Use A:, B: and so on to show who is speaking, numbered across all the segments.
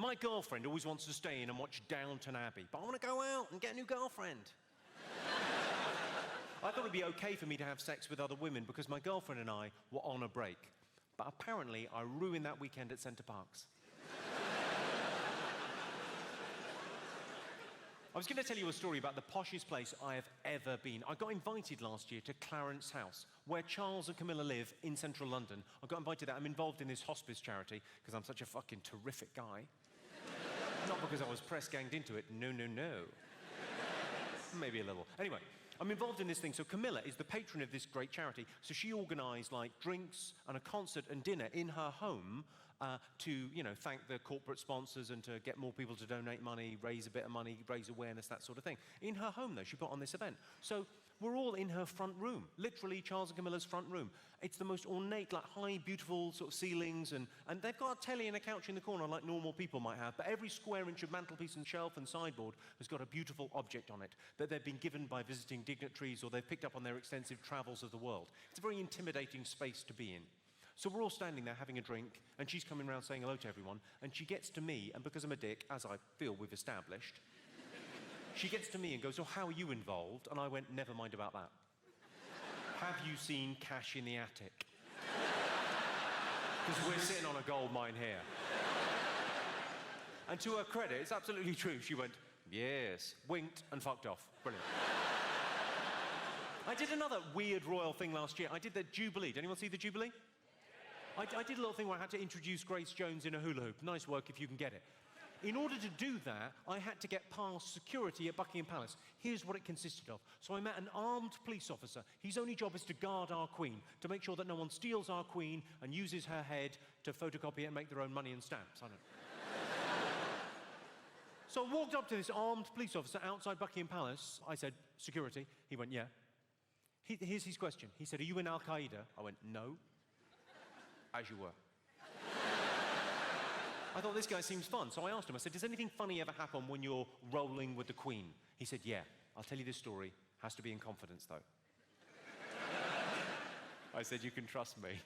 A: My girlfriend always wants to stay in and watch Downton Abbey, but I want to go out and get a new girlfriend. I thought it'd be okay for me to have sex with other women because my girlfriend and I were on a break. But apparently, I ruined that weekend at Centre Parks. I was going to tell you a story about the poshest place I have ever been. I got invited last year to Clarence House, where Charles and Camilla live in central London. I got invited there. I'm involved in this hospice charity because I'm such a fucking terrific guy. Not because I was press-ganged into it. No, no, no. Maybe a little. Anyway, I'm involved in this thing. So Camilla is the patron of this great charity. So she organised, like, drinks and a concert and dinner in her home to, you know, thank the corporate sponsors and to get more people to donate money, raise a bit of money, raise awareness, that sort of thing. In her home, though, she put on this event. So we're all in her front room, literally Charles and Camilla's front room. It's the most ornate, like, high, beautiful sort of ceilings, and they've got a telly and a couch in the corner like normal people might have, but every square inch of mantelpiece and shelf and sideboard has got a beautiful object on it that they've been given by visiting dignitaries or they've picked up on their extensive travels of the world. It's a very intimidating space to be in. So we're all standing there having a drink, and she's coming around saying hello to everyone, and she gets to me, and because I'm a dick, as I feel we've established, she gets to me and goes, "Oh, how are you involved?" And I went, "Never mind about that. Have you seen Cash in the Attic?" Because we're sitting on a gold mine here. And to her credit, it's absolutely true. She went, "Yes," winked, and fucked off. Brilliant. I did another weird royal thing last year. I did the Jubilee. Did anyone see the Jubilee? I did a little thing where I had to introduce Grace Jones in a hula hoop. Nice work if you can get it. In order to do that, I had to get past security at Buckingham Palace. Here's what it consisted of. So I met an armed police officer. His only job is to guard our Queen, to make sure that no one steals our Queen and uses her head to photocopy it and make their own money and stamps. I don't know. So I walked up to this armed police officer outside Buckingham Palace. I said, "Security." He went, "Yeah." Here's his question. He said, "Are you in Al-Qaeda?" I went, "No." "As you were." I thought, this guy seems fun. So I asked him, I said, "Does anything funny ever happen when you're rolling with the Queen?" He said, "Yeah. I'll tell you this story. Has to be in confidence, though." I said, "You can trust me."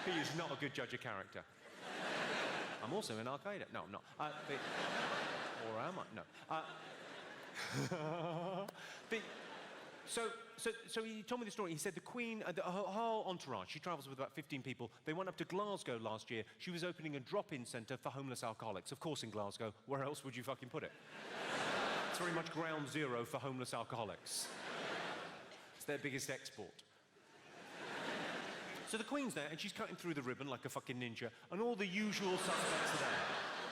A: He is not a good judge of character. I'm also in Al-Qaeda. No, I'm not. Or am I? No. So he told me the story. He said the Queen, her whole entourage, she travels with about 15 people. They went up to Glasgow last year. She was opening a drop-in centre for homeless alcoholics. Of course, in Glasgow. Where else would you fucking put it? It's very much ground zero for homeless alcoholics. It's their biggest export. So the Queen's there, and she's cutting through the ribbon like a fucking ninja, and all the usual suspects are there.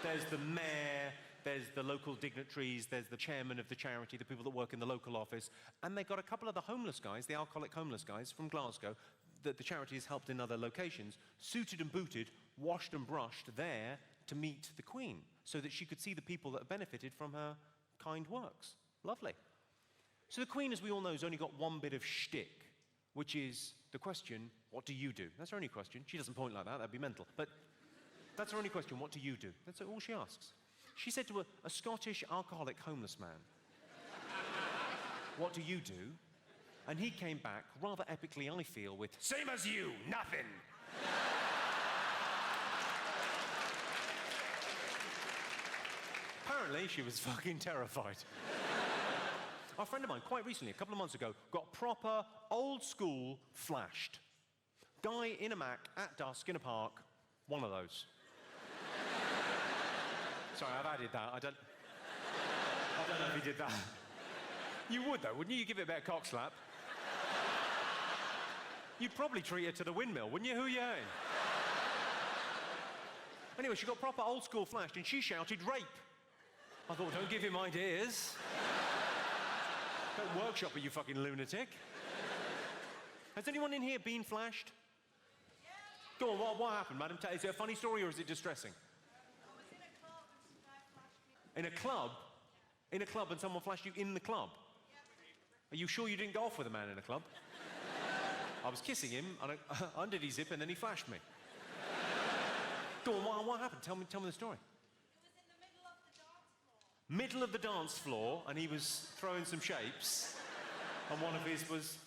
A: There's the mayor, there's the local dignitaries, there's the chairman of the charity, the people that work in the local office, and they got a couple of the homeless guys, the alcoholic homeless guys from Glasgow, that the charity has helped in other locations, suited and booted, washed and brushed there to meet the Queen, so that she could see the people that have benefited from her kind works. Lovely. So the Queen, as we all know, has only got one bit of shtick, which is the question, "What do you do?" That's her only question. She doesn't point like that, that'd be mental. But that's her only question, "What do you do?" That's all she asks. She said to a Scottish alcoholic homeless man, "What do you do?" And he came back, rather epically, I feel, with, "Same as you, nothing." Apparently, she was fucking terrified. A friend of mine, quite recently, a couple of months ago, got proper, old-school flashed. Guy in a Mac, at dusk, in a park, one of those. Sorry, I've added that. I don't know if he did that. You would, though, wouldn't you? You'd give it a bit of cock slap. You'd probably treat her to the windmill, wouldn't you? Who are you in? Anyway, she got proper old-school flashed, and she shouted, "Rape!" I thought, don't give him ideas. Don't workshop it, you fucking lunatic. Has anyone in here been flashed? Yeah. Go on, what happened, madam? Is it a funny story or is it distressing?
B: I was in a club and some guy flashed me.
A: In a club? In a club and someone flashed you in the club?
B: Yeah.
A: Are you sure you didn't go off with a man in a club? I was kissing him, and I undid his zip and then he flashed me. Go on, what happened? Tell me the story.
B: It was in the middle of the dance floor.
A: Middle of the dance floor, and he was throwing some shapes, and one of his was...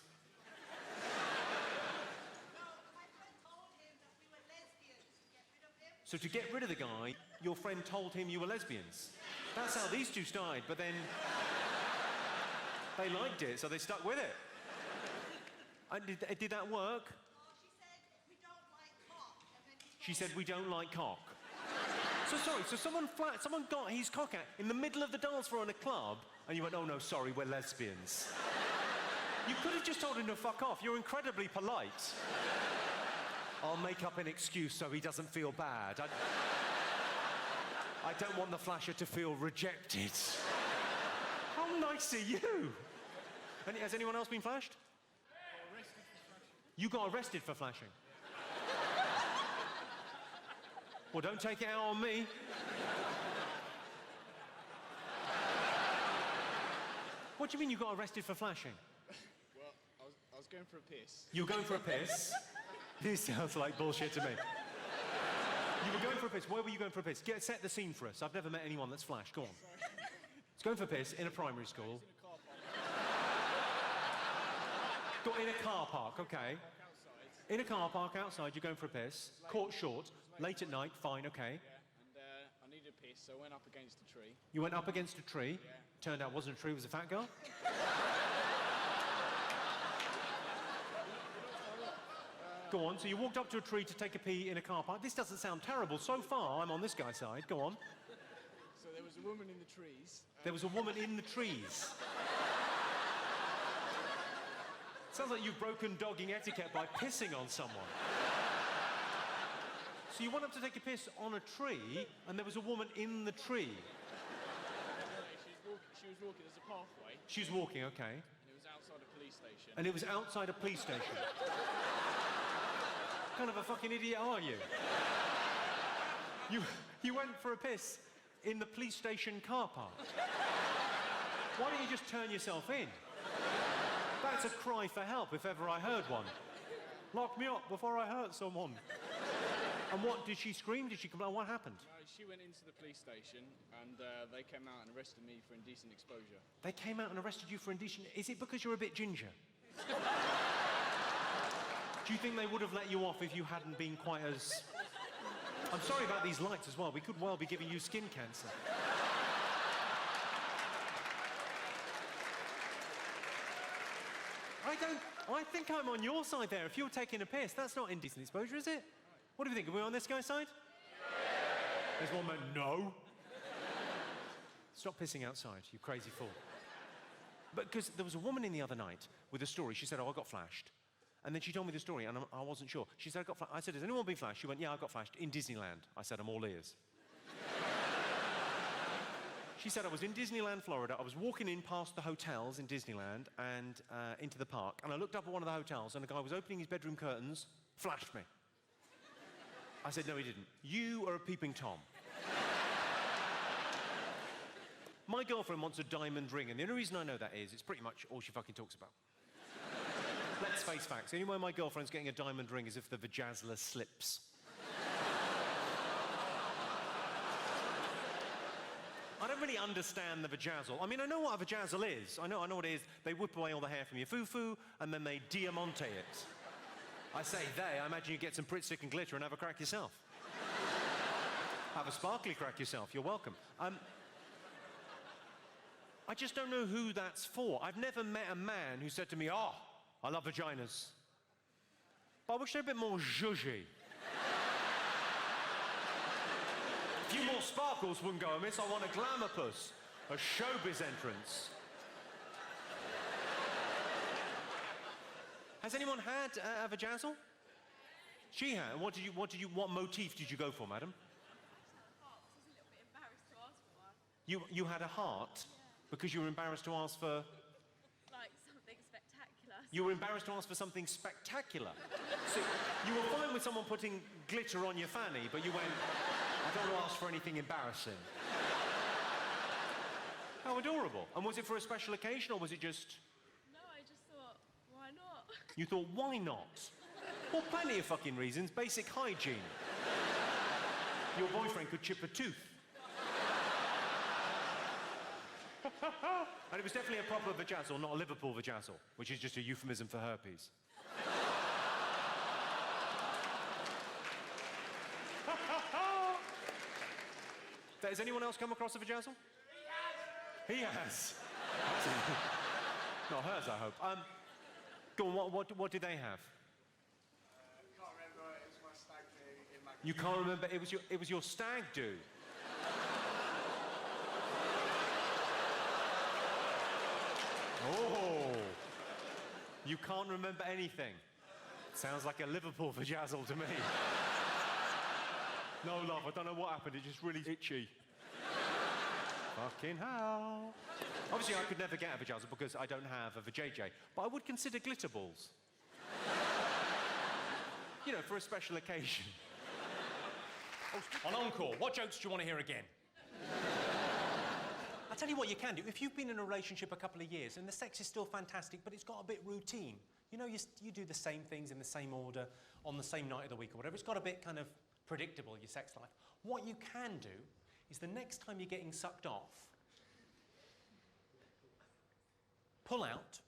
B: No, my friend told him that we were lesbians to get rid of him.
A: So to get rid of the guy, your friend told him you were lesbians. That's how these two started, but then they liked it, so they stuck with it. Did that work? She said, we don't like cock. So sorry, so someone got his cock out in the middle of the dance floor in a club, and you went, oh no, sorry, we're lesbians. You could have just told him to fuck off. You're incredibly polite. I'll make up an excuse so he doesn't feel bad. I don't want the flasher to feel rejected. How nice are you? And has anyone else been flashed? You got arrested for flashing? Well, don't take it out on me. What do you mean you got arrested for flashing?
C: Well, I was going for a piss.
A: You were going for a piss? This sounds like bullshit to me. You were going for a piss. Where were you going for a piss? Set the scene for us. I've never met anyone that's flashed. Go on. It's going for a piss in a primary school. In a car park, okay. In a car park outside, you're going for a piss. Caught short. Late at night, fine, okay.
C: Yeah, and I needed a piss, so I went up against a tree.
A: You went up against a tree?
C: Yeah.
A: Turned out it wasn't a tree, it was a fat girl? Go on, so you walked up to a tree to take a pee in a car park. This doesn't sound terrible. So far, I'm on this guy's side. Go on.
C: So there was a woman in the trees.
A: There was a woman in the trees. Sounds like you've broken dogging etiquette by pissing on someone. So you went up to take a piss on a tree, and there was a woman in the tree.
C: She was walking, there's a pathway.
A: She was walking, okay.
C: And it was outside a police station.
A: And it was outside a police station. What kind of a fucking idiot are you? You went for a piss in the police station car park. Why don't you just turn yourself in? That's a cry for help if ever I heard one. Lock me up before I hurt someone. And what, did she scream? Did she complain? What happened?
C: No, she went into the police station and they came out and arrested me for indecent exposure.
A: They came out and arrested you for indecent... Is it because you're a bit ginger? Do you think they would have let you off if you hadn't been quite as... I'm sorry about these lights as well. We could well be giving you skin cancer. I think I'm on your side there. If you're taking a piss, that's not indecent exposure, is it? What do you think? Are we on this guy's side? There's one man, no. Stop pissing outside, you crazy fool. But because there was a woman in the other night with a story. She said, oh, I got flashed. And then she told me the story, and I wasn't sure. She said, I got flashed. I said, has anyone been flashed? She went, yeah, I got flashed in Disneyland. I said, I'm all ears. She said, I was in Disneyland, Florida. I was walking in past the hotels in Disneyland and into the park, and I looked up at one of the hotels, and a guy was opening his bedroom curtains, flashed me. I said, no, he didn't. You are a peeping Tom. My girlfriend wants a diamond ring, and the only reason I know that is it's pretty much all she fucking talks about. Let's face facts. The only way my girlfriend's getting a diamond ring is if the Vagazzles slips. I don't really understand the Vagazzle. I mean, I know what a Vagazzle is. I know what it is. They whip away all the hair from your foo-foo, and then they diamante it. I say they, I imagine you get some Pritt stick and glitter and have a crack yourself. Have a sparkly crack yourself, you're welcome. I just don't know who that's for. I've never met a man who said to me, oh, I love vaginas. But I wish they're a bit more zhuzhy. A few more sparkles wouldn't go amiss. I want a glamour puss, a showbiz entrance. Has anyone had a Vagazzle? She had. What motif did you go for, madam? You had a heart because you were embarrassed to ask for...
B: Like something spectacular.
A: You were embarrassed to ask for something spectacular. So you were fine with someone putting glitter on your fanny, but you went, I don't want to ask for anything embarrassing. How adorable. And was it for a special occasion, or was it just...
B: No, I just thought, why not?
A: You thought, why not? Well, plenty of fucking reasons. Basic hygiene. Your boyfriend could chip a tooth. And it was definitely a proper Vagazzle, not a Liverpool Vagazzle, which is just a euphemism for herpes. Has anyone else come across a Vagazzle? He has. Not hers, I hope. Go on, what did they have?
D: Can't remember, it was my stag do in Vagazzles.
A: You can't remember, it was your stag do. Oh, you can't remember anything. Sounds like a Liverpool Vagazzle to me. No, love, I don't know what happened, it's just really itchy. Fucking hell. Obviously, I could never get a Vagazzle because I don't have a vajayjay, but I would consider glitter balls. You know, for a special occasion.
E: On Encore, what jokes do you want to hear again? I'll tell you what you can do. If you've been in a relationship a couple of years and the sex is still fantastic, but it's got a bit routine, you know, you do the same things in the same order on the same night of the week or whatever, it's got a bit kind of predictable, your sex life. What you can do is the next time you're getting sucked off, pull out,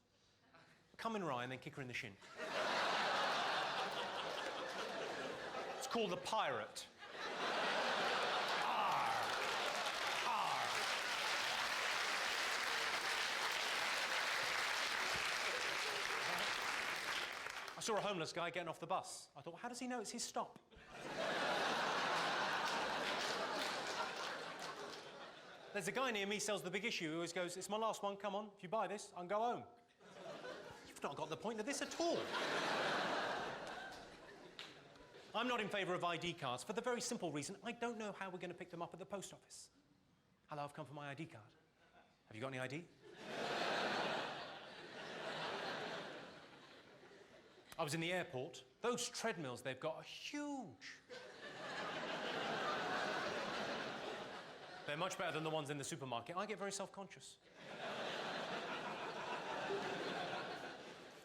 E: come in Rye and then kick her in the shin. It's called the pirate. I saw a homeless guy getting off the bus. I thought, how does he know it's his stop? There's a guy near me sells the big issue who always goes, it's my last one, come on, if you buy this, I can go home. You've not got the point of this at all. I'm not in favour of ID cards for the very simple reason I don't know how we're going to pick them up at the post office. Hello, I've come for my ID card. Have you got any ID? I was in the airport. Those treadmills they've got are huge. They're much better than the ones in the supermarket. I get very self-conscious.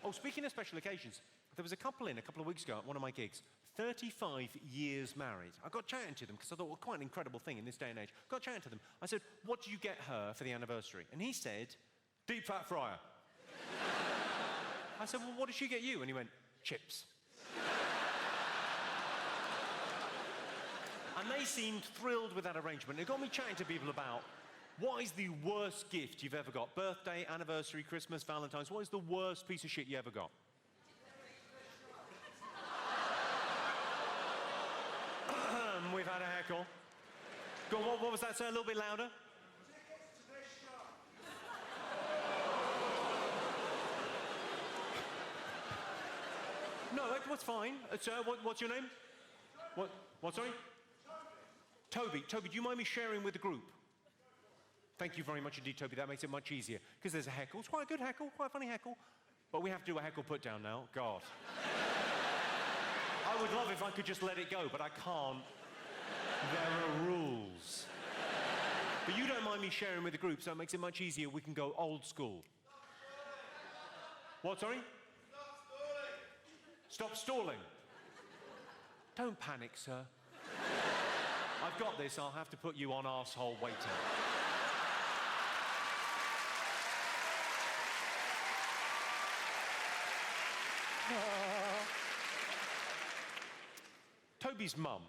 A: Oh, speaking of special occasions, there was a couple in a couple of weeks ago at one of my gigs, 35 years married. I got chatting to them because I thought, well, quite an incredible thing in this day and age. Got chatting to them. I said, what did you get her for the anniversary? And he said, deep fat fryer. I said, well, what did she get you? And he went, chips. And they seemed thrilled with that arrangement. It got me chatting to people about what is the worst gift you've ever got? Birthday, anniversary, Christmas, Valentine's. What is the worst piece of shit you ever got? We've had a heckle. Go on, what was that, sir? A little bit louder. No, that's fine. Sir, what's your name? What, sorry? Toby. Toby, do you mind me sharing with the group? Thank you very much indeed, Toby. That makes it much easier. Because there's a heckle. It's quite a good heckle, quite a funny heckle. But we have to do a heckle put down now. God. I would love if I could just let it go, but I can't. There are rules. But you don't mind me sharing with the group, so it makes it much easier. We can go old school. What, sorry? Stop stalling. Don't panic, sir. I've got this. I'll have to put you on arsehole waiting. Toby's mum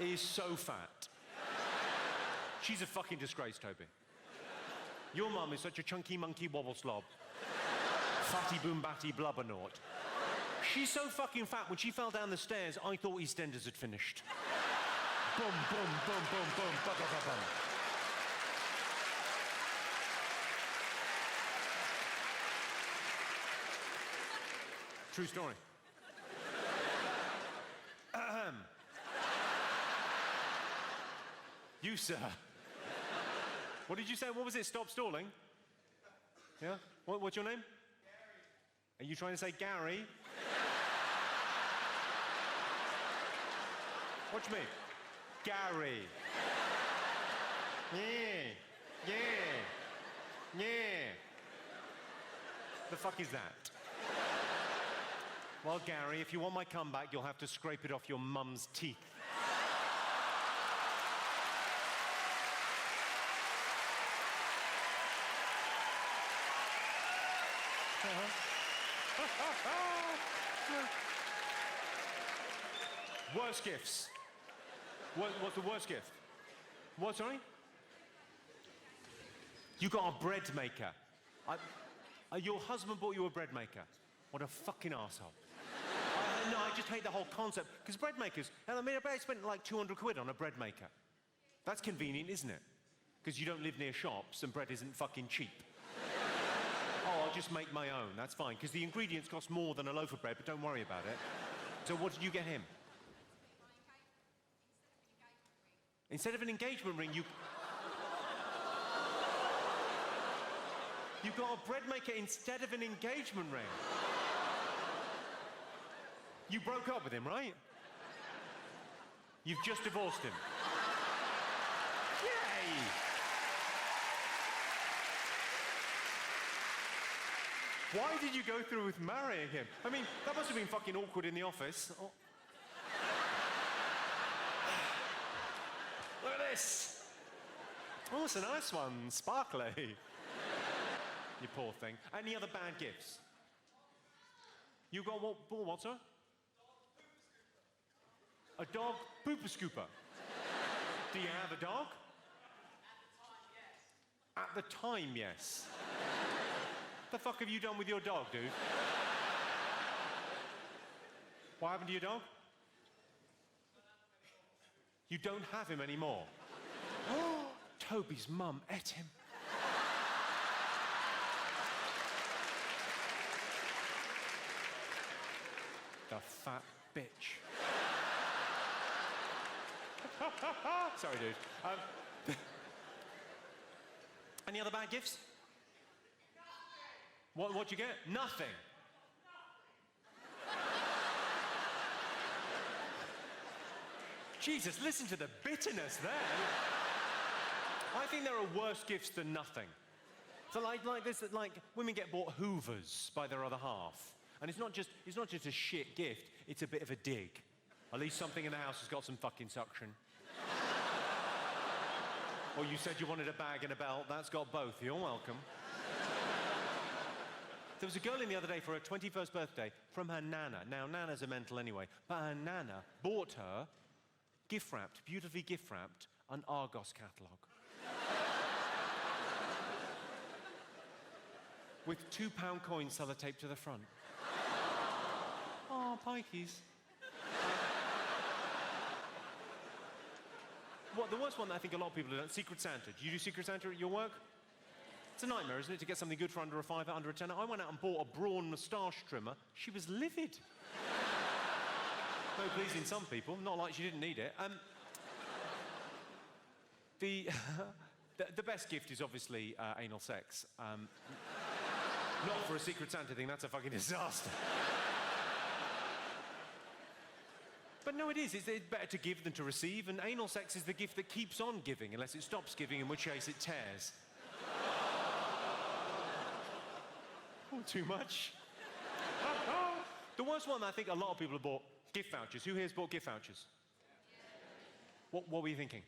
A: is so fat. She's a fucking disgrace, Toby. Your mum is such a chunky monkey wobble slob. Fatty boom batty blubbernaut. She's so fucking fat, when she fell down the stairs, I thought EastEnders had finished. Boom, boom, boom, boom, boom, ba, ba, ba, bum. True story. You, sir. What did you say? What was it? Stop stalling? Yeah? What's your name? Gary. Are you trying to say Gary? Watch me. Gary. Yeah. The fuck is that? Well, Gary, if you want my comeback, you'll have to scrape it off your mum's teeth. Worst gifts. What's the worst gift? What, sorry? You got a bread maker. Your husband bought you a bread maker. What a fucking arsehole. No, I just hate the whole concept. Because bread makers, I mean, I spent like 200 quid on a bread maker. That's convenient, isn't it? Because you don't live near shops and bread isn't fucking cheap. Oh, I'll just make my own. That's fine. Because the ingredients cost more than a loaf of bread, but don't worry about it. So what did you get him? Instead of an engagement ring, you got a bread maker instead of an engagement ring. You broke up with him, right? You've just divorced him. Yay! Why did you go through with marrying him? I mean, that must have been fucking awkward in the office. Oh. Look at this. Oh, it's a nice one, sparkly. You poor thing. Any other bad gifts? You got what, sir? A dog pooper scooper. Do you have a dog? At the time, yes. The fuck have you done with your dog, dude? What happened to your dog? You don't have him anymore. Oh, Toby's mum ate him. The fat bitch. Sorry, dude. Any other bad gifts? What'd you get? Nothing. Jesus, listen to the bitterness there. I think there are worse gifts than nothing. So like women get bought Hoovers by their other half. And it's not just a shit gift, it's a bit of a dig. At least something in the house has got some fucking suction. Or you said you wanted a bag and a belt, that's got both. You're welcome. There was a girl in the other day for her 21st birthday from her nana. Now, nanas are mental anyway, but her nana bought her, gift-wrapped, beautifully gift-wrapped, an Argos catalogue. With £2 coins sellotaped to the front. Oh, pikeys. The worst one that I think a lot of people do, Secret Santa. Do you do Secret Santa at your work? It's a nightmare, isn't it, to get something good for under a fiver, under a tenner. I went out and bought a brawn moustache trimmer. She was livid. No pleasing some people, not like she didn't need it. The best gift is obviously anal sex. Not for a Secret Santa thing, that's a fucking disaster. But no, it is. It's better to give than to receive, and anal sex is the gift that keeps on giving, unless it stops giving, in which case it tears. Oh, too much? The worst one I think a lot of people have bought, gift vouchers. Who here's bought gift vouchers? What were you thinking?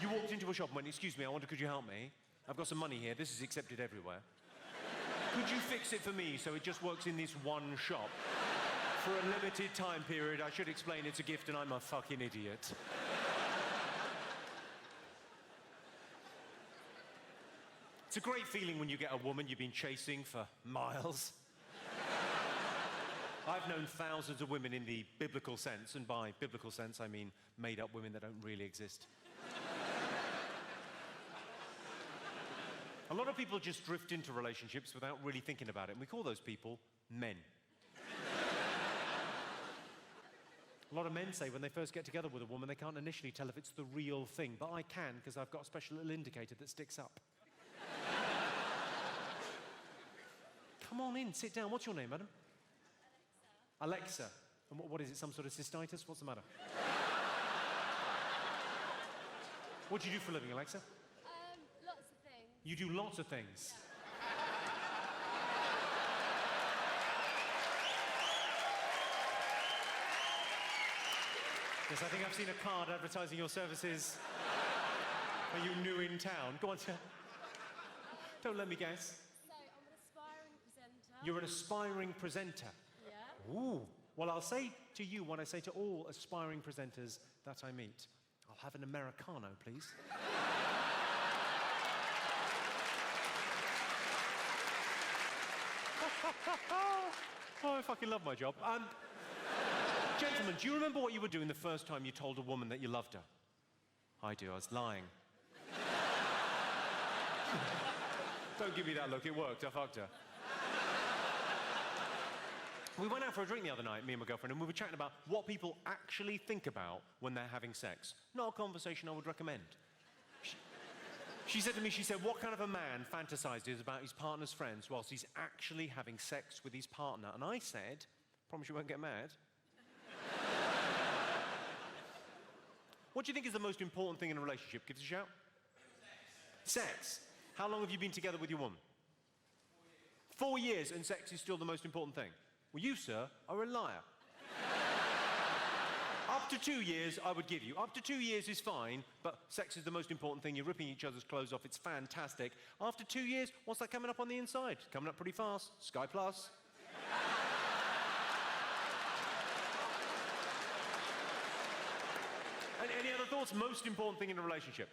A: You walked into a shop and went, excuse me, could you help me? I've got some money here, this is accepted everywhere. Could you fix it for me so it just works in this one shop? For a limited time period, I should explain it's a gift and I'm a fucking idiot. It's a great feeling when you get a woman you've been chasing for miles. I've known thousands of women in the biblical sense, and by biblical sense I mean made-up women that don't really exist. A lot of people just drift into relationships without really thinking about it, and we call those people men. A lot of men say when they first get together with a woman, they can't initially tell if it's the real thing, but I can, because I've got a special little indicator that sticks up. Come on in, sit down. What's your name, madam? Alexa. Alexa. And what is it, some sort of cystitis? What's the matter? What do you do for a living, Alexa?
B: Lots of things.
A: You do lots of things?
B: Yeah.
A: Yes, I think I've seen a card advertising your services. Are you new in town? Go on, sir. Don't let me guess.
B: So, I'm an aspiring presenter.
A: You're an aspiring presenter.
B: Yeah.
A: Ooh, Well, I'll say to you what I say to all aspiring presenters that I meet. I'll have an Americano, please. Oh, I fucking love my job. Gentlemen, do you remember what you were doing the first time you told a woman that you loved her? I do, I was lying. Don't give me that look, it worked, I fucked her. We went out for a drink the other night, me and my girlfriend, and we were chatting about what people actually think about when they're having sex. Not a conversation I would recommend. She said to me, what kind of a man fantasizes about his partner's friends whilst he's actually having sex with his partner? And I said, promise you won't get mad. What do you think is the most important thing in a relationship? Give us a shout. Sex. How long have you been together with your woman? 4 years, and sex is still the most important thing. Well, you, sir, are a liar. Up to 2 years, I would give you. Up to 2 years is fine, but sex is the most important thing. You're ripping each other's clothes off. It's fantastic. After 2 years, what's that coming up on the inside? Coming up pretty fast. Sky Plus. Any other thoughts? Most important thing in a relationship?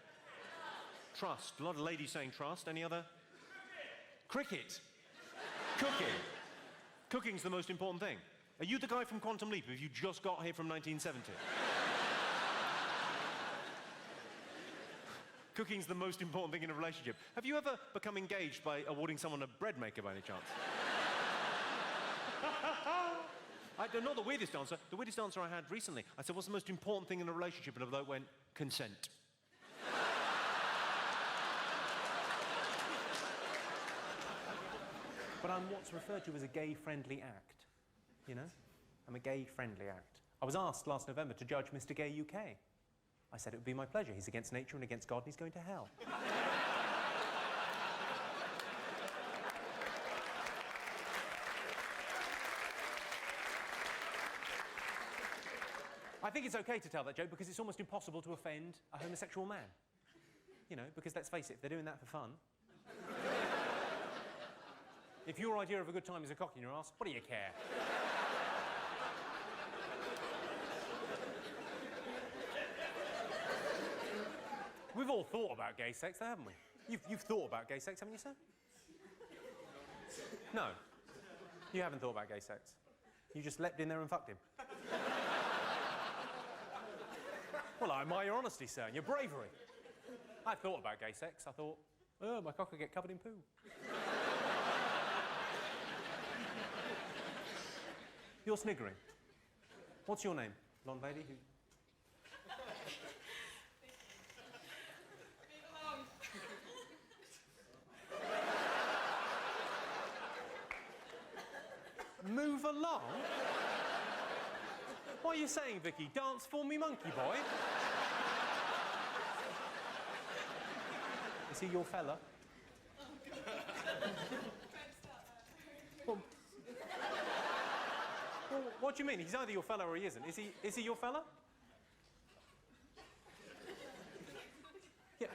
A: Trust. A lot of ladies saying trust. Any other? Cricket. Cooking. Cooking's the most important thing. Are you the guy from Quantum Leap? Have you just got here from 1970? Cooking's the most important thing in a relationship. Have you ever become engaged by awarding someone a bread maker by any chance? Not the weirdest answer. The weirdest answer I had recently. I said, what's the most important thing in a relationship? And a bloke went, consent.
E: But I'm what's referred to as a gay-friendly act, you know? I'm a gay-friendly act. I was asked last November to judge Mr. Gay UK. I said it would be my pleasure. He's against nature and against God, and he's going to hell. I think it's okay to tell that joke because it's almost impossible to offend a homosexual man. You know, because let's face it, if they're doing that for fun. If your idea of a good time is a cock in your ass, what do you care? We've all thought about gay sex, though, haven't we? You've thought about gay sex, haven't you, sir? No. You haven't thought about gay sex. You just leapt in there and fucked him. Well, I admire your honesty, sir, and your bravery. I've thought about gay sex. I thought, oh, my cock will get covered in poo. You're sniggering. What's your name, blonde lady? Move along? What are you saying, Vicky? Dance for me, monkey boy? Is he your fella? Well, what do you mean? He's either your fella or he isn't. Is he your fella? Yeah.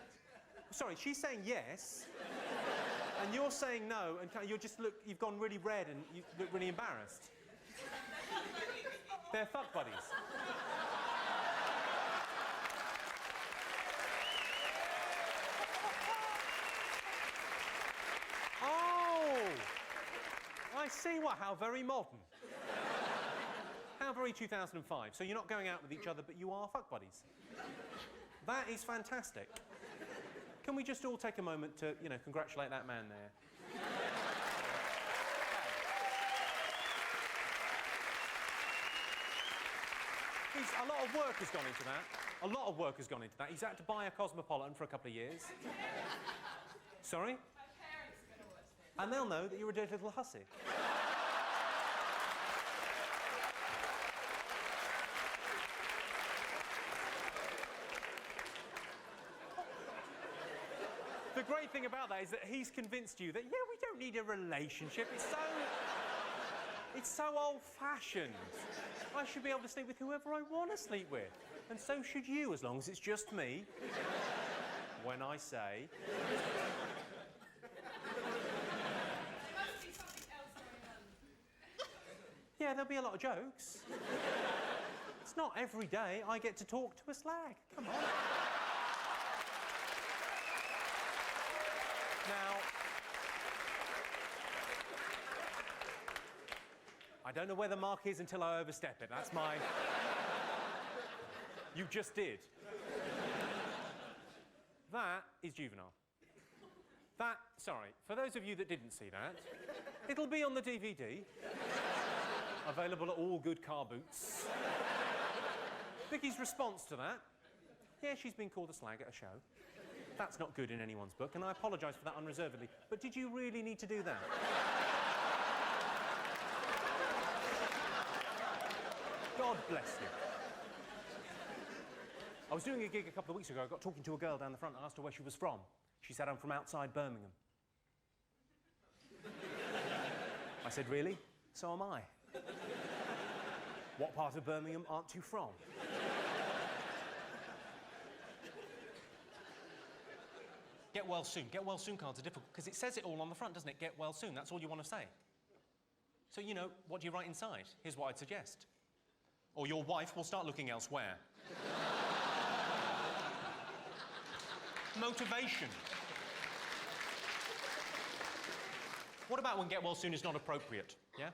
E: Sorry, she's saying yes, and you're saying no, and you've gone really red and you look really embarrassed. They're fuck buddies. Oh! I see what, how very modern. How very 2005. So you're not going out with each other, but you are fuck buddies. That is fantastic. Can we just all take a moment to, you know, congratulate that man there? A lot of work has gone into that. A lot of work has gone into that. He's had to buy a Cosmopolitan for a couple of years. Sorry?
B: My parents are going to watch this.
E: And they'll know that you're a dirty little hussy. The great thing about that is that he's convinced you that, yeah, we don't need a relationship. It's so old-fashioned. I should be able to sleep with whoever I want to sleep with. And so should you, as long as it's just me. When I say...
B: There must be something else going on.
E: Yeah, there'll be a lot of jokes. It's not every day I get to talk to a slag. Come on. Now, I don't know where the mark is until I overstep it. That's my... You just did. That is juvenile. That, sorry, for those of you that didn't see that, it'll be on the DVD. Available at all good car boots. Vicky's response to that, yeah, she's been called a slag at a show. That's not good in anyone's book, and I apologise for that unreservedly. But did you really need to do that? God bless you. I was doing a gig a couple of weeks ago. I got talking to a girl down the front and asked her where she was from. She said, I'm from outside Birmingham. I said, really? So am I. What part of Birmingham aren't you from? Get well soon. Get well soon cards are difficult because it says it all on the front, doesn't it? Get well soon. That's all you want to say. So, you know, what do you write inside? Here's what I'd suggest. Or your wife will start looking elsewhere. Motivation. What about when get well soon is not appropriate? Yeah?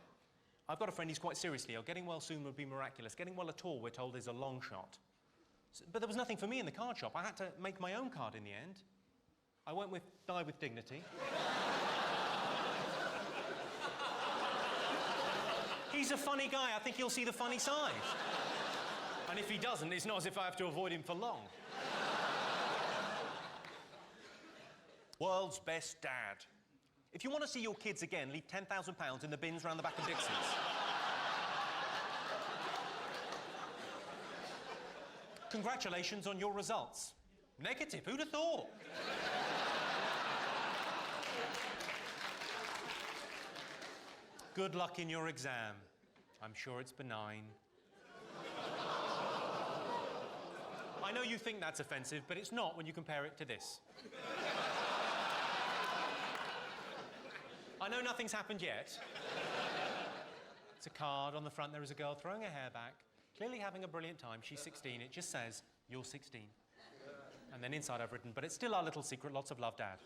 E: I've got a friend, he's quite seriously ill. Getting well soon would be miraculous. Getting well at all, we're told, is a long shot. But there was nothing for me in the card shop. I had to make my own card in the end. I went with die with dignity. He's a funny guy. I think he'll see the funny side. And if he doesn't, it's not as if I have to avoid him for long. World's best dad. If you want to see your kids again, leave £10,000 in the bins round the back of Dixon's. Congratulations on your results. Negative, who'd have thought? Good luck in your exam. I'm sure it's benign. I know you think that's offensive, but it's not when you compare it to this. I know nothing's happened yet. It's a card. On the front there is a girl throwing her hair back, clearly having a brilliant time. She's 16. It just says, you're 16. And then inside I've written, but it's still our little secret. Lots of love, Dad.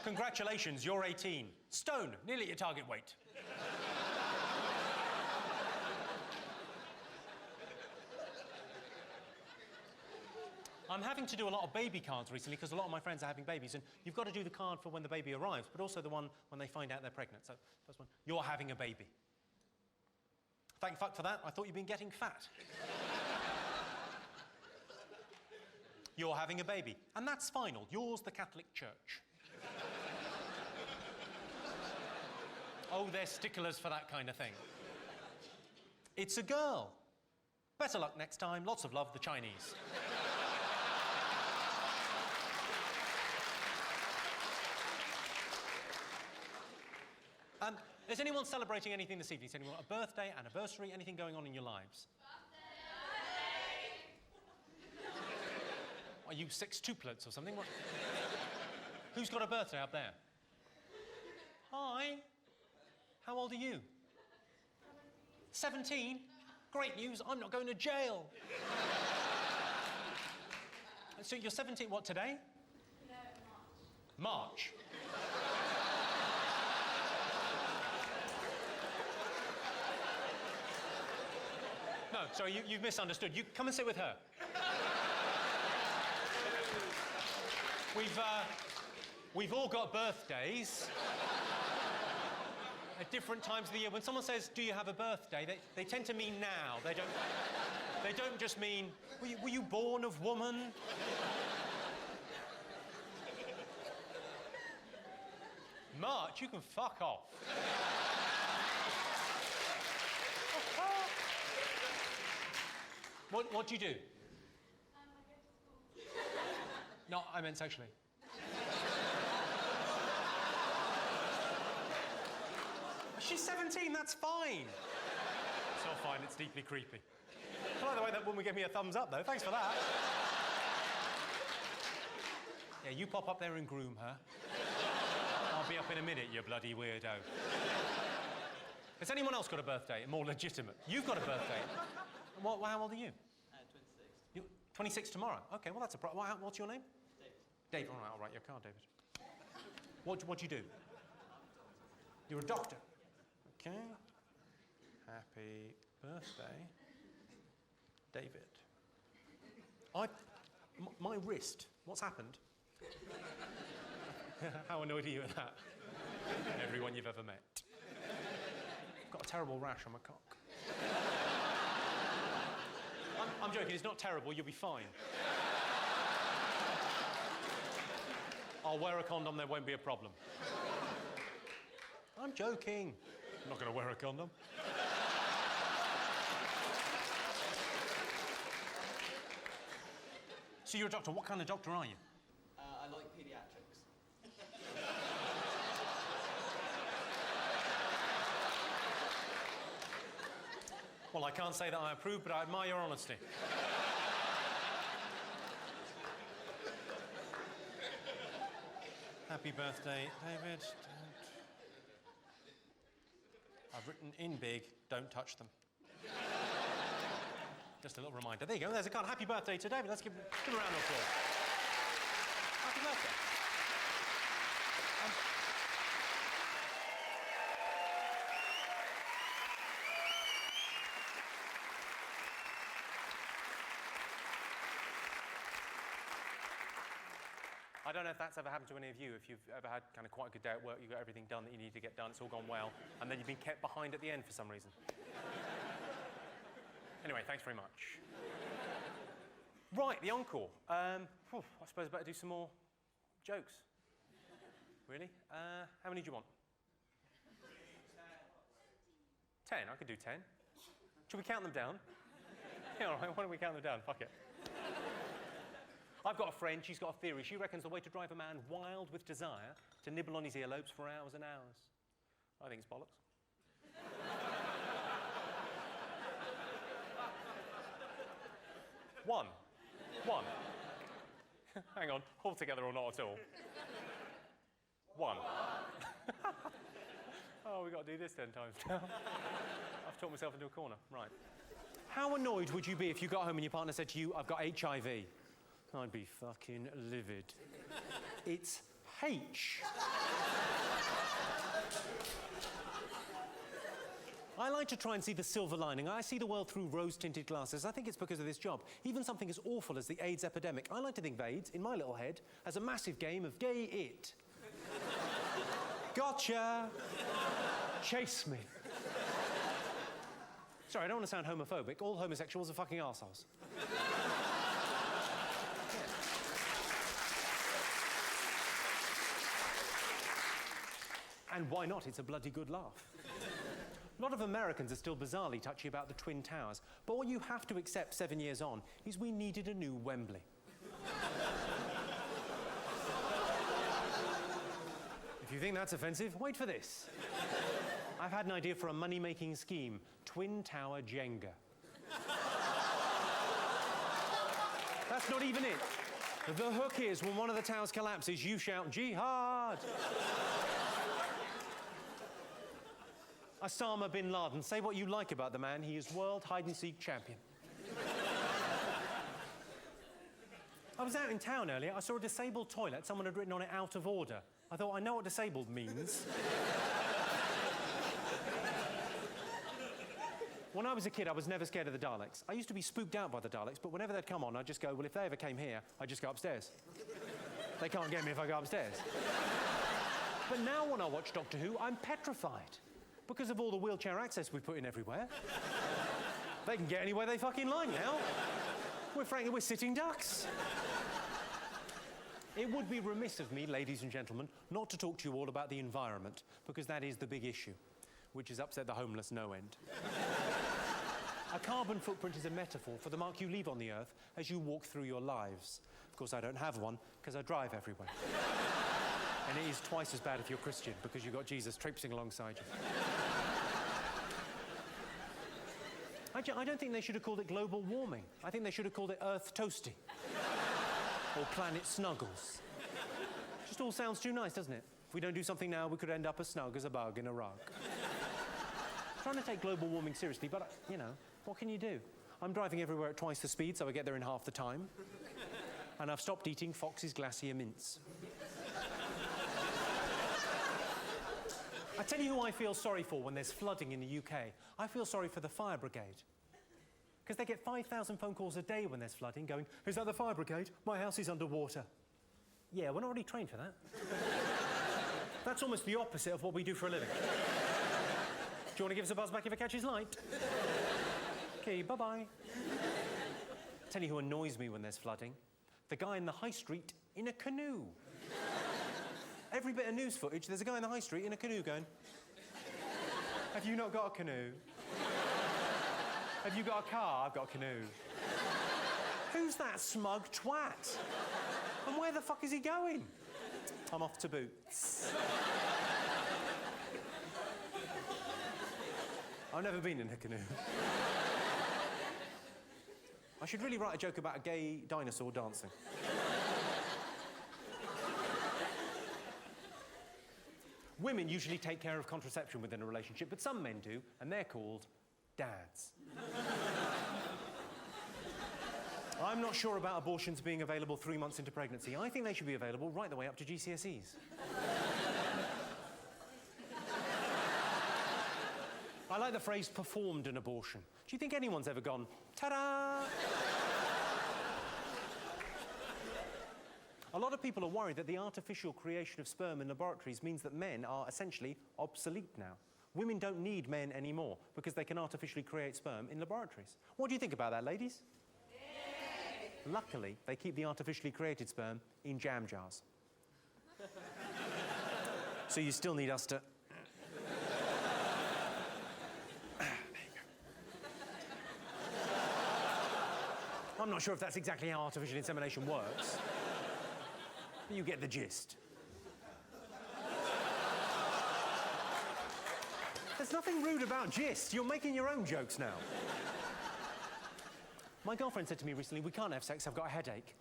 E: Congratulations, you're 18. Stone, nearly at your target weight. I'm having to do a lot of baby cards recently because a lot of my friends are having babies, and you've got to do the card for when the baby arrives, but also the one when they find out they're pregnant. So, first one, you're having a baby. Thank fuck for that. I thought you'd been getting fat. You're having a baby. And that's final. Yours, the Catholic Church. Oh, they're sticklers for that kind of thing. It's a girl. Better luck next time. Lots of love, the Chinese. Is anyone celebrating anything this evening? Is anyone a birthday, anniversary, anything going on in your lives? Birthday! Are you sextuplets or something? What? Who's got a birthday up there? Hi. How old are you? 17? Great news, I'm not going to jail. So you're 17, what, today?
B: No, March.
E: March? No, sorry, you've misunderstood. You come and sit with her. We've all got birthdays at different times of the year. When someone says, do you have a birthday, they tend to mean now. They don't just mean, were you born of woman? March, you can fuck off. What do you do?
B: I go to school.
E: No, I meant socially. She's 17, that's fine. It's not fine, it's deeply creepy. By the way, that woman gave me a thumbs up, though. Thanks for that. Yeah, you pop up there and groom her. I'll be up in a minute, you bloody weirdo. Has anyone else got a birthday? More legitimate. You've got a birthday. How old are you?
F: 26.
E: You're 26 tomorrow. OK, well, that's a what's your name? David. David, all right, I'll write your card, David. What do you do? You're a doctor. OK. Happy birthday, David. My wrist, what's happened? How annoyed are you at that? Everyone you've ever met. I've got a terrible rash on my cock. I'm joking, it's not terrible, you'll be fine. I'll wear a condom, there won't be a problem. I'm joking. I'm not going to wear a condom. So you're a doctor. What kind of doctor are you?
F: I like paediatrics.
E: Well, I can't say that I approve, but I admire your honesty. Happy birthday, David. I've written in big, don't touch them. Just a little reminder. There you go, there's a card. Happy birthday to David. Let's give him a round of applause. Happy birthday. I don't know if that's ever happened to any of you, if you've ever had kind of quite a good day at work, you got everything done that you need to get done, it's all gone well, and then you've been kept behind at the end for some reason. Anyway, thanks very much. Right, the encore. I suppose I better do some more jokes. Really? How many do you want? 10. I could do 10. Should we count them down? Yeah, all right, why don't we count them down? Fuck it. I've got a friend, she's got a theory. She reckons the way to drive a man wild with desire to nibble on his earlobes for hours and hours. I think it's bollocks. One. Hang on, all together or not at all? One. Oh, we've got to do this 10 times now. I've talked myself into a corner. Right. How annoyed would you be if you got home and your partner said to you, I've got HIV? I'd be fucking livid. It's H. I like to try and see the silver lining. I see the world through rose-tinted glasses. I think it's because of this job. Even something as awful as the AIDS epidemic, I like to think of AIDS, in my little head, as a massive game of gay it. Gotcha! Chase me. Sorry, I don't want to sound homophobic. All homosexuals are fucking arseholes. And why not? It's a bloody good laugh. A lot of Americans are still bizarrely touchy about the Twin Towers, but what you have to accept 7 years on is we needed a new Wembley. If you think that's offensive, wait for this. I've had an idea for a money-making scheme, Twin Tower Jenga. That's not even it. The hook is, when one of the towers collapses, you shout, Jihad! Osama bin Laden, say what you like about the man, he is world hide-and-seek champion. I was out in town earlier, I saw a disabled toilet, someone had written on it, out of order. I thought, I know what disabled means. When I was a kid, I was never scared of the Daleks. I used to be spooked out by the Daleks, but whenever they'd come on, I'd just go, well, if they ever came here, I'd just go upstairs. They can't get me if I go upstairs. But now when I watch Doctor Who, I'm petrified. Because of all the wheelchair access we put in everywhere. They can get anywhere they fucking like now. We're sitting ducks. It would be remiss of me, ladies and gentlemen, not to talk to you all about the environment, because that is the big issue, which has upset the homeless no end. A carbon footprint is a metaphor for the mark you leave on the earth as you walk through your lives. Of course, I don't have one, because I drive everywhere. And it is twice as bad if you're Christian, because you've got Jesus traipsing alongside you. I don't think they should have called it global warming. I think they should have called it Earth Toasty. Or Planet Snuggles. Just all sounds too nice, doesn't it? If we don't do something now, we could end up as snug as a bug in a rug. Trying to take global warming seriously, but, you know, what can you do? I'm driving everywhere at twice the speed, so I get there in half the time. And I've stopped eating Fox's Glacier mints. I tell you who I feel sorry for when there's flooding in the UK. I feel sorry for the fire brigade. Because they get 5,000 phone calls a day when there's flooding going, "Is that the fire brigade? My house is underwater." Yeah, we're not really trained for that. That's almost the opposite of what we do for a living. Do you want to give us a buzz back if it catches light? Okay, bye-bye. Tell you who annoys me when there's flooding. The guy in the high street in a canoe. Every bit of news footage, there's a guy in the high street in a canoe going, "Have you not got a canoe? Have you got a car? I've got a canoe." Who's that smug twat? And where the fuck is he going? I'm off to Boots. I've never been in a canoe. I should really write a joke about a gay dinosaur dancing. Women usually take care of contraception within a relationship, but some men do, and they're called dads. I'm not sure about abortions being available 3 months into pregnancy. I think they should be available right the way up to GCSEs. I like the phrase performed an abortion. Do you think anyone's ever gone, ta-da? A lot of people are worried that the artificial creation of sperm in laboratories means that men are essentially obsolete now. Women don't need men anymore because they can artificially create sperm in laboratories. What do you think about that, ladies? Yeah. Luckily, they keep the artificially created sperm in jam jars. So you still need us to... I'm not sure if that's exactly how artificial insemination works. But you get the gist. There's nothing rude about gist. You're making your own jokes now. My girlfriend said to me recently, "We can't have sex, I've got a headache."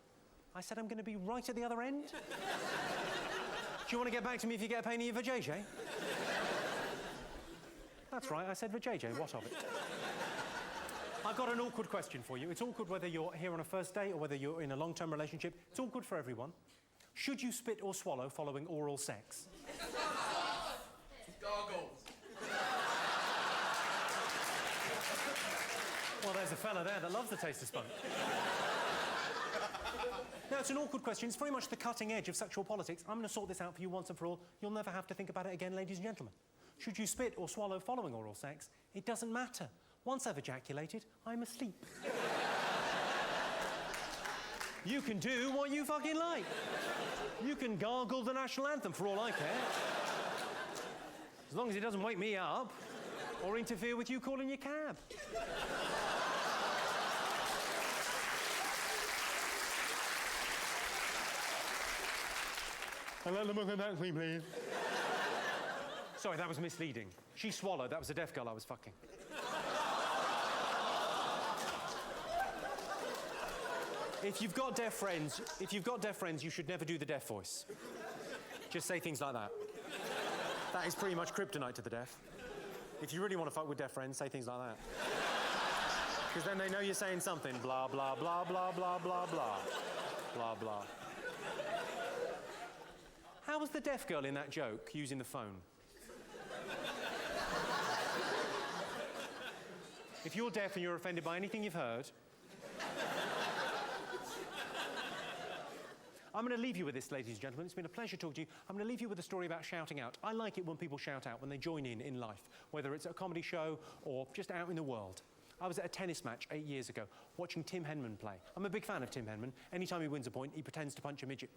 E: I said, "I'm going to be right at the other end." "Do you want to get back to me if you get a pain in your vajayjay?" That's right, I said vajayjay, what of it? I've got an awkward question for you. It's awkward whether you're here on a first date or whether you're in a long-term relationship. It's awkward for everyone. Should you spit or swallow following oral sex?
F: Gargles.
E: Well, there's a fella there that loves the taste of spunk. Now, it's an awkward question. It's very much the cutting edge of sexual politics. I'm going to sort this out for you once and for all. You'll never have to think about it again, ladies and gentlemen. Should you spit or swallow following oral sex? It doesn't matter. Once I've ejaculated, I'm asleep. You can do what you fucking like. You can gargle the national anthem for all I care. As long as it doesn't wake me up or interfere with you calling your cab. I'll let them look at that, please. Sorry, that was misleading. She swallowed. That was a deaf girl I was fucking. If you've got deaf friends, you should never do the deaf voice. Just say things like that. That is pretty much kryptonite to the deaf. If you really want to fuck with deaf friends, say things like that. Because then they know you're saying something. Blah, blah, blah, blah, blah, blah, blah. Blah, blah. How was the deaf girl in that joke using the phone? If you're deaf and you're offended by anything you've heard, I'm going to leave you with this, ladies and gentlemen. It's been a pleasure talking to you. I'm going to leave you with a story about shouting out. I like it when people shout out, when they join in life, whether it's at a comedy show or just out in the world. I was at a tennis match 8 years ago, watching Tim Henman play. I'm a big fan of Tim Henman. Anytime he wins a point, he pretends to punch a midget.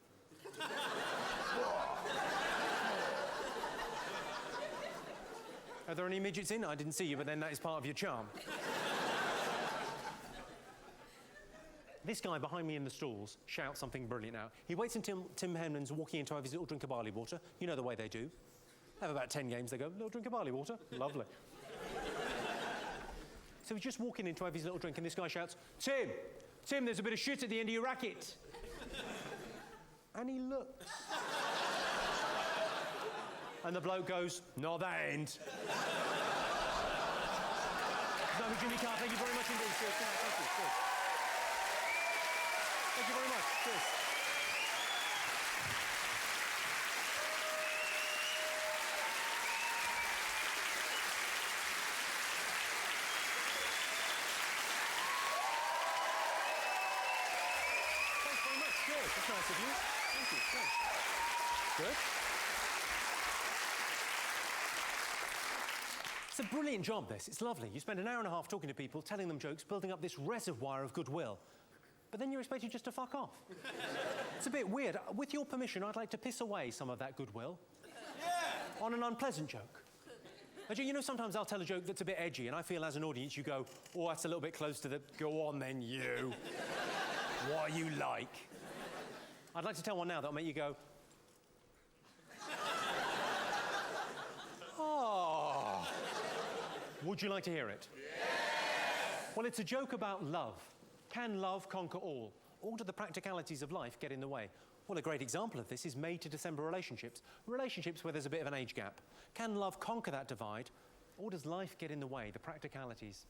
E: Are there any midgets in? I didn't see you, but then that is part of your charm. This guy behind me in the stalls shouts something brilliant now. He waits until Tim Henman's walking in to have his little drink of barley water. You know the way they do. They have about 10 games, they go, little drink of barley water. Lovely. So he's just walking in to have his little drink, and this guy shouts, Tim, Tim, there's a bit of shit at the end of your racket. And he looks. And the bloke goes, not that end. Jimmy Carr, thank you very much indeed. Cheers. Thank you. Cheers. Thank you very much. Cheers. Thanks very much. Cheers. That's nice of you. Thank you. Thanks. Good. It's a brilliant job, this. It's lovely. You spend an hour and a half talking to people, telling them jokes, building up this reservoir of goodwill. But then you're expected just to fuck off. It's a bit weird. With your permission, I'd like to piss away some of that goodwill. Yeah! On an unpleasant joke. You know, sometimes I'll tell a joke that's a bit edgy, and I feel as an audience you go, oh, that's a little bit close to the... Go on then, you. What are you like? I'd like to tell one now that'll make you go... Oh... Would you like to hear it? Yes! Well, it's a joke about love. Can love conquer all? Or do the practicalities of life get in the way? Well, a great example of this is May to December relationships. Relationships where there's a bit of an age gap. Can love conquer that divide? Or does life get in the way, the practicalities?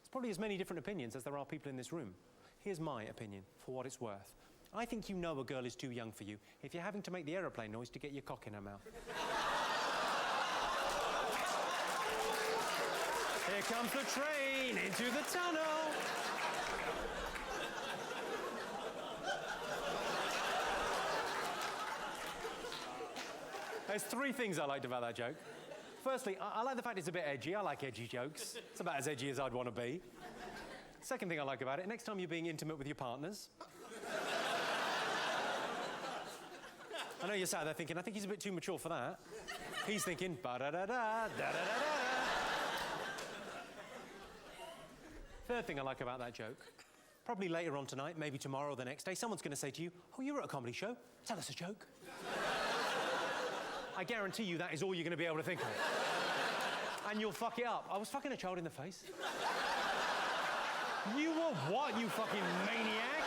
E: There's probably as many different opinions as there are people in this room. Here's my opinion, for what it's worth. I think you know a girl is too young for you if you're having to make the aeroplane noise to get your cock in her mouth. Here comes the train into the tunnel. There's three things I liked about that joke. Firstly, I like the fact it's a bit edgy. I like edgy jokes. It's about as edgy as I'd want to be. Second thing I like about it, next time you're being intimate with your partners. I know you're sat there thinking, I think he's a bit too mature for that. He's thinking, ba-da-da-da, da-da-da-da. Third thing I like about that joke, probably later on tonight, maybe tomorrow or the next day, someone's going to say to you, oh, you were at a comedy show. Tell us a joke. I guarantee you that is all you're going to be able to think of. And you'll fuck it up. I was fucking a child in the face. You were what, you fucking maniac?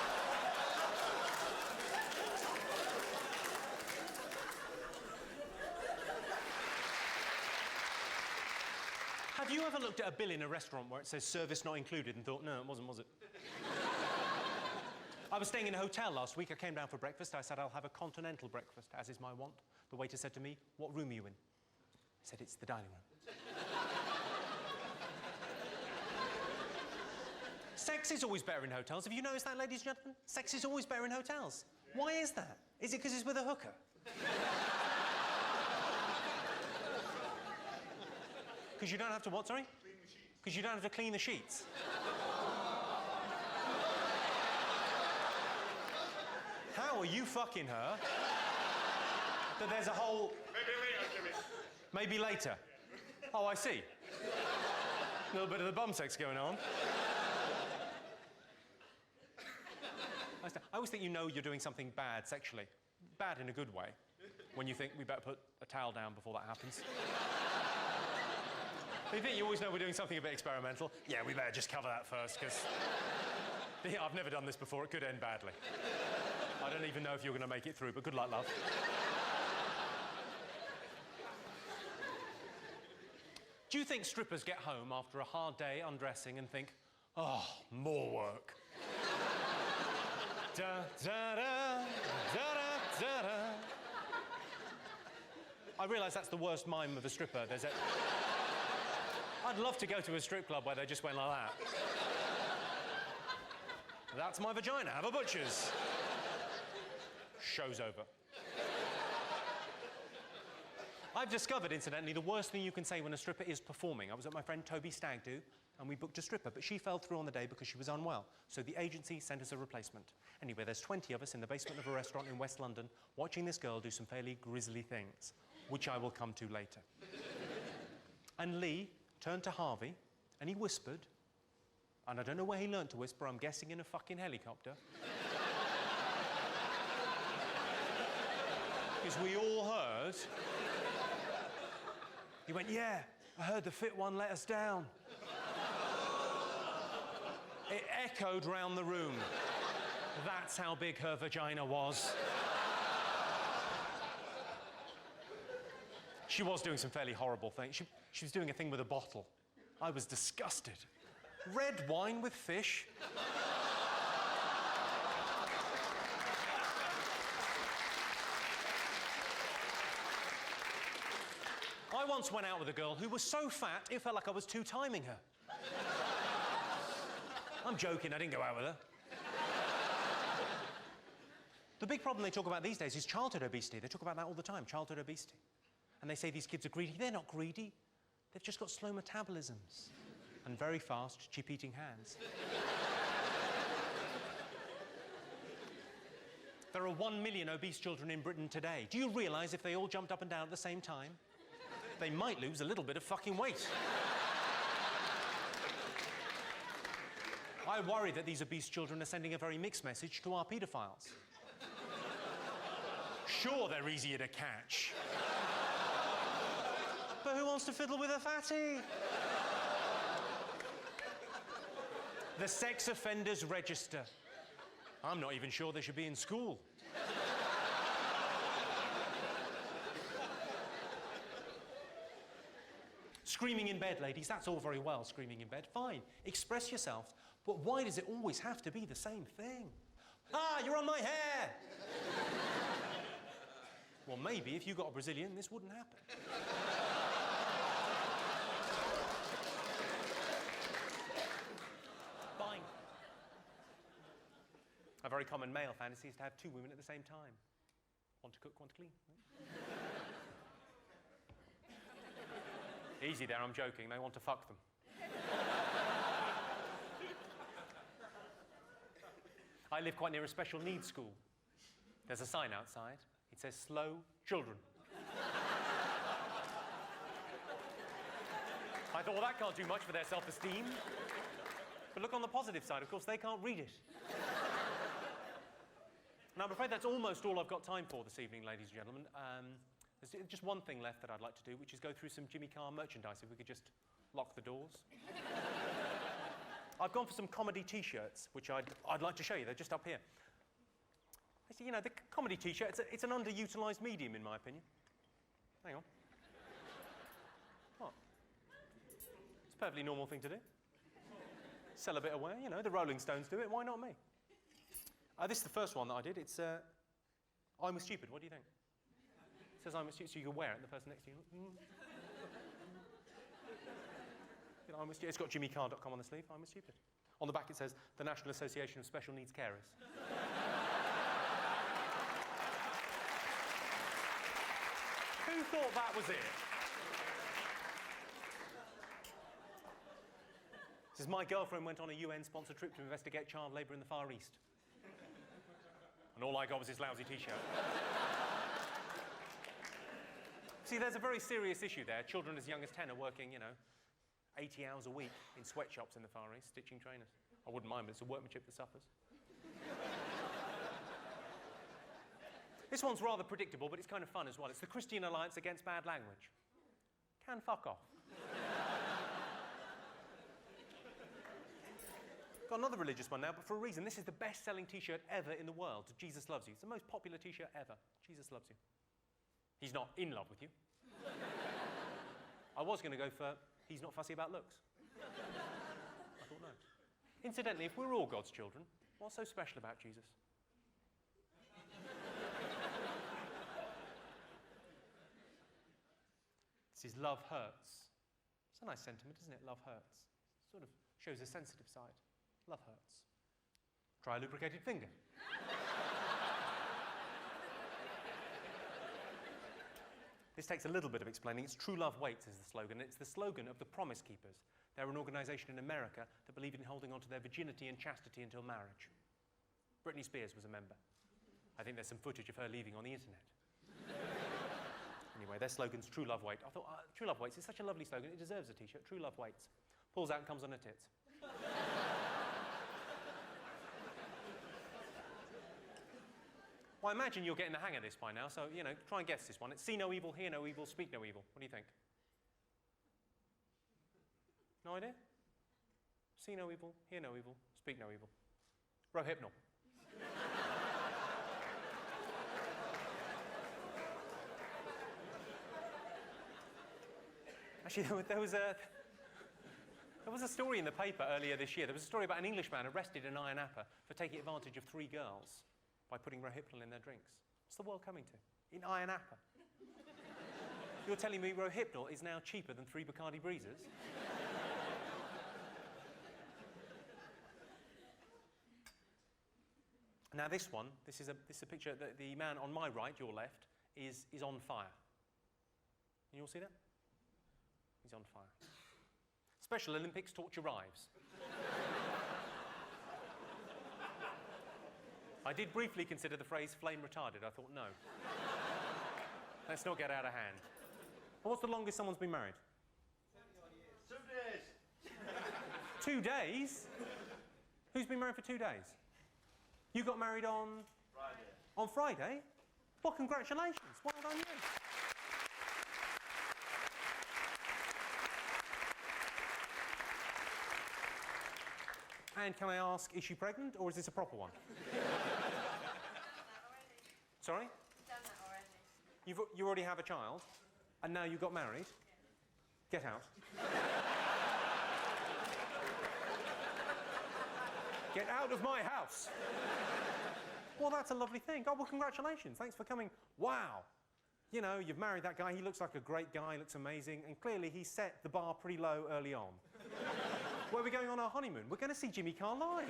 E: Have you ever looked at a bill in a restaurant where it says service not included and thought, no, it wasn't, was it? I was staying in a hotel last week. I came down for breakfast. I said, I'll have a continental breakfast, as is my wont. The waiter said to me, what room are you in? I said, it's the dining room. Sex is always better in hotels. Have you noticed that, ladies and gentlemen? Sex is always better in hotels. Why is that? Is it because it's with a hooker? Because you don't have to what, sorry?
D: Clean the sheets.
E: Because you don't have to clean the sheets. How are you fucking her? That there's a whole...
D: Maybe later, Jimmy.
E: Maybe later. Oh, I see. A little bit of the bum sex going on. I always think you know you're doing something bad sexually. Bad in a good way. When you think we better put a towel down before that happens. You think you always know we're doing something a bit experimental. Yeah, we better just cover that first, because I've never done this before. It could end badly. I don't even know if you're going to make it through, but good luck, love. Do you think strippers get home after a hard day undressing and think, oh, more work? Da, da, da, da, da, da, da. I realise that's the worst mime of a stripper. I'd love to go to a strip club where they just went like that. That's my vagina. Have a butcher's. Show's over. I've discovered, incidentally, the worst thing you can say when a stripper is performing. I was at my friend Toby's stag do, and we booked a stripper, but she fell through on the day because she was unwell. So the agency sent us a replacement. Anyway, there's 20 of us in the basement of a restaurant in West London watching this girl do some fairly grisly things, which I will come to later. And Lee turned to Harvey, and he whispered, and I don't know where he learnt to whisper, I'm guessing in a fucking helicopter. Because we all heard. He went, yeah, I heard the fit one let us down. It echoed round the room. That's how big her vagina was. She was doing some fairly horrible things. She was doing a thing with a bottle. I was disgusted. Red wine with fish? I once went out with a girl who was so fat, it felt like I was two-timing her. I'm joking, I didn't go out with her. The big problem they talk about these days is childhood obesity. They talk about that all the time, childhood obesity. And they say these kids are greedy. They're not greedy. They've just got slow metabolisms and very fast, cheap-eating hands. There are 1 million obese children in Britain today. Do you realise if they all jumped up and down at the same time, they might lose a little bit of fucking weight? I worry that these obese children are sending a very mixed message to our paedophiles. Sure, they're easier to catch. But who wants to fiddle with a fatty? The sex offenders register. I'm not even sure they should be in school. Screaming in bed, ladies, that's all very well, screaming in bed. Fine, express yourself. But why does it always have to be the same thing? Ah, you're on my hair! Well, maybe if you got a Brazilian, this wouldn't happen. Fine. A very common male fantasy is to have 2 women at the same time. One to cook, one to clean. Easy there, I'm joking. They want to fuck them. I live quite near a special needs school. There's a sign outside. It says, slow children. I thought, well, that can't do much for their self-esteem. But look on the positive side, of course, they can't read it. Now, I'm afraid that's almost all I've got time for this evening, ladies and gentlemen. There's just one thing left that I'd like to do, which is go through some Jimmy Carr merchandise, if we could just lock the doors. I've gone for some comedy T-shirts, which I'd like to show you. They're just up here. You know, the comedy T-shirt, it's an underutilised medium, in my opinion. Hang on. What? It's a perfectly normal thing to do. Sell a bit of wear, you know, the Rolling Stones do it, why not me? This is the first one that I did. It's, I'm stupid, what do you think? It says I'm stupid, so you can wear it, and the person next to you... You know, it's got jimmycarr.com on the sleeve, I'm stupid. On the back it says, the National Association of Special Needs Carers. Who thought that was it? It says, my girlfriend went on a UN-sponsored trip to investigate child labour in the Far East. And all I got was this lousy T-shirt. See, there's a very serious issue there. Children as young as 10 are working, you know, 80 hours a week in sweatshops in the Far East, stitching trainers. I wouldn't mind, but it's the workmanship that suffers. This one's rather predictable, but it's kind of fun as well. It's the Christian Alliance Against Bad Language. Can fuck off. Got another religious one now, but for a reason. This is the best-selling T-shirt ever in the world. Jesus loves you. It's the most popular T-shirt ever. Jesus loves you. He's not in love with you. I was going to go for he's not fussy about looks. I thought no. Incidentally, if we're all God's children, what's so special about Jesus? This is love hurts. It's a nice sentiment, isn't it? Love hurts. Sort of shows a sensitive side. Love hurts. Try a lubricated finger. This takes a little bit of explaining. It's True Love Waits is the slogan. It's the slogan of the Promise Keepers. They're an organisation in America that believe in holding on to their virginity and chastity until marriage. Britney Spears was a member. I think there's some footage of her leaving on the internet. Anyway, their slogan's True Love Waits. I thought, True Love Waits is such a lovely slogan. It deserves a T-shirt. True Love Waits. Pulls out and comes on her tits. Well, I imagine you're getting the hang of this by now, so, you know, try and guess this one. It's see no evil, hear no evil, speak no evil. What do you think? No idea? See no evil, hear no evil, Speak no evil. Rohypnol. Actually, there was a story in the paper earlier this year. There was a story about an Englishman arrested in Ayia Napa for taking advantage of 3 girls by putting Rohypnol in their drinks. What's the world coming to? In Ayia Napa. You're telling me Rohypnol is now cheaper than 3 Bacardi Breezes? Now this is a picture that the man on my right, your left, is on fire. Can you all see that? He's on fire. Special Olympics torture arrives. I did briefly consider the phrase flame retarded. I thought, no. Let's not get out of hand. Well, what's the longest someone's been married?
D: 2 days.
E: 2 days? Who's been married for 2 days? You got married on?
D: Friday.
E: On Friday? Well, congratulations. Well done you. And can I ask, is she pregnant or is this a proper one? Sorry?
B: Done that already.
E: You already have a child, and now you got married? Get out. Get out of my house! Well, that's a lovely thing. Oh, well, congratulations. Thanks for coming. Wow. You know, you've married that guy. He looks like a great guy, looks amazing, and clearly he set the bar pretty low early on. Where are we going on our honeymoon? We're going to see Jimmy Carr live.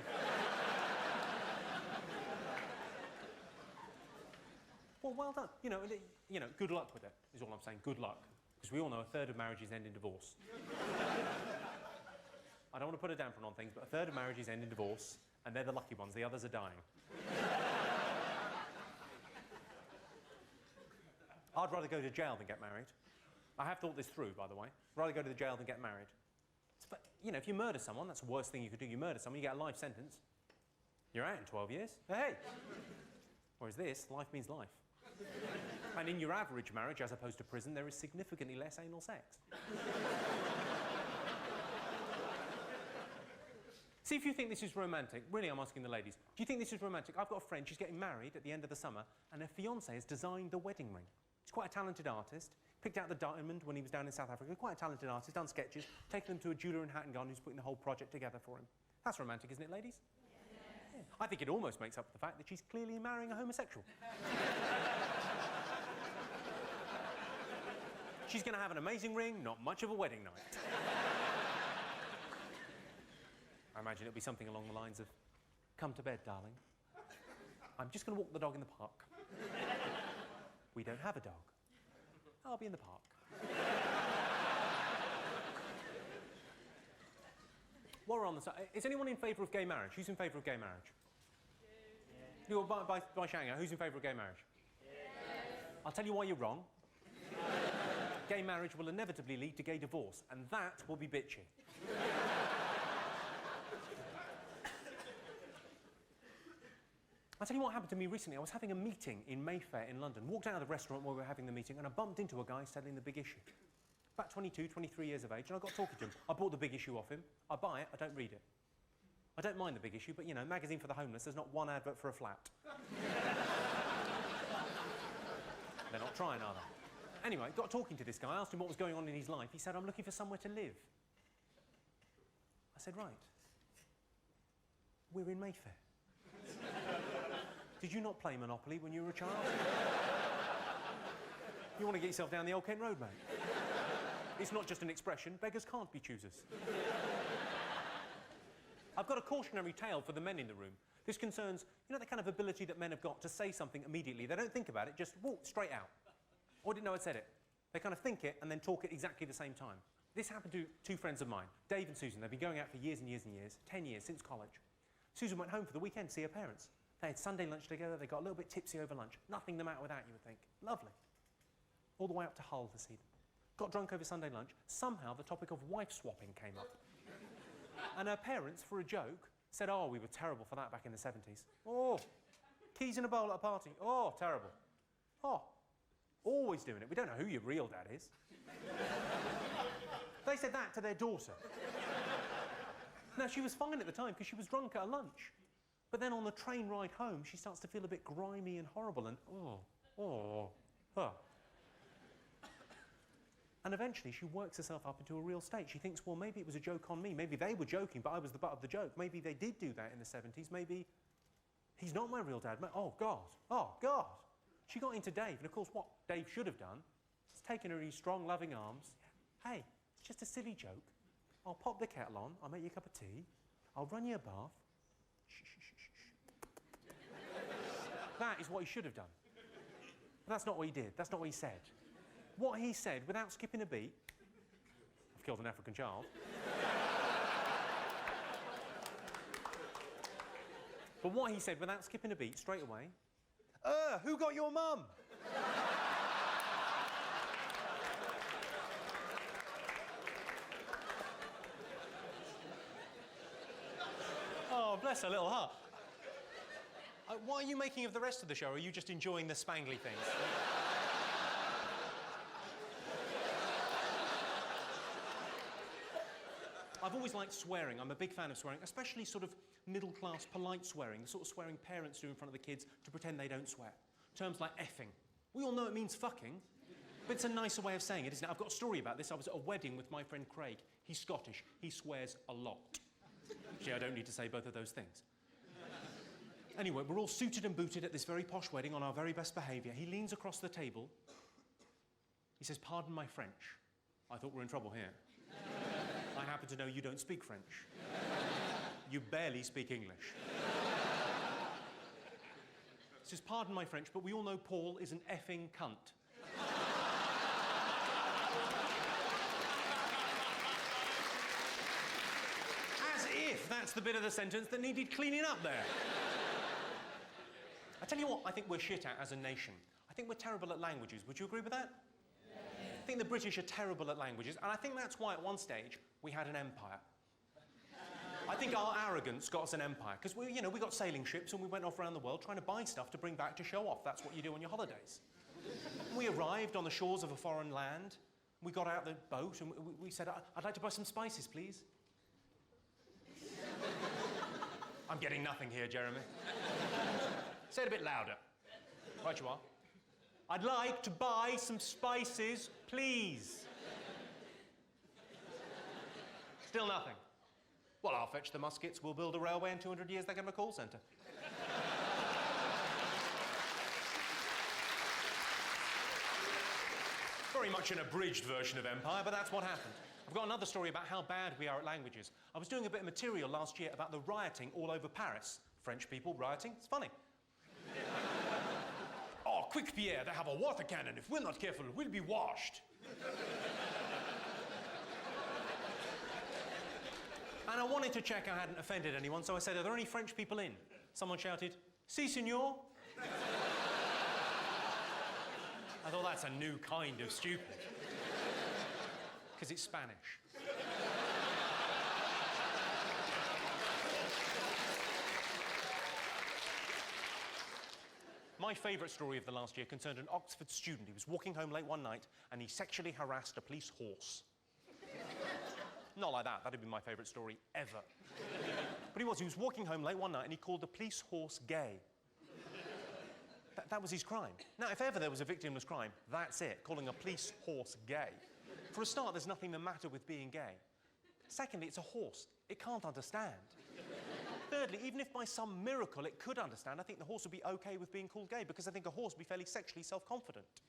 E: Well done. You know, good luck with it, is all I'm saying. Good luck. Because we all know 1/3 of marriages end in divorce. I don't want to put a damper on things, but 1/3 of marriages end in divorce, and they're the lucky ones. The others are dying. I'd rather go to jail than get married. I have thought this through, by the way. I'd rather go to the jail than get married. But, you know, if you murder someone, that's the worst thing you could do. You murder someone, you get a life sentence. You're out in 12 years. Hey! Whereas this, life means life. And in your average marriage, as opposed to prison, there is significantly less anal sex. See if you think this is romantic. Really, I'm asking the ladies. Do you think this is romantic? I've got a friend, she's getting married at the end of the summer, and her fiancé has designed the wedding ring. He's quite a talented artist. Picked out the diamond when he was down in South Africa. Quite a talented artist, done sketches, taken them to a jeweller in Hatton Garden who's putting the whole project together for him. That's romantic, isn't it, ladies? Yes. Yeah. I think it almost makes up for the fact that she's clearly marrying a homosexual. She's going to have an amazing ring, not much of a wedding night. I imagine it'll be something along the lines of, "Come to bed, darling. I'm just going to walk the dog in the park. We don't have a dog. I'll be in the park." While we're on the side, is anyone in favour of gay marriage? Who's in favour of gay marriage? Yeah. By Shanga, who's in favour of gay marriage? Yeah. I'll tell you why you're wrong. Gay marriage will inevitably lead to gay divorce, and that will be bitchy. I'll tell you what happened to me recently. I was having a meeting in Mayfair in London, walked out of the restaurant where we were having the meeting, and I bumped into a guy selling the Big Issue. About 22, 23 years of age, and I got talking to him. I bought the Big Issue off him. I buy it, I don't read it. I don't mind the Big Issue, but, you know, magazine for the homeless, there's not one advert for a flat. They're not trying, are they? Anyway, got talking to this guy, asked him what was going on in his life. He said, "I'm looking for somewhere to live." I said, "Right. We're in Mayfair. Did you not play Monopoly when you were a child? You want to get yourself down the Old Kent Road, mate? It's not just an expression. Beggars can't be choosers." I've got a cautionary tale for the men in the room. This concerns, you know, the kind of ability that men have got to say something immediately. They don't think about it, just walk straight out. Or didn't know I'd said it. They kind of think it and then talk at exactly the same time. This happened to 2 friends of mine, Dave and Susan. They've been going out for years and years and years, 10 years, since college. Susan went home for the weekend to see her parents. They had Sunday lunch together, they got a little bit tipsy over lunch. Nothing the matter with that, you would think. Lovely. All the way up to Hull to see them. Got drunk over Sunday lunch. Somehow the topic of wife swapping came up. And her parents, for a joke, said, "Oh, we were terrible for that back in the 70s. Oh, keys in a bowl at a party. Oh, terrible. Oh, always doing it. We don't know who your real dad is." They said that to their daughter. Now, she was fine at the time because she was drunk at her lunch. But then on the train ride home, she starts to feel a bit grimy and horrible and, oh. And eventually she works herself up into a real state. She thinks, well, maybe it was a joke on me. Maybe they were joking, but I was the butt of the joke. Maybe they did do that in the 70s. Maybe he's not my real dad. Oh, God. She got into Dave, and of course what Dave should have done is taken her in his strong, loving arms. Hey, it's just a silly joke. I'll pop the kettle on, I'll make you a cup of tea, I'll run you a bath. Shh. That is what he should have done. But that's not what he did, that's not what he said. What he said, without skipping a beat, I've killed an African child. But what he said, without skipping a beat, straight away, who got your mum? Oh, bless her little heart. What are you making of the rest of the show? Or are you just enjoying the spangly things? I've always liked swearing. I'm a big fan of swearing, especially sort of middle-class, polite swearing, the sort of swearing parents do in front of the kids to pretend they don't swear. Terms like effing. We all know it means fucking, but it's a nicer way of saying it, isn't it? I've got a story about this. I was at a wedding with my friend Craig. He's Scottish. He swears a lot. Actually, I don't need to say both of those things. Anyway, we're all suited and booted at this very posh wedding on our very best behaviour. He leans across the table. He says, "Pardon my French." I thought we're in trouble here. I happen to know you don't speak French. You barely speak English. He says, "Pardon my French, but we all know Paul is an effing cunt." As if that's the bit of the sentence that needed cleaning up there. I tell you what I think we're shit at as a nation. I think we're terrible at languages. Would you agree with that? I think the British are terrible at languages, and I think that's why at one stage we had an empire. I think our arrogance got us an empire, because we got sailing ships and we went off around the world trying to buy stuff to bring back to show off. That's what you do on your holidays. We arrived on the shores of a foreign land, we got out the boat and we said, "I'd like to buy some spices, please." I'm getting nothing here, Jeremy. Say it a bit louder. Right you are. "I'd like to buy some spices, please." Still nothing. "Well, I'll fetch the muskets, we'll build a railway, in 200 years they can have a call centre." Very much an abridged version of empire, but that's what happened. I've got another story about how bad we are at languages. I was doing a bit of material last year about the rioting all over Paris. French people rioting, it's funny. "Oh, quick, Pierre, they have a water cannon. If we're not careful, we'll be washed." And I wanted to check I hadn't offended anyone, so I said, "Are there any French people in?" Someone shouted, "Si, senor." I thought, that's a new kind of stupid. Because it's Spanish. My favourite story of the last year concerned an Oxford student. He was walking home late one night and he sexually harassed a police horse. Not like that. That'd be my favourite story ever. But he was walking home late one night and he called the police horse gay. That was his crime. Now, if ever there was a victimless crime, that's it, calling a police horse gay. For a start, there's nothing the matter with being gay. Secondly, it's a horse. It can't understand. Thirdly, even if by some miracle it could understand, I think the horse would be okay with being called gay, because I think a horse would be fairly sexually self-confident.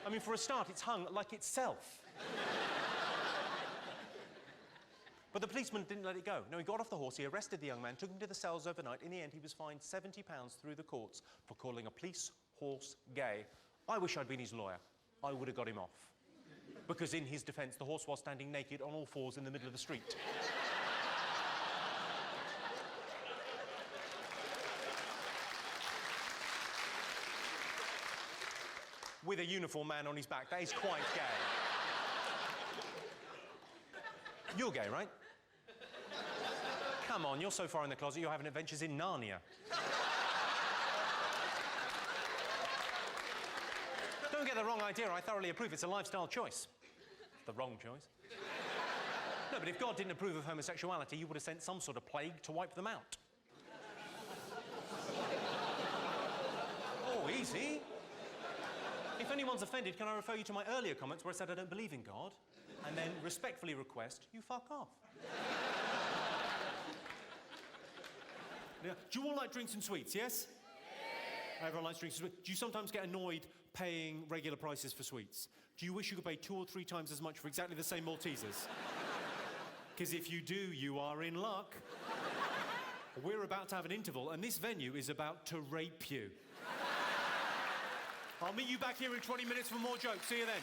E: I mean, for a start, it's hung like itself. But the policeman didn't let it go. No, he got off the horse, he arrested the young man, took him to the cells overnight. In the end, he was fined £70 through the courts for calling a police horse gay. I wish I'd been his lawyer. I would have got him off. Because in his defence, the horse was standing naked on all fours in the middle of the street. With a uniform man on his back. That is quite gay. You're gay, right? Come on, you're so far in the closet, you're having adventures in Narnia. Don't get the wrong idea, I thoroughly approve. It's a lifestyle choice. The wrong choice. No, No, but if God didn't approve of homosexuality, you would have sent some sort of plague to wipe them out. Oh, easy. If anyone's offended, can I refer you to my earlier comments where I said I don't believe in God, and then respectfully request you fuck off.
A: Yeah. Do you all like drinks and sweets, yes? Everyone likes drinks and sweets. Do you sometimes get annoyed paying regular prices for sweets? Do you wish you could pay 2 or 3 times as much for exactly the same Maltesers? Because if you do, you are in luck. We're about to have an interval, and this venue is about to rape you. I'll meet you back here in 20 minutes for more jokes. See you then.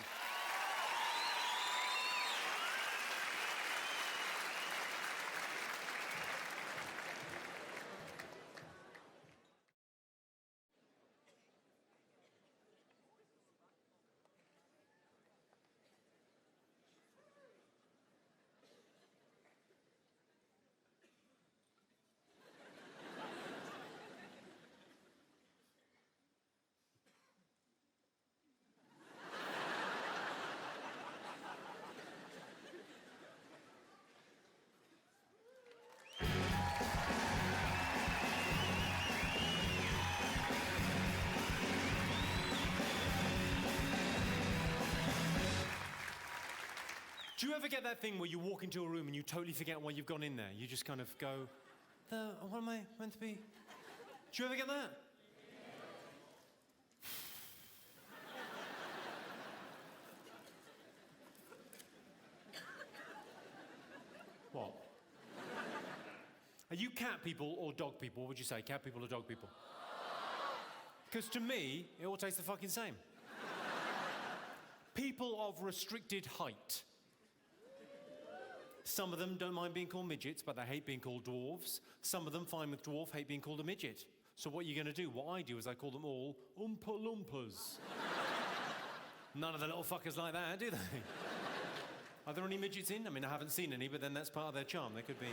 A: Do you ever get that thing where you walk into a room and you totally forget why you've gone in there? You just kind of go, what am I meant to be? Do you ever get that? What? Are you cat people or dog people? What would you say, cat people or dog people? Because to me, it all tastes the fucking same. People of restricted height. Some of them don't mind being called midgets, but they hate being called dwarves. Some of them, fine with dwarf, hate being called a midget. So what are you going to do? What I do is I call them all Oompa Loompas. None of the little fuckers like that, do they? Are there any midgets in? I mean, I haven't seen any, but then that's part of their charm. They could be.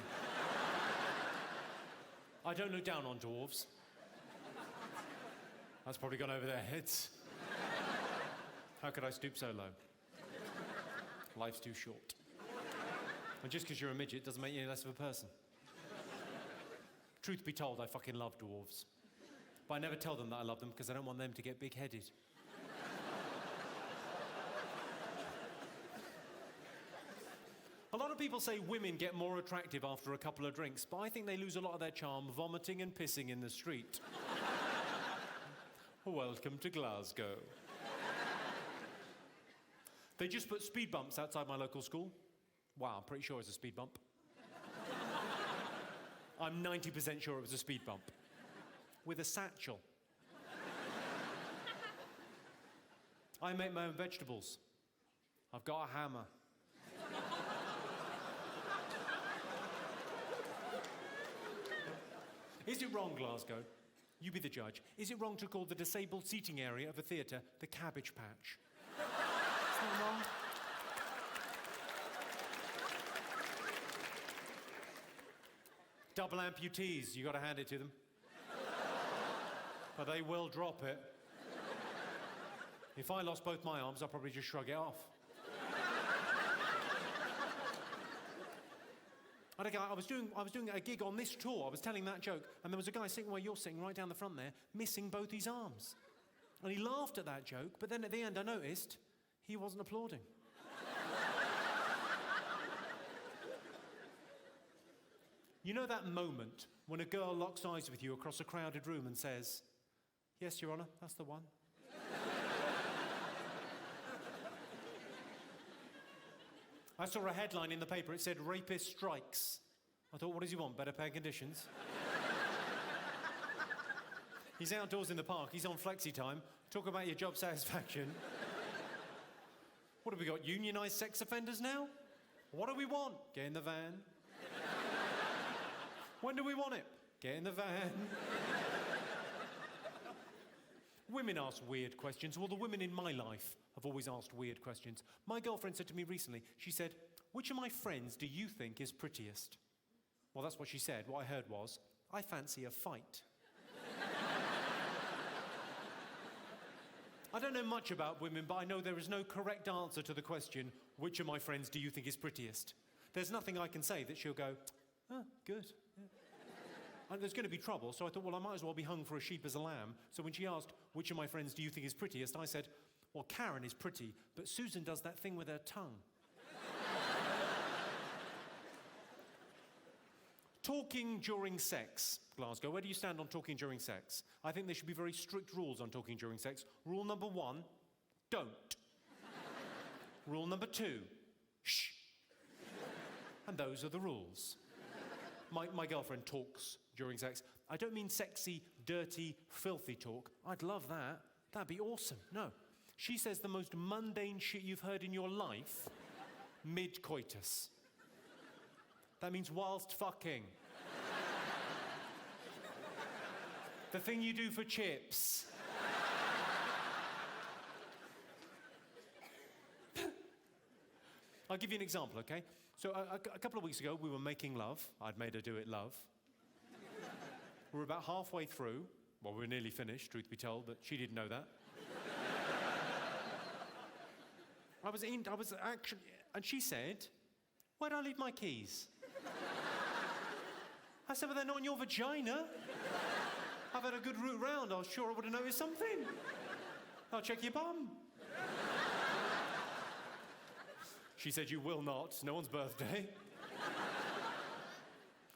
A: I don't look down on dwarves. That's probably gone over their heads. How could I stoop so low? Life's too short. And just because you're a midget doesn't make you any less of a person. Truth be told, I fucking love dwarves. But I never tell them that I love them because I don't want them to get big-headed. A lot of people say women get more attractive after a couple of drinks, but I think they lose a lot of their charm vomiting and pissing in the street. Welcome to Glasgow. They just put speed bumps outside my local school. Wow, I'm pretty sure it's a speed bump. I'm 90% sure it was a speed bump. With a satchel. I make my own vegetables. I've got a hammer. Is it wrong, Glasgow? You be the judge. Is it wrong to call the disabled seating area of a theatre the Cabbage Patch? Is that wrong? Double amputees, you got to hand it to them. But they will drop it. If I lost both my arms, I'd probably just shrug it off. I had a guy, I was doing a gig on this tour, I was telling that joke, and there was a guy sitting where you're sitting, right down the front there, missing both his arms. And he laughed at that joke, but then at the end I noticed he wasn't applauding. You know that moment when a girl locks eyes with you across a crowded room and says, "Yes, Your Honour, that's the one." I saw a headline in the paper, it said, "Rapist strikes." I thought, what does he want, better paying conditions? He's outdoors in the park, he's on flexi time. Talk about your job satisfaction. What have we got, unionised sex offenders now? What do we want? Get in the van. When do we want it? Get in the van. Women ask weird questions. Well, the women in my life have always asked weird questions. My girlfriend said to me recently, she said, "Which of my friends do you think is prettiest?" Well, that's what she said. What I heard was, "I fancy a fight." I don't know much about women, but I know there is no correct answer to the question, "Which of my friends do you think is prettiest?"
E: there's nothing I can say that she'll go, oh, good. Yeah. And there's going to be trouble, so I thought, well, I might as well be hung for a sheep as a lamb. So when she asked, which of my friends do you think is prettiest, I said, well, Karen is pretty, but Susan does that thing with her tongue. Talking during sex, Glasgow. Where do you stand on talking during sex? I think there should be very strict rules on talking during sex. Rule number 1, don't. Rule number 2, shh. And those are the rules. My girlfriend talks during sex. I don't mean sexy, dirty, filthy talk. I'd love that. That'd be awesome. No. She says the most mundane shit you've heard in your life, mid-coitus. That means whilst fucking. The thing you do for chips. I'll give you an example, okay? So a couple of weeks ago, we were making love. I'd made her do it love. We were about halfway through. Well, we were nearly finished, truth be told, but she didn't know that. I was actually, and she said, where did I leave my keys? I said, well, they're not in your vagina. I've had a good route round. I was sure I would have noticed something. I'll check your bum. She said, you will not. No one's birthday.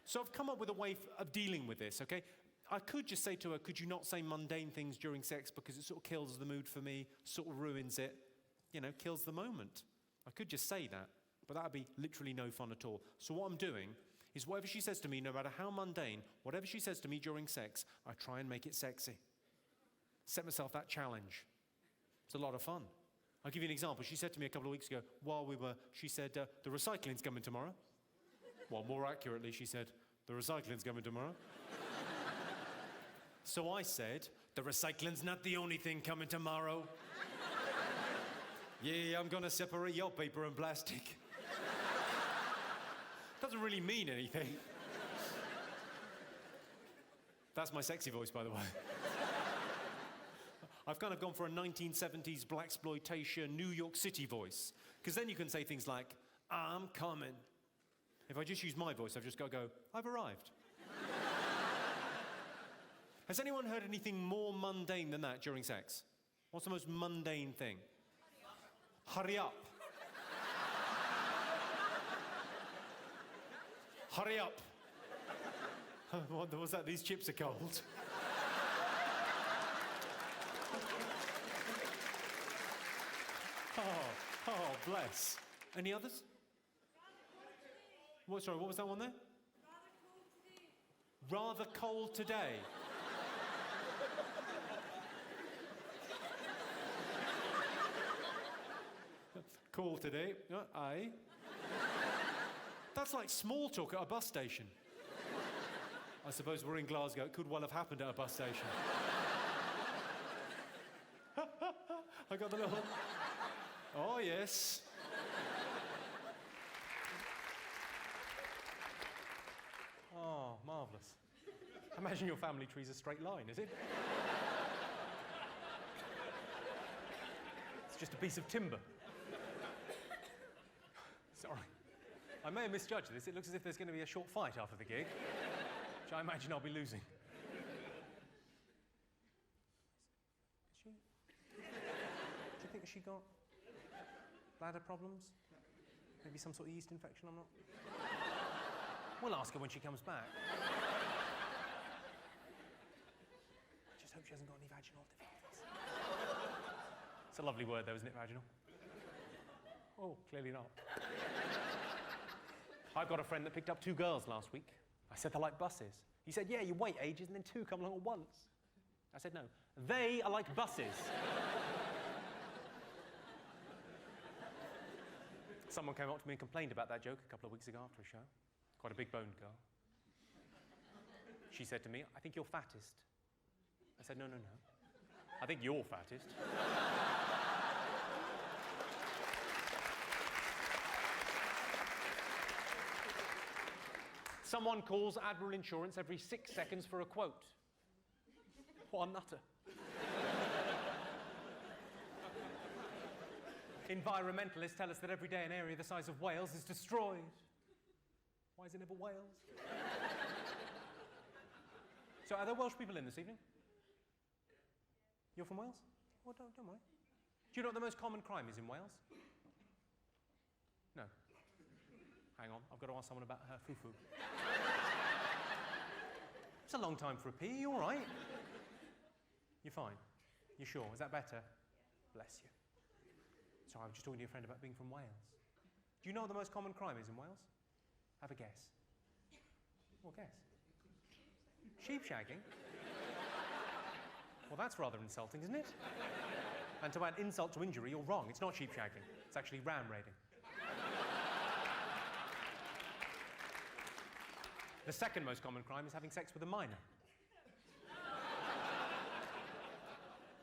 E: So I've come up with a way of dealing with this, okay? I could just say to her, could you not say mundane things during sex because it sort of kills the mood for me, sort of ruins it, you know, kills the moment. I could just say that, but that would be literally no fun at all. So what I'm doing is whatever she says to me, no matter how mundane, whatever she says to me during sex, I try and make it sexy. Set myself that challenge. It's a lot of fun. I'll give you an example. She said to me a couple of weeks ago, she said, the recycling's coming tomorrow. Well, more accurately, she said, the recycling's coming tomorrow. So I said, the recycling's not the only thing coming tomorrow. Yeah, I'm gonna separate your paper and plastic. Doesn't really mean anything. That's my sexy voice, by the way. I've kind of gone for a 1970s blaxploitation New York City voice, because then you can say things like, I'm coming. If I just use my voice, I've just got to go, I've arrived. Has anyone heard anything more mundane than that during sex? What's the most mundane thing? Hurry up. Hurry up. What was that? These chips are cold. Oh, bless. Any others? What, sorry, what was that one there? Rather cold today. Cool today. Aye. That's like small talk at a bus station. I suppose we're in Glasgow. It could well have happened at a bus station. I got the little... Oh, yes. Oh, marvellous. Imagine your family tree's a straight line, is it? It's just a piece of timber. Sorry. I may have misjudged this. It looks as if there's going to be a short fight after the gig, which I imagine I'll be losing. Is she? Do you think she got bladder problems? Maybe some sort of yeast infection, I'm not... We'll ask her when she comes back. I just hope she hasn't got any vaginal difficulties. It's a lovely word, though, isn't it, vaginal? Oh, clearly not. I've got a friend that picked up 2 girls last week. I said they're like buses. He said, yeah, you wait ages and then 2 come along at once. I said, no, they are like buses. Someone came up to me and complained about that joke a couple of weeks ago after a show. Quite a big-boned girl. She said to me, I think you're fattest. I said, no. I think you're fattest. Someone calls Admiral Insurance every 6 seconds for a quote. What a nutter. Environmentalists tell us that every day an area the size of Wales is destroyed. Why is it never Wales? So are there Welsh people in this evening? You're from Wales? Well, don't worry. Do you know what the most common crime is in Wales? No. Hang on, I've got to ask someone about her foo-foo. It's a long time for a pee, you all right? You're fine? You sure? Is that better? Bless you. Sorry, I was just talking to your friend about being from Wales. Do you know what the most common crime is in Wales? Have a guess. What guess? Sheep shagging? Well, that's rather insulting, isn't it? And to add insult to injury, you're wrong. It's not sheep shagging. It's actually ram raiding. The second most common crime is having sex with a minor.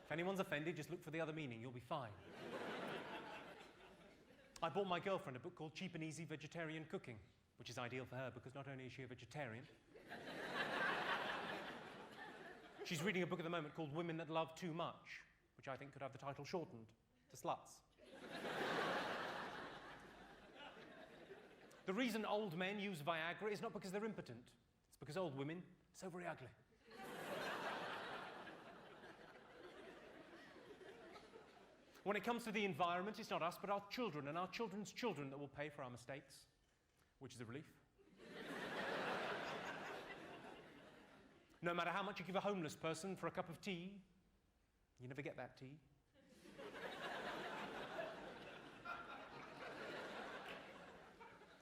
E: If anyone's offended, just look for the other meaning. You'll be fine. I bought my girlfriend a book called Cheap and Easy Vegetarian Cooking, which is ideal for her because not only is she a vegetarian, she's reading a book at the moment called Women That Love Too Much, which I think could have the title shortened to Sluts. The reason old men use Viagra is not because they're impotent. It's because old women are so very ugly. When it comes to the environment, it's not us, but our children and our children's children that will pay for our mistakes, which is a relief. No matter how much you give a homeless person for a cup of tea, you never get that tea.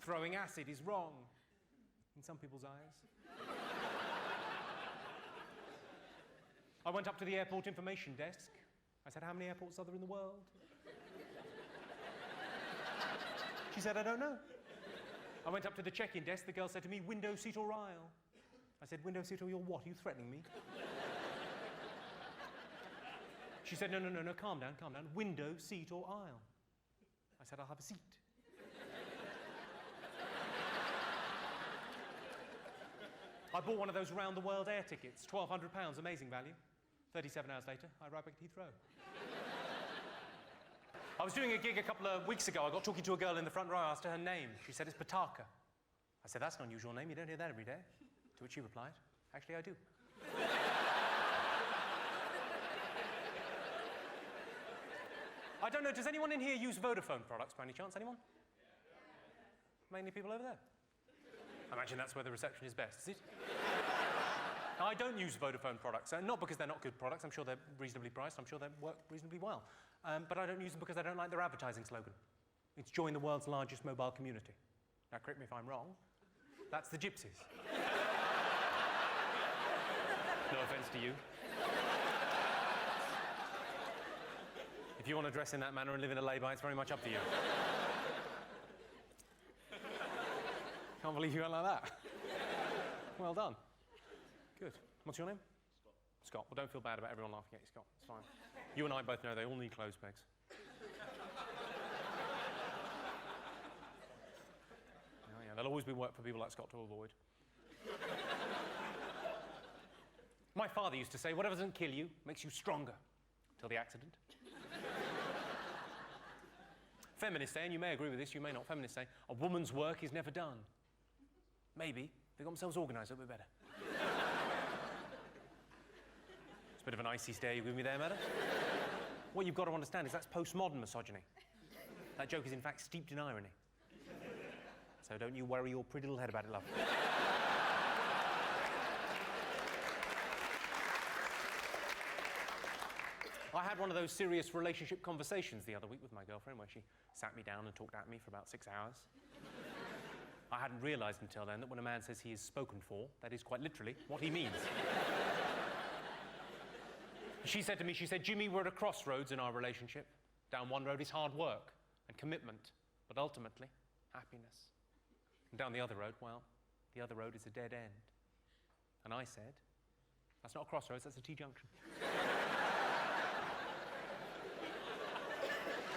E: Throwing acid is wrong in some people's eyes. I went up to the airport information desk. I said, how many airports are there in the world? She said, I don't know. I went up to the check-in desk. The girl said to me, window, seat or aisle? I said, window, seat or you're what? Are you threatening me? She said, no, calm down. Window, seat or aisle? I said, I'll have a seat. I bought one of those round-the-world air tickets, £1,200, amazing value. 37 hours later, I arrived back at Heathrow. I was doing a gig a couple of weeks ago. I got talking to a girl in the front row. I asked her her name. She said, it's Pataka. I said, that's an unusual name. You don't hear that every day. To which she replied, actually, I do. I don't know, does anyone in here use Vodafone products by any chance? Anyone? Mainly people over there. I imagine that's where the reception is best, is it? Now, I don't use Vodafone products, not because they're not good products. I'm sure they're reasonably priced. I'm sure they work reasonably well. But I don't use them because I don't like their advertising slogan. It's join the world's largest mobile community. Now, correct me if I'm wrong. That's the gypsies. No offense to you. If you want to dress in that manner and live in a lay-by, it's very much up to you. Can't believe you went like that. Well done. Good. What's your name? Scott. Well, don't feel bad about everyone laughing at you, Scott. It's fine. You and I both know they all need clothes pegs. Oh, yeah, there'll always be work for people like Scott to avoid. My father used to say, whatever doesn't kill you makes you stronger. Till the accident. Feminists say, and you may agree with this, you may not, feminists say, a woman's work is never done. Maybe they got themselves organised a little bit better. It's a bit of an icy stare you give me there, madam. What you've got to understand is that's postmodern misogyny. That joke is in fact steeped in irony. So don't you worry your pretty little head about it, love. I had one of those serious relationship conversations the other week with my girlfriend where she sat me down and talked at me for about 6 hours. I hadn't realised until then that when a man says he is spoken for, that is quite literally what he means. She said to me, Jimmy, we're at a crossroads in our relationship. Down one road is hard work and commitment, but ultimately, happiness. And down the other road, well, the other road is a dead end. And I said, that's not a crossroads, that's a T-junction.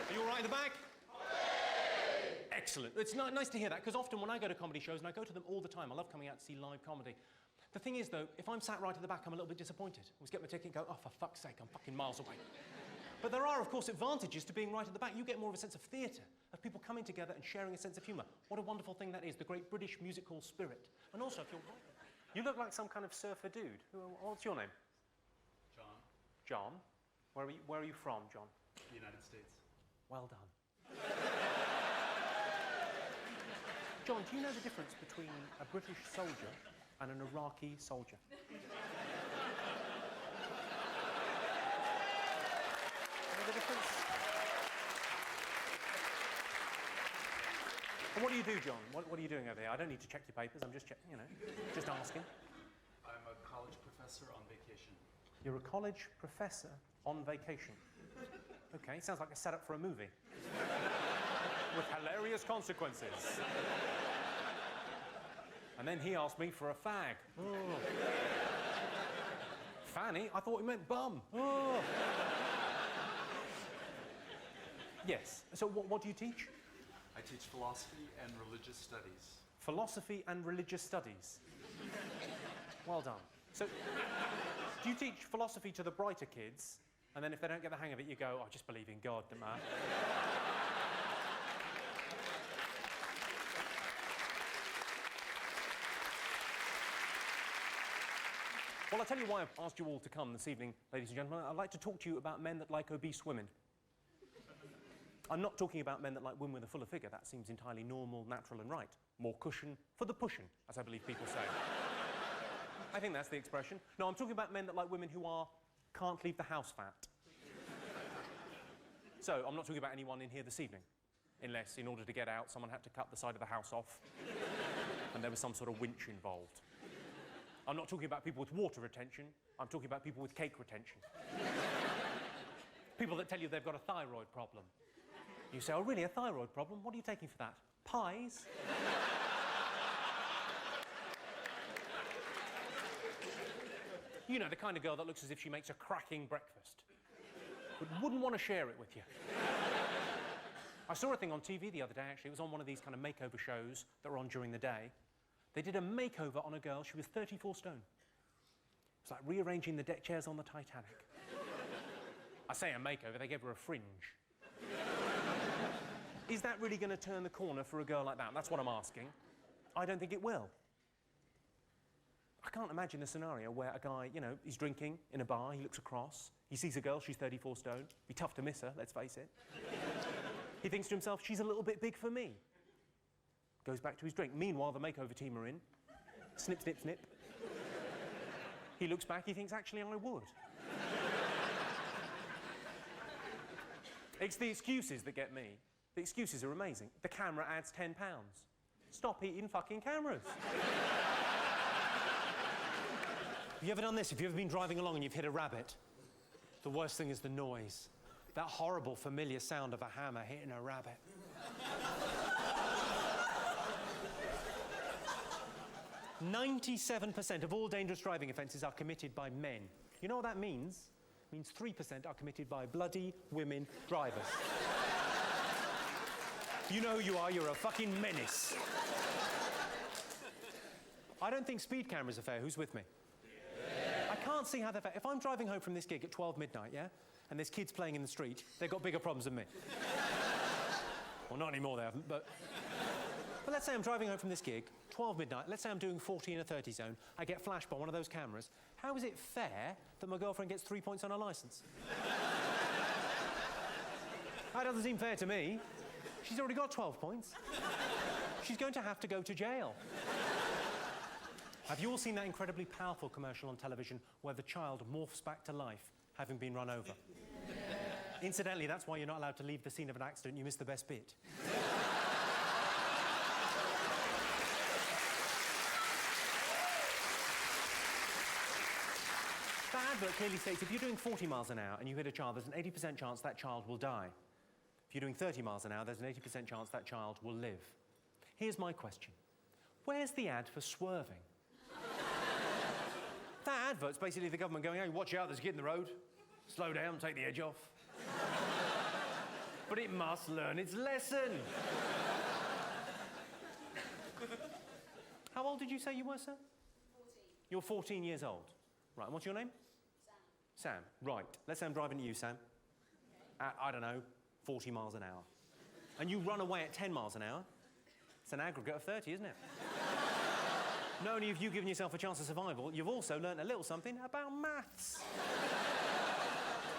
E: Are you all right in the back? Excellent. It's nice to hear that, because often when I go to comedy shows, and I go to them all the time, I love coming out to see live comedy. The thing is, though, if I'm sat right at the back, I'm a little bit disappointed. I always get my ticket and go, oh, for fuck's sake, I'm fucking miles away. But there are, of course, advantages to being right at the back. You get more of a sense of theatre, of people coming together and sharing a sense of humour. What a wonderful thing that is, the great British music hall spirit. And also, if you're... You look like some kind of surfer dude. What's your name?
G: John.
E: John? Where are you from, John?
G: The United States.
E: Well done. John, do you know the difference between a British soldier and an Iraqi soldier? Know the difference? And what do you do, John? What are you doing over here? I don't need to check your papers. I'm just checking, just asking.
G: I'm a college professor on vacation.
E: You're a college professor on vacation. Okay, sounds like a setup for a movie. With hilarious consequences. And then he asked me for a fag. Oh. Fanny? I thought he meant bum. Oh. Yes. So what do you teach?
G: I teach philosophy and religious studies.
E: Philosophy and religious studies. Well done. So, do you teach philosophy to the brighter kids, and then if they don't get the hang of it, you go, oh, just believe in God, don't matter. Well, I'll tell you why I've asked you all to come this evening, ladies and gentlemen. I'd like to talk to you about men that like obese women. I'm not talking about men that like women with a fuller figure. That seems entirely normal, natural and right. More cushion for the pushing, as I believe people say. I think that's the expression. No, I'm talking about men that like women who can't leave the house fat. So, I'm not talking about anyone in here this evening. Unless, in order to get out, someone had to cut the side of the house off. And there was some sort of winch involved. I'm not talking about people with water retention. I'm talking about people with cake retention. People that tell you they've got a thyroid problem. You say, oh, really, a thyroid problem? What are you taking for that? Pies? You know, the kind of girl that looks as if she makes a cracking breakfast, but wouldn't want to share it with you. I saw a thing on TV the other day, actually. It was on one of these kind of makeover shows that were on during the day. They did a makeover on a girl. She was 34 stone. It's like rearranging the deck chairs on the Titanic. I say a makeover, they gave her a fringe. Is that really going to turn the corner for a girl like that? That's what I'm asking. I don't think it will. I can't imagine a scenario where a guy, he's drinking in a bar, he looks across, he sees a girl, she's 34 stone. Be tough to miss her, let's face it. He thinks to himself, she's a little bit big for me. Goes back to his drink. Meanwhile, the makeover team are in. Snip, snip, snip. He looks back, he thinks, actually, I would. It's the excuses that get me. The excuses are amazing. The camera adds £10. Stop eating fucking cameras. Have you ever done this? Have you ever been driving along and you've hit a rabbit? The worst thing is the noise. That horrible, familiar sound of a hammer hitting a rabbit. 97% of all dangerous driving offences are committed by men. You know what that means? It means 3% are committed by bloody women drivers. You know who you are, you're a fucking menace. I don't think speed cameras are fair. Who's with me? Yeah. I can't see how they're fair. If I'm driving home from this gig at 12 midnight, yeah, and there's kids playing in the street, they've got bigger problems than me. Well, not anymore, they haven't, but let's say I'm driving home from this gig, 12 midnight, let's say I'm doing 40 in a 30 zone, I get flashed by one of those cameras. How is it fair that my girlfriend gets 3 points on her licence? That doesn't seem fair to me. She's already got 12 points. She's going to have to go to jail. Have you all seen that incredibly powerful commercial on television where the child morphs back to life, having been run over? Incidentally, that's why you're not allowed to leave the scene of an accident. You missed the best bit. That advert clearly states if you're doing 40 miles an hour and you hit a child, there's an 80% chance that child will die. If you're doing 30 miles an hour, there's an 80% chance that child will live. Here's my question. Where's the ad for swerving? That advert's basically the government going, hey, watch out, there's a kid in the road. Slow down, take the edge off. But it must learn its lesson. How old did you say you were, sir?
B: 14.
E: You're 14 years old. Right, and what's your name?
B: Sam.
E: Sam, right. Let's say I'm driving to you, Sam. at, I don't know, 40 miles an hour. And you run away at 10 miles an hour, it's an aggregate of 30, isn't it? Not only have you given yourself a chance of survival, you've also learnt a little something about maths.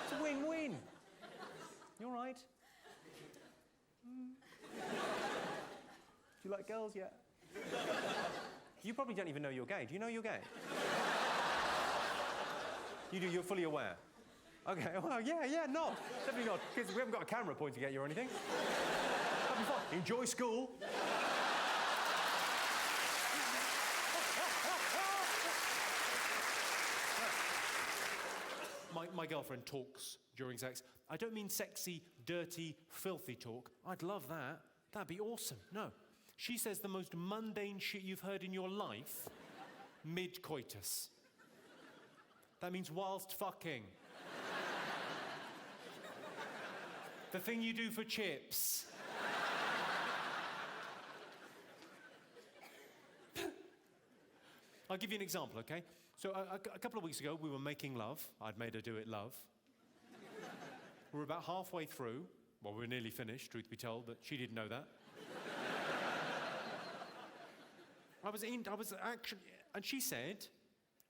E: It's a win-win. You all right? Do you like girls yet? You probably don't even know you're gay. Do you know you're gay? You do, you're fully aware. Okay, well, yeah, nod. Definitely not, because we haven't got a camera pointing at you or anything. That'll be fine. Enjoy school. My girlfriend talks during sex. I don't mean sexy, dirty, filthy talk. I'd love that. That'd be awesome. No. She says the most mundane shit you've heard in your life, mid-coitus. That means whilst fucking. The thing you do for chips. I'll give you an example, okay? So a couple of weeks ago, we were making love. I'd made her do it love. We were about halfway through. Well, we were nearly finished, truth be told, but she didn't know that. I was actually... And she said,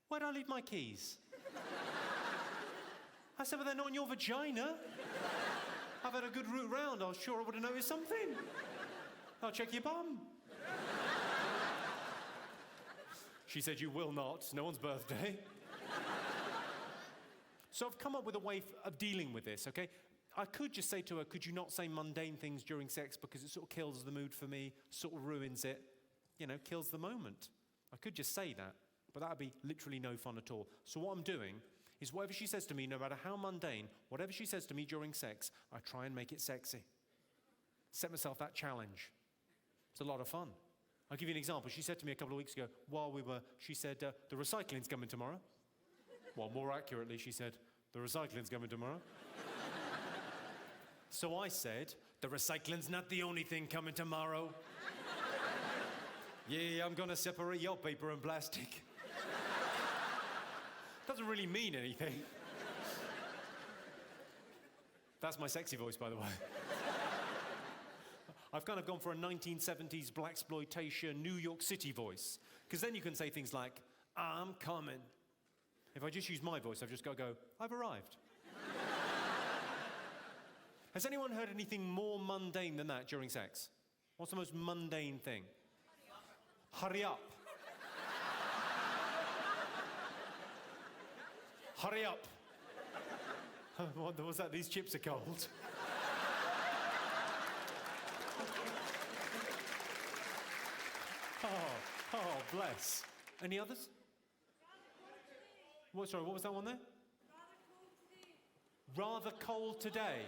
E: where'd I leave my keys? I said, well, they're not in your vagina. I've had a good route round. I was sure I would have noticed something. I'll check your bum. She said, you will not. It's no one's birthday. So I've come up with a way of dealing with this, okay? I could just say to her, could you not say mundane things during sex because it sort of kills the mood for me, sort of ruins it, you know, kills the moment. I could just say that, but that would be literally no fun at all. So what I'm doing is whatever she says to me, no matter how mundane, whatever she says to me during sex, I try and make it sexy. Set myself that challenge. It's a lot of fun. I'll give you an example. She said to me a couple of weeks ago, she said, the recycling's coming tomorrow. Well, more accurately, she said, the recycling's coming tomorrow. So I said, the recycling's not the only thing coming tomorrow. Yeah, I'm gonna separate your paper and plastic. Doesn't really mean anything. That's my sexy voice, by the way. I've kind of gone for a 1970s blaxploitation New York City voice, because then you can say things like, I'm coming. If I just use my voice, I've just got to go, I've arrived. Has anyone heard anything more mundane than that during sex? What's the most mundane thing? Hurry up. Hurry up. What was that? These chips are cold. Oh, bless. Any others? What was that one there? Rather cold today.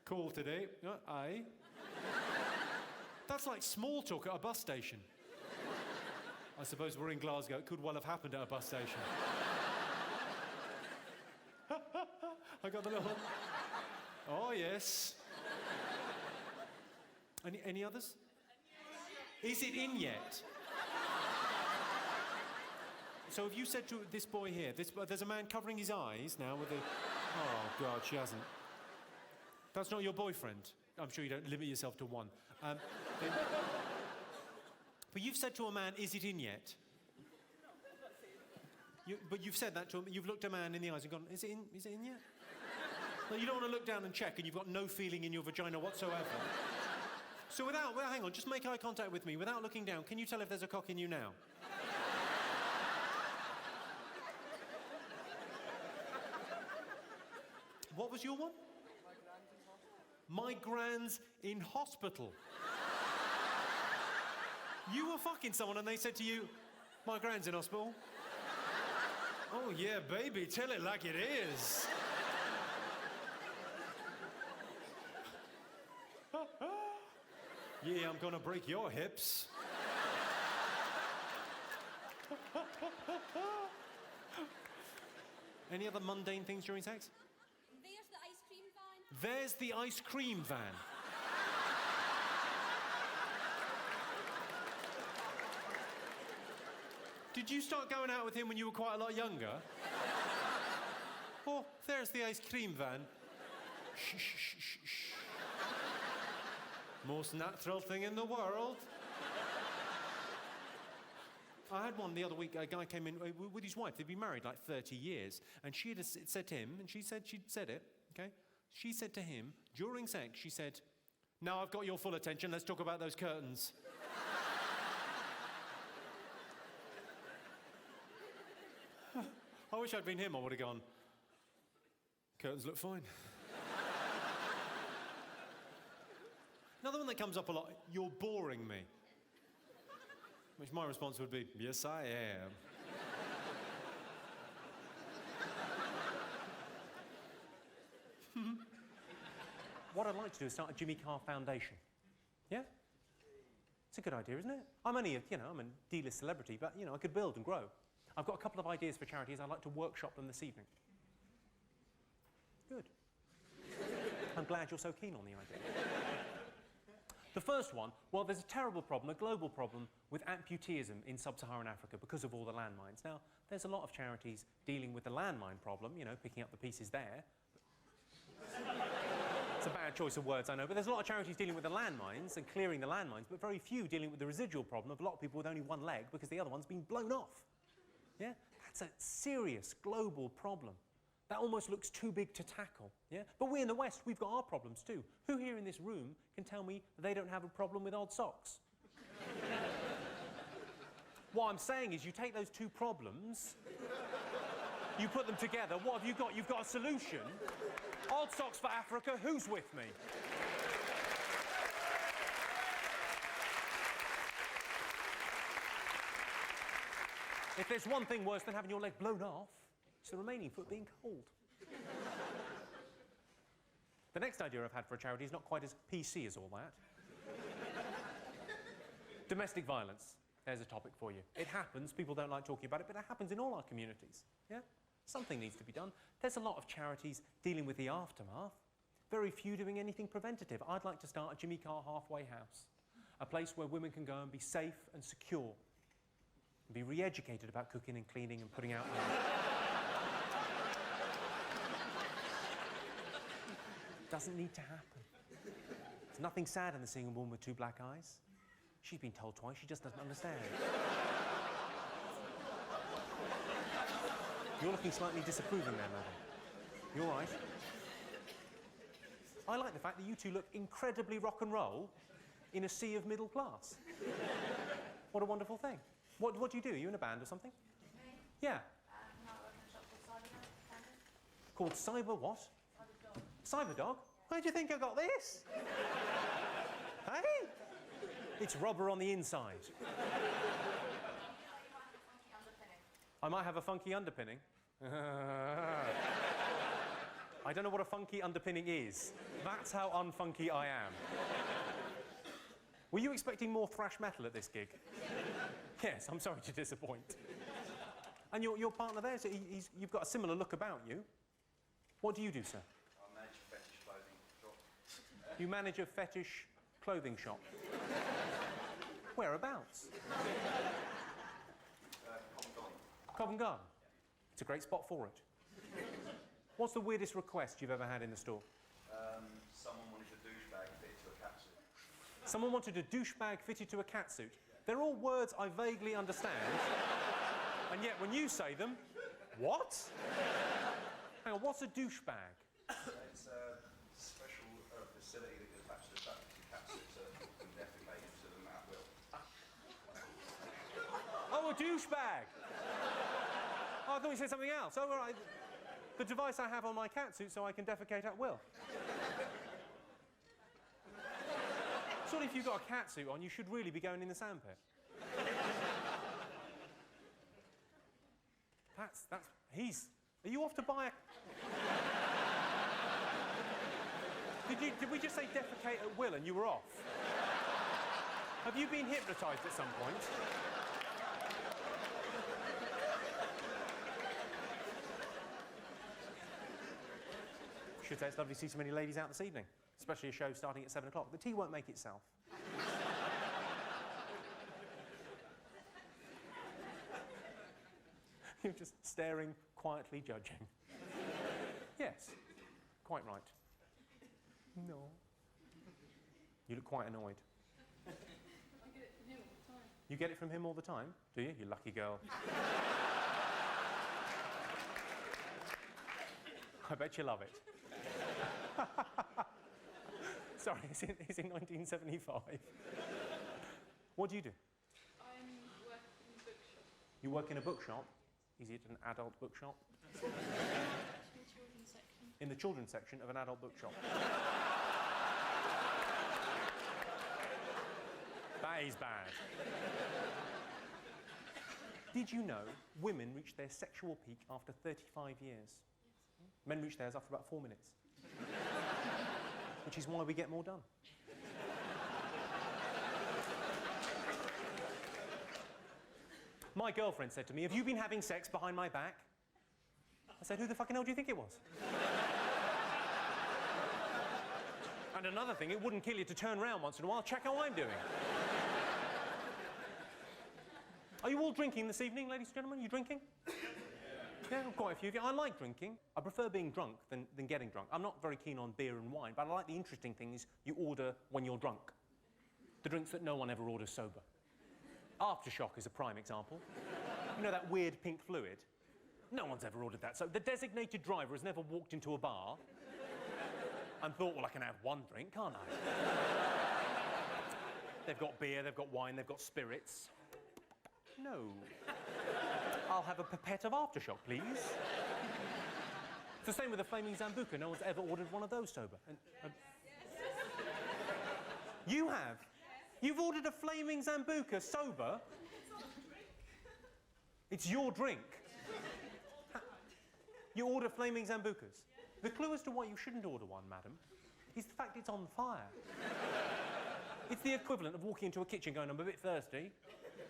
E: Cool today. Aye. That's like small talk at a bus station. I suppose we're in Glasgow. It could well have happened at a bus station. I got the little... Oh, yes. Any others? Is it in yet? So have you said to this boy here, there's a man covering his eyes now with a... Oh, God, she hasn't. That's not your boyfriend. I'm sure you don't limit yourself to one. But you've said to a man, is it in yet? But you've said that to him, you've looked a man in the eyes and gone, is it in yet? No, you don't want to look down and check and you've got no feeling in your vagina whatsoever. So hang on, just make eye contact with me. Without looking down, can you tell if there's a cock in you now? What was your one? My gran's in hospital. You were fucking someone and they said to you, my gran's in hospital. Oh yeah, baby, tell it like it is. Yeah, I'm gonna break your hips. Any other mundane things during sex?
B: There's the ice cream van.
E: There's the ice cream van.
A: Did you start going out with him when you were quite a lot younger? Oh, there's the ice cream van. Shh, shh, shh, shh, shh. Most natural thing in the world. I had one the other week. A guy came in with his wife. They'd been married like 30 years. And she had said to him, and she'd said it, okay? She said to him, during sex, she said, "Now I've got your full attention, let's talk about those curtains." I wish I'd been him, I would have gone, "Curtains look fine." Another one that comes up a lot, "You're boring me." Which my response would be, "Yes, I am."
E: What I'd like to do is start a Jimmy Carr Foundation. Yeah? It's a good idea, isn't it? I'm only I'm a D-list celebrity, but, I could build and grow. I've got a couple of ideas for charities. I'd like to workshop them this evening. Good. I'm glad you're so keen on the idea. The first one, well, there's a terrible problem, a global problem, with amputeeism in sub-Saharan Africa because of all the landmines. Now, there's a lot of charities dealing with the landmine problem, picking up the pieces there. It's a bad choice of words, I know, but there's a lot of charities dealing with the landmines and clearing the landmines, but very few dealing with the residual problem of a lot of people with only one leg because the other one's been blown off. Yeah? That's a serious global problem. That almost looks too big to tackle, yeah? But we in the West, we've got our problems too. Who here in this room can tell me they don't have a problem with odd socks? What I'm saying is you take those two problems, you put them together, what have you got? You've got a solution. Odd socks for Africa, who's with me? If there's one thing worse than having your leg blown off, it's the remaining foot being cold. The next idea I've had for a charity is not quite as PC as all that. Domestic violence. There's a topic for you. It happens, people don't like talking about it, but it happens in all our communities, yeah? Something needs to be done. There's a lot of charities dealing with the aftermath. Very few doing anything preventative. I'd like to start a Jimmy Carr halfway house. A place where women can go and be safe and secure. And be re-educated about cooking and cleaning and putting out... Doesn't need to happen. There's nothing sad in the seeing a woman with two black eyes. She's been told twice, she just doesn't understand. You're looking slightly disapproving there, madam. You all right? I like the fact that you two look incredibly rock and roll in a sea of middle class. What a wonderful thing. What do you do? Are you in a band or something?
B: Me?
E: Yeah.
B: Now I work in a shop called Cyber.
E: Called Cyber what?
B: Cyber Dog.
E: Cyberdog? Where do you think I got this? Hey? It's rubber on the inside. I might have a funky underpinning. I don't know what a funky underpinning is. That's how unfunky I am. Were you expecting more thrash metal at this gig? Yes, I'm sorry to disappoint. And your partner there, so you've got a similar look about you. What do you do, sir?
H: I manage a fetish clothing shop.
E: You manage a fetish clothing shop. Whereabouts? Covent Garden. It's a great spot for it. What's the weirdest request you've ever had in the store?
H: Someone wanted a douchebag fitted to a catsuit.
E: Someone wanted a douchebag fitted to a catsuit. They're all words I vaguely understand, and yet when you say them, what? Hang on, what's a douchebag?
H: It's a special facility that goes back to the catsuit so that people can defecate into them at will.
E: Oh, a douchebag! Oh, I thought you said something else. Oh, all right. The device I have on my catsuit so I can defecate at will. Surely if you've got a catsuit on, you should really be going in the sandpit. Are you off to buy a... Did we just say defecate at will and you were off? Have you been hypnotised at some point? Should say it's lovely to see so many ladies out this evening, especially a show starting at 7 o'clock. The tea won't make itself. You're just staring, quietly judging. Yes, quite right. No. You look quite annoyed.
B: I get it from him all the time.
E: You get it from him all the time, do you? You lucky girl. I bet you love it. Sorry, it's in 1975. What do you do?
B: I'm working in a bookshop.
E: You work in a bookshop? Is it an adult bookshop?
B: Actually, the children's section.
E: In the children's section of an adult bookshop. That is bad. Did you know women reach their sexual peak after 35 years? Men reach theirs after about 4 minutes. Which is why we get more done. My girlfriend said to me, "Have you been having sex behind my back?" I said, "Who the fucking hell do you think it was?" And another thing, it wouldn't kill you to turn around once in a while, check how I'm doing. Are you all drinking this evening, ladies and gentlemen? You drinking? Yeah, quite a few of you. I like drinking. I prefer being drunk than getting drunk. I'm not very keen on beer and wine, but I like the interesting things you order when you're drunk. The drinks that no one ever orders sober. Aftershock is a prime example. You know that weird pink fluid? No one's ever ordered that. So the designated driver has never walked into a bar and thought, well, I can have one drink, can't I? They've got beer, they've got wine, they've got spirits. No. I'll have a pipette of Aftershock, please. It's the same with the Flaming Zambuca. No one's ever ordered one of those sober. You have? You've ordered a Flaming Zambuca sober? It's your drink. You order Flaming Zambucas. The clue as to why you shouldn't order one, madam, is the fact it's on fire. It's the equivalent of walking into a kitchen going, I'm a bit thirsty.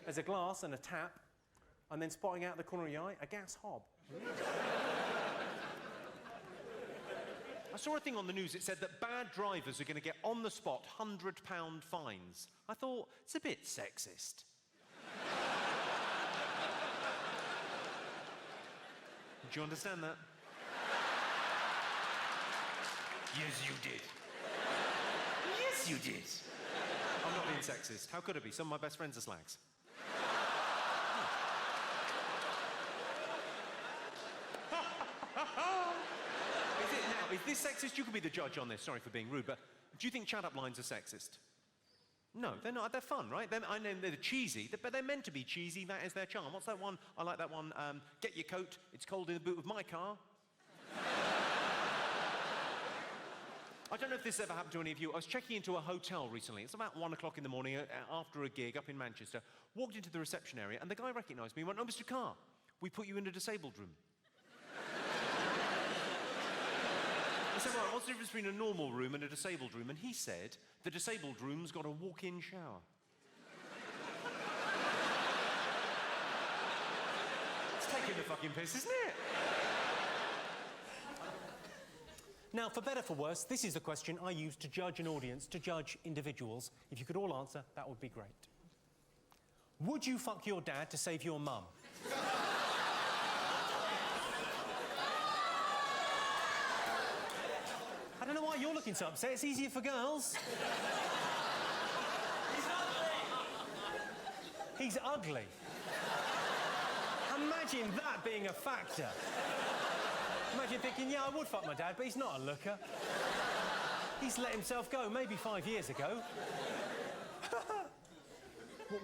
E: There's a glass and a tap, and then spotting out the corner of your eye, a gas hob.
A: I saw a thing on the news, it said that bad drivers are going to get on-the-spot £100 fines. I thought, it's a bit sexist. Do you understand that? Yes, you did. Yes, you did. I'm not being sexist. How could it be? Some of my best friends are slags. Is this sexist? You can be the judge on this. Sorry for being rude, but do you think chat-up lines are sexist? No, they're not. They're fun, right? I know they're cheesy, but they're meant to be cheesy. That is their charm. What's that one? I like that one. Get your coat. It's cold in the boot of my car. I don't know if this ever happened to any of you. I was checking into a hotel recently. It's about 1 o'clock in the morning after a gig up in Manchester. Walked into the reception area, and the guy recognised me and went, "Oh, Mr. Carr, we put you in a disabled room." I said, "Right, what's the difference between a normal room and a disabled room?" And he said, "The disabled room's got a walk-in shower." It's taking the fucking piss, isn't it?
E: Now, for better for worse, this is the question I use to judge an audience, to judge individuals. If you could all answer, that would be great. Would you fuck your dad to save your mum? I don't know why you're looking so upset. It's easier for girls.
F: He's ugly!
E: He's ugly. Imagine that being a factor. Imagine thinking, yeah, I would fuck my dad, but he's not a looker. He's let himself go, maybe 5 years ago.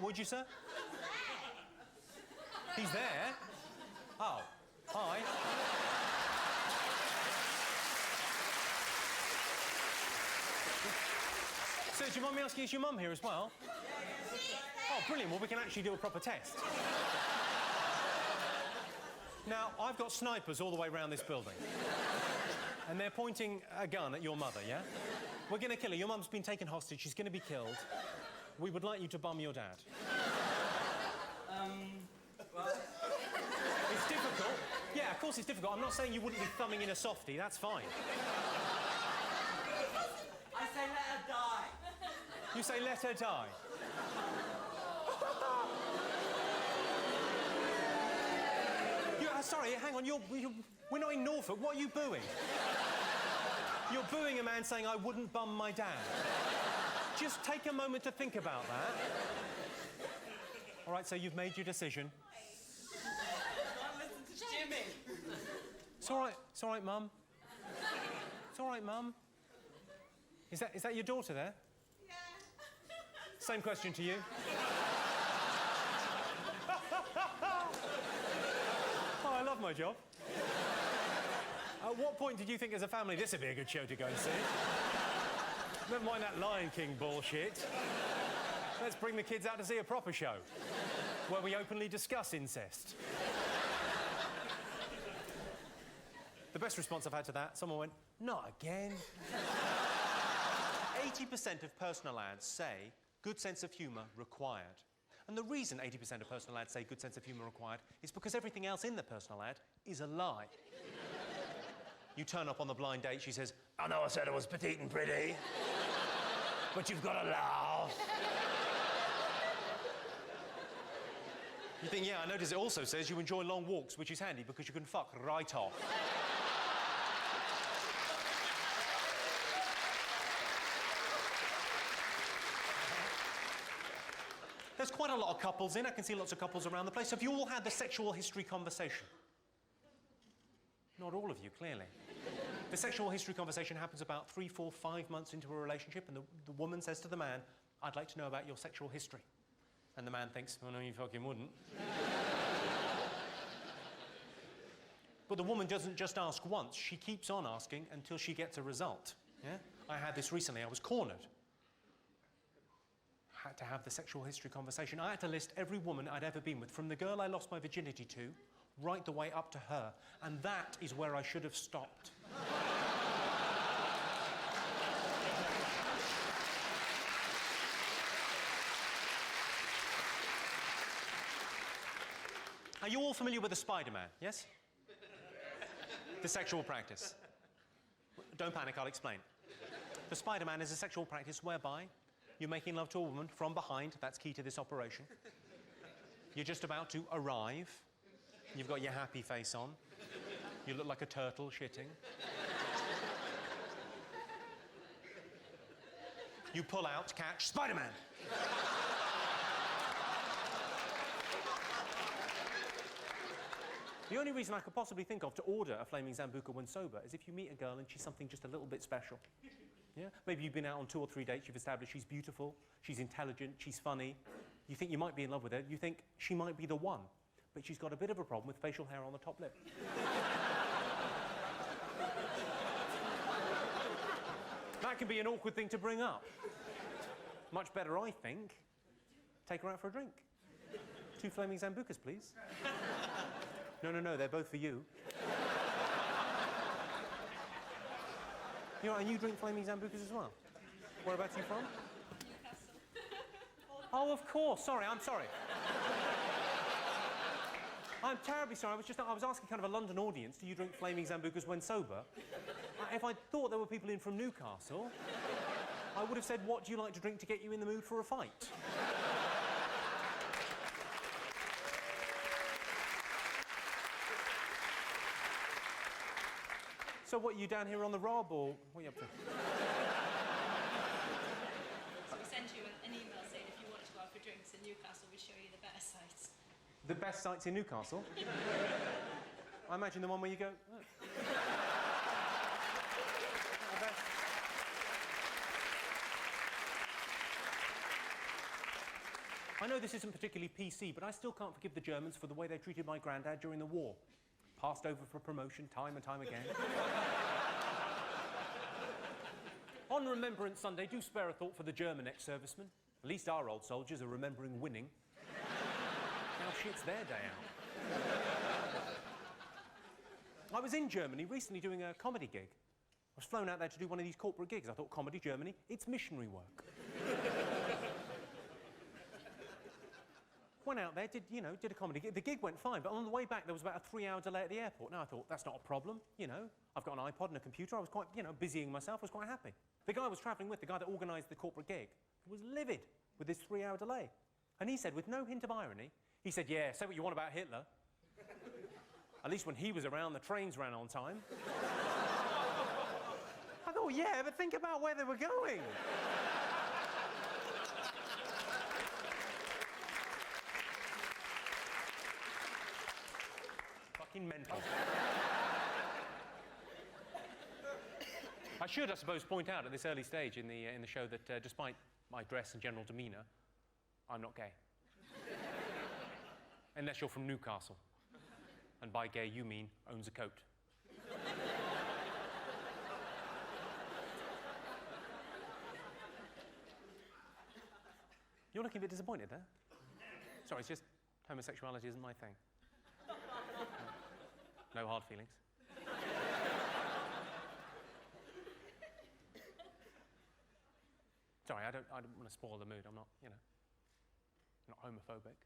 E: Would you, sir? He's there. Oh, hi. So, do you mind me asking, is your mum here as well? Oh, brilliant. Well, we can actually do a proper test. Now, I've got snipers all the way around this building. And they're pointing a gun at your mother, yeah? We're going to kill her. Your mum's been taken hostage. She's going to be killed. We would like you to bum your dad.
F: Well...
E: It's difficult. Yeah, of course it's difficult. I'm not saying you wouldn't be thumbing in a softie. That's fine.
F: I say let her die.
E: You say let her die. Sorry, hang on, we're not in Norfolk. What are you booing? You're booing a man saying, I wouldn't bum my dad. Just take a moment to think about that. All right, so you've made your decision.
F: Listen to Jimmy.
E: It's all right, Mum. It's all right, Mum. Is that your daughter there?
B: Yeah.
E: Same question to you. Oh, I love my job. At what point did you think as a family this would be a good show to go and see? Never mind that Lion King bullshit. Let's bring the kids out to see a proper show where we openly discuss incest. The best response I've had to that, someone went, not again. 80% of personal ads say good sense of humour required. And the reason 80% of personal ads say good sense of humour required is because everything else in the personal ad is a lie. You turn up on the blind date, she says, I know I said I was petite and pretty, but you've got to laugh. You think, yeah, I notice it also says you enjoy long walks, which is handy because you can fuck right off. There's quite a lot of couples in. I can see lots of couples around the place. Have you all had the sexual history conversation? Not all of you, clearly. The sexual history conversation happens about 3, 4, 5 months into a relationship, and the woman says to the man, I'd like to know about your sexual history. And the man thinks, oh, no, you fucking wouldn't. But the woman doesn't just ask once. She keeps on asking until she gets a result. Yeah? I had this recently. I was cornered. I had to have the sexual history conversation. I had to list every woman I'd ever been with, from the girl I lost my virginity to, right the way up to her. And that is where I should have stopped. Are you all familiar with the Spider-Man, yes? The sexual practice. Don't panic, I'll explain. The Spider-Man is a sexual practice whereby you're making love to a woman from behind. That's key to this operation. You're just about to arrive. You've got your happy face on. You look like a turtle shitting. You pull out, catch, Spider-Man! The only reason I could possibly think of to order a flaming Zambuca when sober is if you meet a girl and she's something just a little bit special. Yeah? Maybe you've been out on 2 or 3 dates, you've established she's beautiful, she's intelligent, she's funny. You think you might be in love with her, you think she might be the one, but she's got a bit of a problem with facial hair on the top lip. That can be an awkward thing to bring up. Much better, I think, take her out for a drink. 2 flaming Zambucas, please. No, they're both for you. You know, and you drink flaming Zambucas as well? Whereabouts are you from?
B: Newcastle.
E: Oh, of course. Sorry, I'm sorry. I'm terribly sorry. I was asking kind of a London audience, do you drink flaming Zambucas when sober? If I thought there were people in from Newcastle, I would have said, what do you like to drink to get you in the mood for a fight? So what, you down here on the Rob, or what are you up to?
B: So we sent you an email saying if you wanted to go out for drinks in Newcastle, we'd show you the better sites.
E: The best sites in Newcastle? I imagine the one where you go... Oh. I know this isn't particularly PC, but I still can't forgive the Germans for the way they treated my granddad during the war. Passed over for promotion time and time again. On Remembrance Sunday, do spare a thought for the German ex-servicemen. At least our old soldiers are remembering winning. Now shit's their day out. I was in Germany recently doing a comedy gig. I was flown out there to do one of these corporate gigs. I thought, comedy, Germany, it's missionary work. Went out there, did a comedy gig. The gig went fine, but on the way back, there was about a 3-hour delay at the airport. Now, I thought, that's not a problem, I've got an iPod and a computer. I was quite, busying myself. I was quite happy. The guy I was travelling with, the guy that organised the corporate gig, was livid with this 3-hour delay. And he said, with no hint of irony, he said, yeah, say what you want about Hitler. At least when he was around, the trains ran on time. I thought, yeah, but think about where they were going. Fucking mental. I should, I suppose, point out at this early stage in the show that despite my dress and general demeanour, I'm not gay. Unless you're from Newcastle. And by gay, you mean owns a coat. You're looking a bit disappointed there. Sorry, it's just homosexuality isn't my thing. No hard feelings. Sorry, I don't want to spoil the mood. I'm not, I'm not homophobic.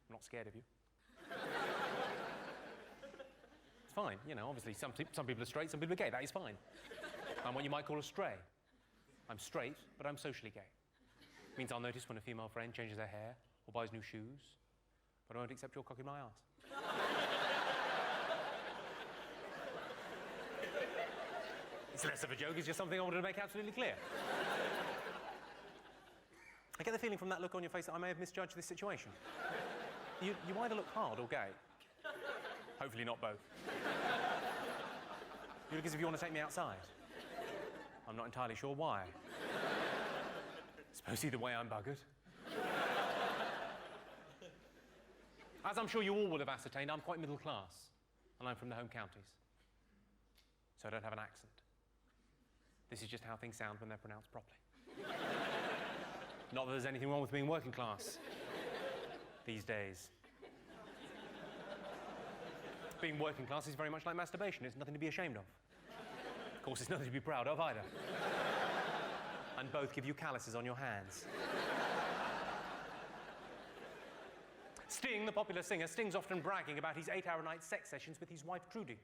E: I'm not scared of you. It's fine, obviously some people are straight, some people are gay. That is fine. I'm what you might call a stray. I'm straight, but I'm socially gay. It means I'll notice when a female friend changes her hair or buys new shoes, but I won't accept your cock in my arse. It's less of a joke, it's just something I wanted to make absolutely clear. I get the feeling from that look on your face that I may have misjudged this situation. You either look hard or gay. Hopefully not both. You look as if you want to take me outside. I'm not entirely sure why. Suppose either way I'm buggered. As I'm sure you all will have ascertained, I'm quite middle class, and I'm from the home counties. So I don't have an accent. This is just how things sound when they're pronounced properly. Not that there's anything wrong with being working class these days. Being working class is very much like masturbation. It's nothing to be ashamed of. Of course, it's nothing to be proud of either. And both give you calluses on your hands. Sting, the popular singer, Sting's often bragging about his 8-hour-a-night sex sessions with his wife, Trudy.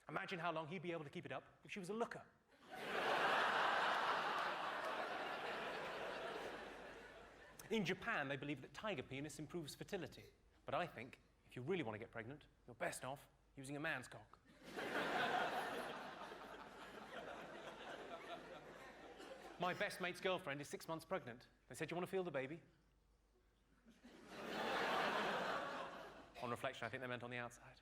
E: Imagine how long he'd be able to keep it up if she was a looker. In Japan, they believe that tiger penis improves fertility. But I think, if you really want to get pregnant, you're best off using a man's cock. My best mate's girlfriend is 6 months pregnant. They said, "You want to feel the baby?" On reflection, I think they meant on the outside.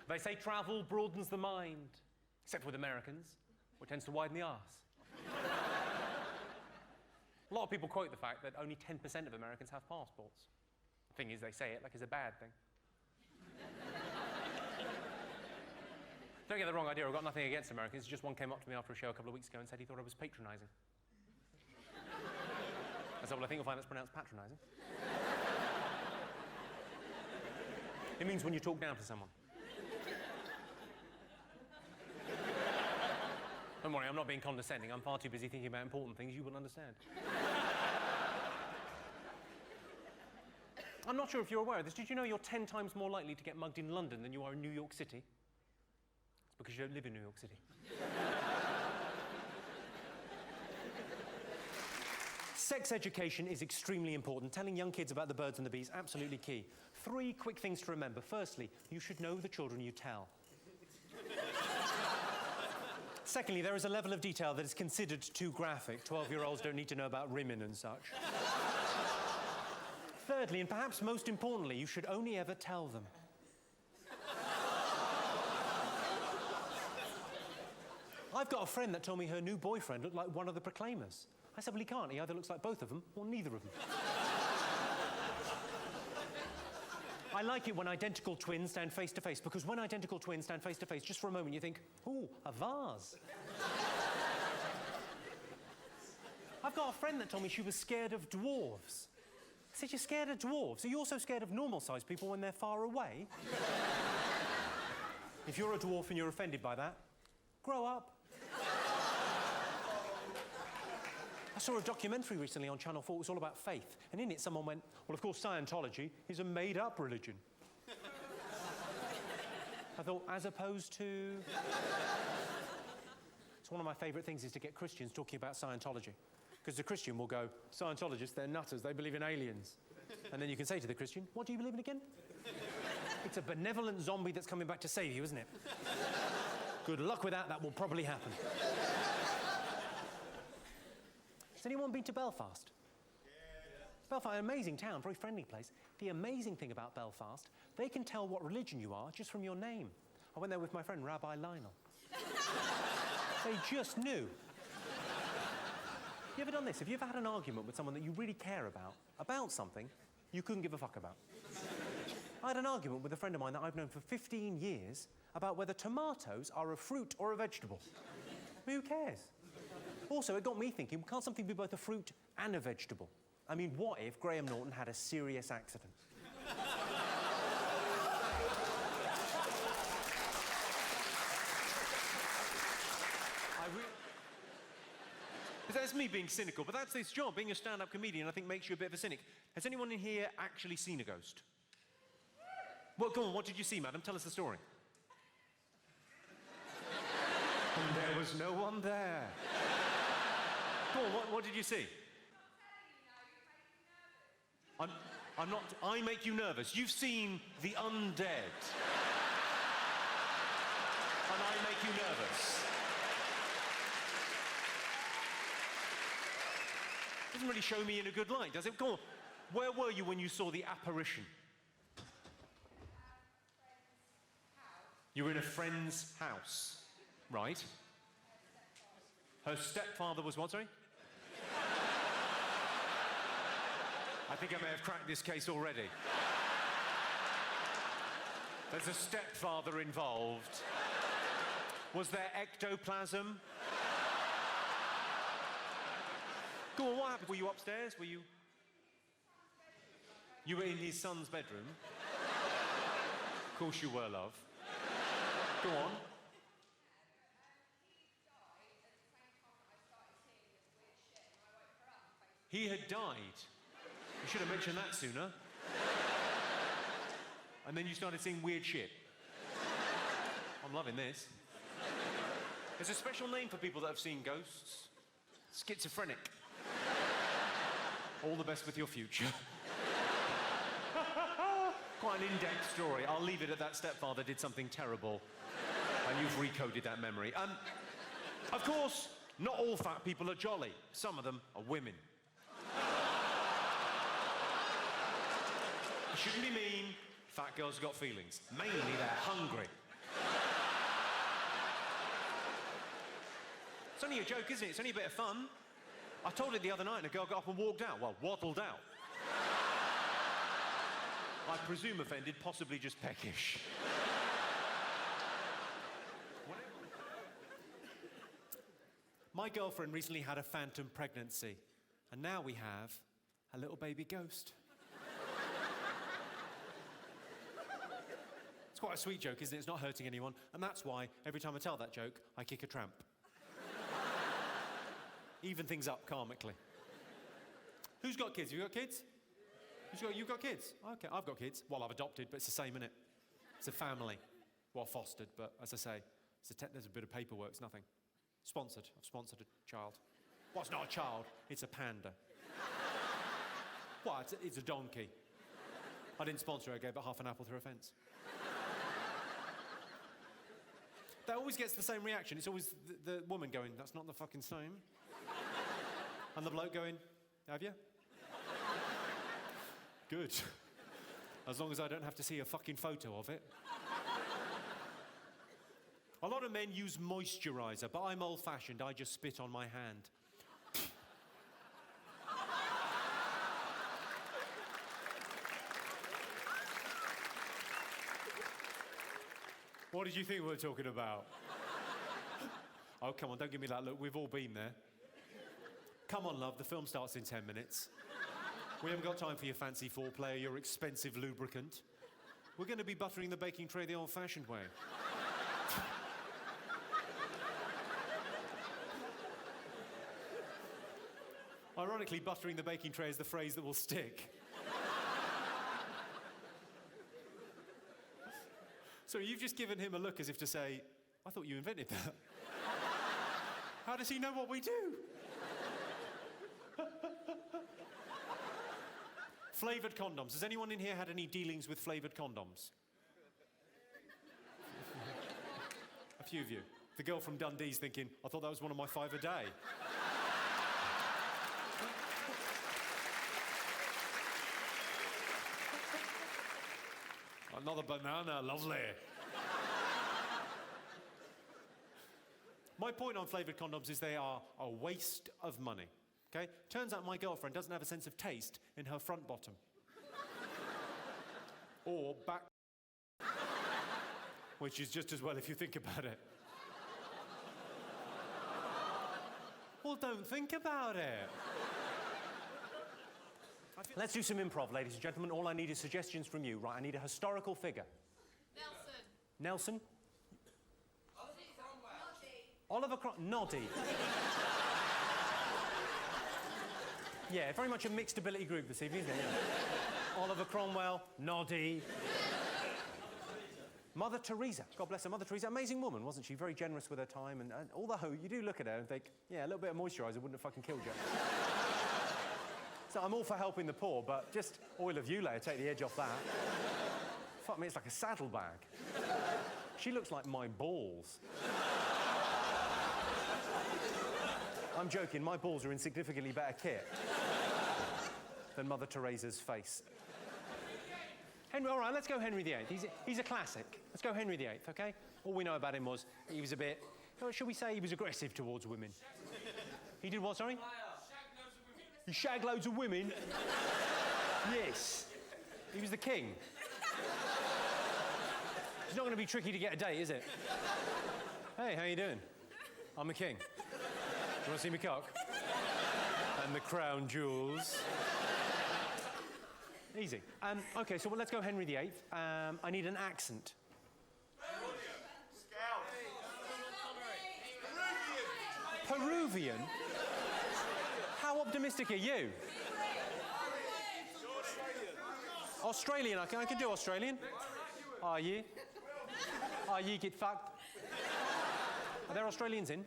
E: They say travel broadens the mind, except with Americans, which tends to widen the arse. A lot of people quote the fact that only 10% of Americans have passports. The thing is, they say it like it's a bad thing. Don't get the wrong idea, I've got nothing against Americans. Just one came up to me after a show a couple of weeks ago and said he thought I was patronising. I said, well, I think you'll find that's pronounced patronising. It means when you talk down to someone. Don't worry, I'm not being condescending. I'm far too busy thinking about important things you wouldn't understand. I'm not sure if you're aware of this. Did you know you're 10 times more likely to get mugged in London than you are in New York City? It's because you don't live in New York City. Sex education is extremely important. Telling young kids about the birds and the bees, absolutely key. 3 quick things to remember. Firstly, you should know the children you tell. Secondly, there is a level of detail that is considered too graphic. 12-year-olds don't need to know about women and such. Thirdly, and perhaps most importantly, you should only ever tell them. I've got a friend that told me her new boyfriend looked like one of the Proclaimers. I said, well, he can't. He either looks like both of them or neither of them. I like it when identical twins stand face to face, because when identical twins stand face to face, just for a moment you think, ooh, a vase. I've got a friend that told me she was scared of dwarves. I said, you're scared of dwarves? Are you also scared of normal-sized people when they're far away? If you're a dwarf and you're offended by that, grow up. I saw a documentary recently on Channel 4. It was all about faith. And in it, someone went, well, of course, Scientology is a made-up religion. I thought, as opposed to... So one of my favourite things is to get Christians talking about Scientology. Because the Christian will go, Scientologists, they're nutters, they believe in aliens. And then you can say to the Christian, what do you believe in again? It's a benevolent zombie that's coming back to save you, isn't it? Good luck with that, that will probably happen. Has anyone been to Belfast? Belfast, an amazing town, very friendly place. The amazing thing about Belfast, they can tell what religion you are just from your name. I went there with my friend, Rabbi Lionel. They just knew. You ever done this? Have you ever had an argument with someone that you really care about something you couldn't give a fuck about? I had an argument with a friend of mine that I've known for 15 years about whether tomatoes are a fruit or a vegetable. Who cares? Also, it got me thinking, can't something be both a fruit and a vegetable? I mean, what if Graham Norton had a serious accident?
A: That's me being cynical, but that's this job. Being a stand-up comedian, I think, makes you a bit of a cynic. Has anyone in here actually seen a ghost? Well, go on, what did you see, madam? Tell us the story. And there was no one there. Go on, what did you see? I'm not... I make you nervous. You've seen the undead. And I make you nervous. Doesn't really show me in a good light, does it? Go on. Where were you when you saw the apparition? You were in a friend's house. Right. Her stepfather was what, sorry? I think I may have cracked this case already. There's a stepfather involved. Was there ectoplasm? Go on, what happened? Were you upstairs? Were you... You were in his son's bedroom? Of course you were, love. Go on. He had died. You should have mentioned that sooner. And then you started seeing weird shit. I'm loving this. There's a special name for people that have seen ghosts. Schizophrenic. All the best with your future. Quite an in-depth story. I'll leave it at that. Stepfather did something terrible. And you've recoded that memory. Of course, not all fat people are jolly. Some of them are women. You shouldn't be mean. Fat girls have got feelings. Mainly they're hungry. It's only a joke, isn't it? It's only a bit of fun. I told it the other night and a girl got up and walked out. Well, waddled out. I presume offended, possibly just peckish. My girlfriend recently had a phantom pregnancy, and now we have a little baby ghost. It's quite a sweet joke, isn't it? It's not hurting anyone, and that's why every time I tell that joke, I kick a tramp. Even things up karmically. Who's got kids? You got kids? You've got kids? Okay, I've got kids. Well, I've adopted, but it's the same, innit? It's a family. Well, fostered, but as I say, there's a bit of paperwork, it's nothing. Sponsored. I've sponsored a child. Well, it's not a child, it's a panda. Well, it's a donkey. I didn't sponsor her, I gave her half an apple through a fence. That always gets the same reaction. It's always the woman going, that's not the fucking same. And the bloke going, have you? Good. As long as I don't have to see a fucking photo of it. A lot of men use moisturiser, but I'm old-fashioned. I just spit on my hand. What did you think we were talking about? Oh, come on, don't give me that look. We've all been there. Come on, love, the film starts in 10 minutes. We haven't got time for your fancy foreplay or your expensive lubricant. We're going to be buttering the baking tray the old-fashioned way. Ironically, buttering the baking tray is the phrase that will stick. So you've just given him a look as if to say, I thought you invented that. How does he know what we do? Flavoured condoms. Has anyone in here had any dealings with flavoured condoms? A few of you. The girl from Dundee's thinking, I thought that was one of my 5 a day. Another banana, lovely. My point on flavoured condoms is they are a waste of money, okay? Turns out my girlfriend doesn't have a sense of taste in her front bottom. Or back... which is just as well if you think about it. Well, don't think about it. Let's do some improv, ladies and gentlemen. All I need is suggestions from you. Right, I need a historical figure. Nelson? Oliver Noddy. Yeah, very much a mixed ability group this evening, isn't it? Yeah. Oliver Cromwell, Noddy. Mother Teresa. God bless her. Mother Teresa, amazing woman, wasn't she? Very generous with her time. And although you do look at her and think, yeah, a little bit of moisturiser wouldn't have fucking killed you. So I'm all for helping the poor, but just oil of Ulay, take the edge off that. Fuck me, it's like a saddlebag. She looks like my balls. I'm joking, my balls are in significantly better kit than Mother Teresa's face. Henry, all right, let's go Henry VIII. He's a classic. Let's go Henry VIII, okay? All we know about him was he was a bit, should we say he was aggressive towards women? He did what, sorry? He shagged loads of women? Yes. He was the king. It's not going to be tricky to get a date, is it? Hey, how you doing? I'm the king. Do you want to see me cock? And the crown jewels. Easy. OK, so let's go Henry VIII. I need an accent. Peruvian? How optimistic are you? Australian. I can do Australian. Are you? Are you get fucked? Are there Australians in?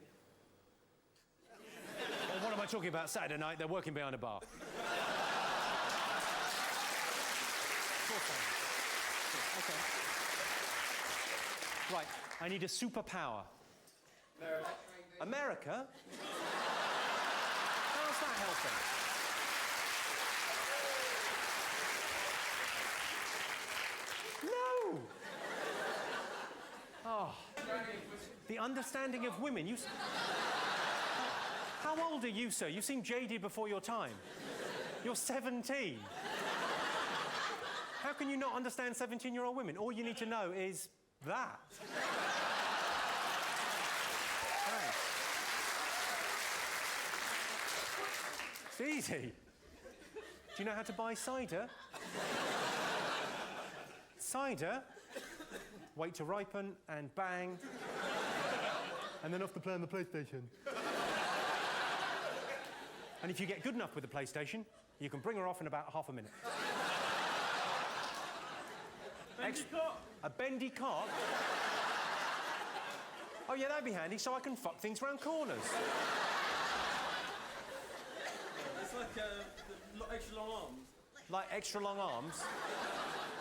A: Well, what am I talking about? Saturday night, they're working behind a bar. Okay. Right, I need a superpower. America? How's that helping? No! Oh. The understanding of women. How old are you, sir? You seem jaded before your time. You're 17. How can you not understand 17-year-old women? All you need to know is that. Thanks. It's easy. Do you know how to buy cider? Cider, wait to ripen, and bang. And then off to play on the PlayStation. And if you get good enough with the PlayStation, you can bring her off in about half a minute. A bendy cock? Oh, yeah, that'd be handy, so I can fuck things round corners.
F: It's like extra long arms.
A: Like extra long arms?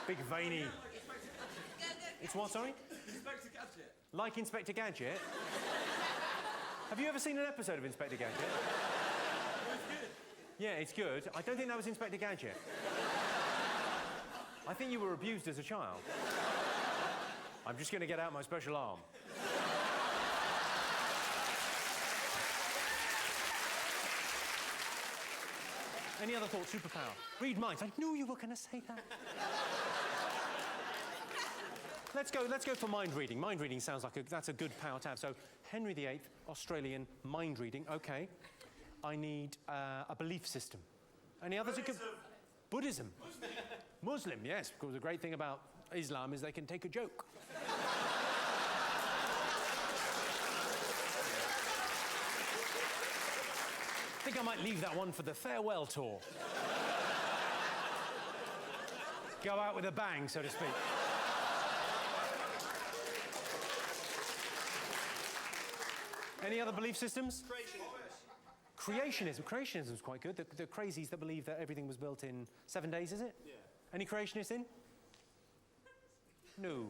A: Big veiny... It's what, sorry?
F: Inspector Gadget.
A: Like Inspector Gadget? Have you ever seen an episode of Inspector Gadget?
F: It's good.
A: Yeah, it's good. I don't think that was Inspector Gadget. I think you were abused as a child. I'm just going to get out my special arm. Any other thoughts? Superpower. Read minds. I knew you were going to say that. Let's go for mind reading. Mind reading sounds like that's a good power to have. So, Henry VIII, Australian, mind reading. OK. I need a belief system. Any others? Buddhism. Muslim, yes. Because the great thing about Islam is they can take a joke. I think I might leave that one for the farewell tour. Go out with a bang, so to speak. Any other belief systems? Creationism. Creationism's quite good. The crazies that believe that everything was built in 7 days, is it?
F: Yeah.
A: Any creationists in? No.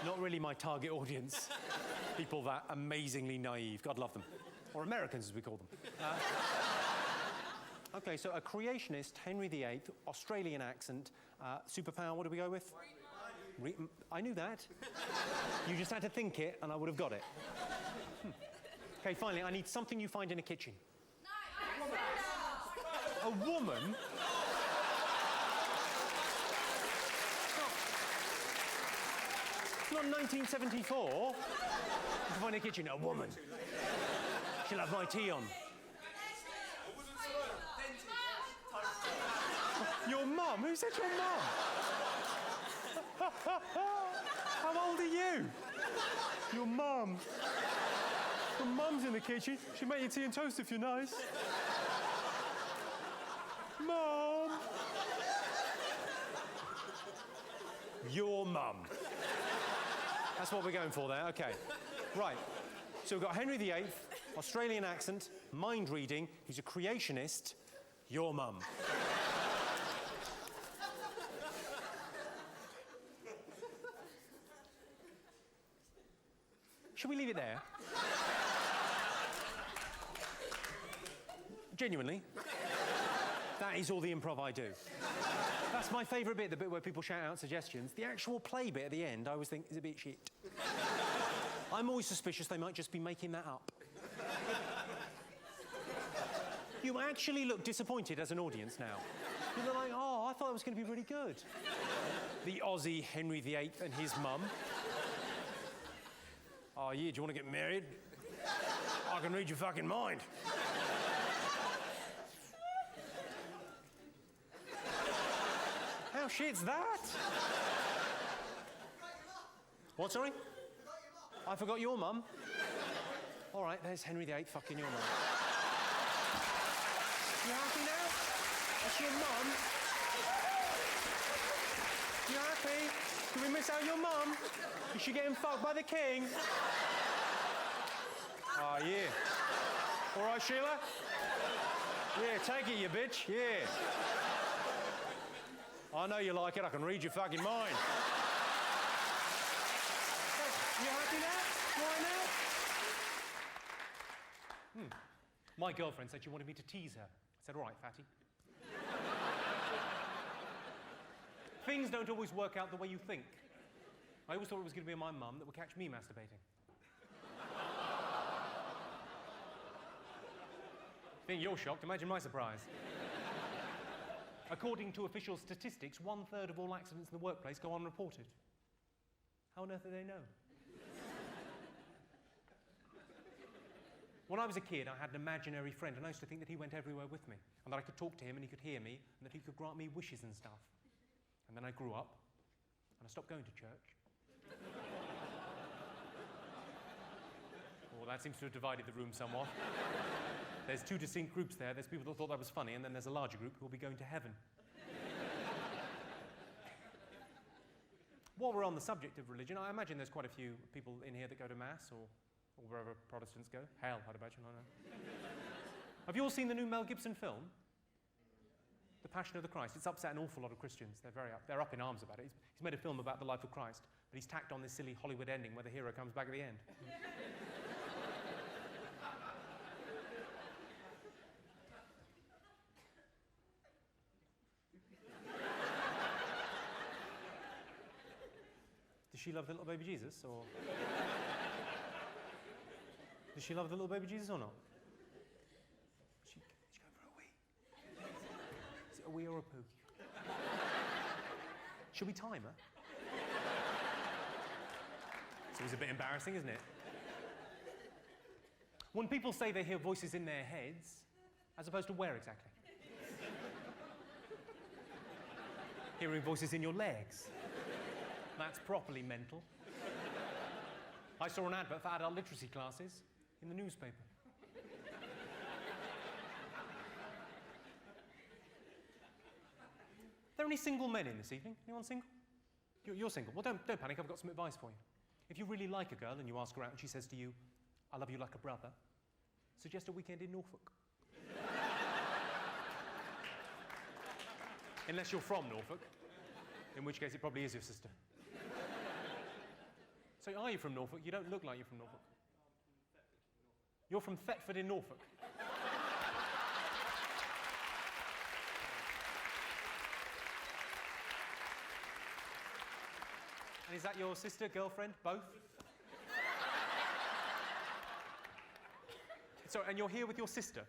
A: Not really my target audience. People that amazingly naive. God love them. Or Americans, as we call them. Okay, so a creationist, Henry VIII, Australian accent, superpower, what do we go with? I knew that. You just had to think it, and I would have got it. Okay, finally, I need something you find in a kitchen. A woman? It's not 1974. You can find in a kitchen, a woman. She'll have my tea on. Your mum? Who said your mum? How old are you? Your mum. Your mum's in the kitchen. She'll make you tea and toast if you're nice. Mum. Your mum. That's what we're going for there, okay. Right, so we've got Henry VIII, Australian accent, mind reading, he's a creationist, your mum. Should we leave it there? Genuinely. That is all the improv I do. That's my favourite bit, the bit where people shout out suggestions. The actual play bit at the end, I always think, is a bit shit. I'm always suspicious they might just be making that up. You actually look disappointed as an audience now. You're like, oh, I thought it was going to be really good. The Aussie Henry VIII and his mum. Oh, yeah, do you want to get married? I can read your fucking mind. How shit's that? What, sorry? I forgot your mum. All right, there's Henry VIII fucking your mum. You happy now? That's your mum. You happy? Did we miss out your mum? Is she getting fucked by the king? Oh, yeah. All right, Sheila? Yeah, take it, you bitch. Yeah. I know you like it. I can read your fucking mind. You happy now? Why now? My girlfriend said she wanted me to tease her. I said, all right, fatty. Things don't always work out the way you think. I always thought it was going to be my mum that would catch me masturbating. Think you're shocked, imagine my surprise. According to official statistics, 1/3 of all accidents in the workplace go unreported. How on earth do they know? When I was a kid, I had an imaginary friend, and I used to think that he went everywhere with me, and that I could talk to him and he could hear me, and that he could grant me wishes and stuff. And then I grew up, and I stopped going to church. Well, that seems to have divided the room somewhat. There's two distinct groups there. There's people that thought that was funny, and then there's a larger group who will be going to heaven. While we're on the subject of religion, I imagine there's quite a few people in here that go to Mass, or wherever Protestants go. Hell, I'd imagine, I know. Have you all seen the new Mel Gibson film? The Passion of the Christ. It's upset an awful lot of Christians. They're up in arms about it. He's made a film about the life of Christ, but he's tacked on this silly Hollywood ending where the hero comes back at the end. Does she love the little baby Jesus, or... Does she love the little baby Jesus or not? She's going for a wee. Is it a wee or a poo? Should we time her? It's always a bit embarrassing, isn't it? When people say they hear voices in their heads, as opposed to where exactly? Hearing voices in your legs. That's properly mental. I saw an advert for adult literacy classes in the newspaper. Are there any single men in this evening? Anyone single? You're single. Well, don't panic. I've got some advice for you. If you really like a girl and you ask her out and she says to you,
E: I love you like a brother. Suggest a weekend in Norfolk. Unless you're from Norfolk, in which case it probably is your sister. So are you from Norfolk? You don't look like you're from Norfolk. You're from Thetford in Norfolk. And is that your sister, girlfriend, both? So, and you're here with your sister?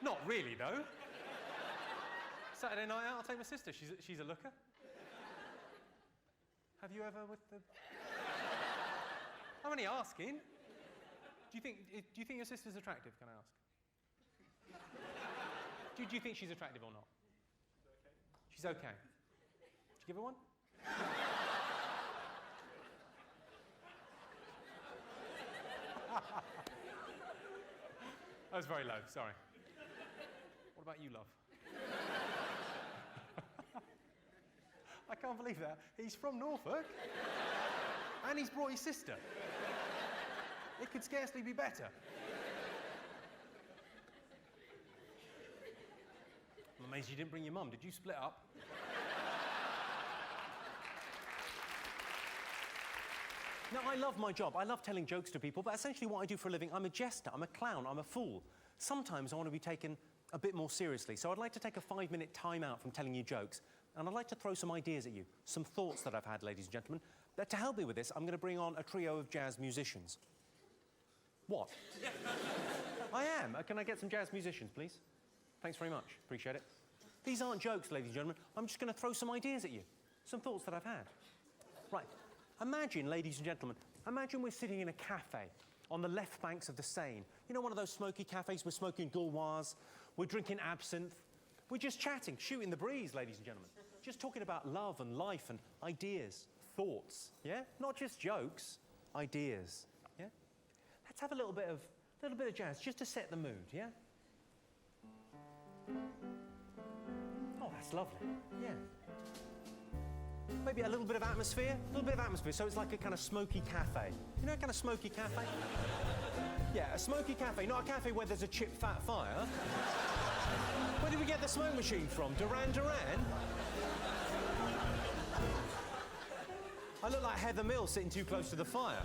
E: Not really, though. Saturday night out, I'll take my sister. She's a looker. Have you ever with the... I'm only asking. Do you think your sister's attractive, can I ask? Do you think she's attractive or not? She's okay. Did you give her one? That was very low, sorry. What about you, love? I can't believe that. He's from Norfolk, and he's brought his sister. It could scarcely be better. I'm amazed you didn't bring your mum. Did you split up? No, I love my job. I love telling jokes to people, but essentially what I do for a living, I'm a jester, I'm a clown, I'm a fool. Sometimes I want to be taken a bit more seriously, so I'd like to take a 5-minute time out from telling you jokes, and I'd like to throw some ideas at you, some thoughts that I've had, ladies and gentlemen. But to help me with this, I'm going to bring on a trio of jazz musicians. What? I am. Can I get some jazz musicians, please? Thanks very much. Appreciate it. These aren't jokes, ladies and gentlemen. I'm just going to throw some ideas at you, some thoughts that I've had. Right. Imagine, ladies and gentlemen, imagine we're sitting in a cafe on the left banks of the Seine. You know, one of those smoky cafes, we're smoking gauloise, we're drinking absinthe, we're just chatting, shooting the breeze, ladies and gentlemen. Just talking about love and life and ideas, thoughts, yeah? Not just jokes, ideas, yeah? Let's have a little bit of jazz, just to set the mood, yeah? Oh, that's lovely, yeah. Maybe a little bit of atmosphere, so it's like a kind of smoky cafe. You know, a kind of smoky cafe? Yeah, a smoky cafe, not a cafe where there's a chip fat fire. Where did we get the smoke machine from? Duran Duran? I look like Heather Mills sitting too close to the fire.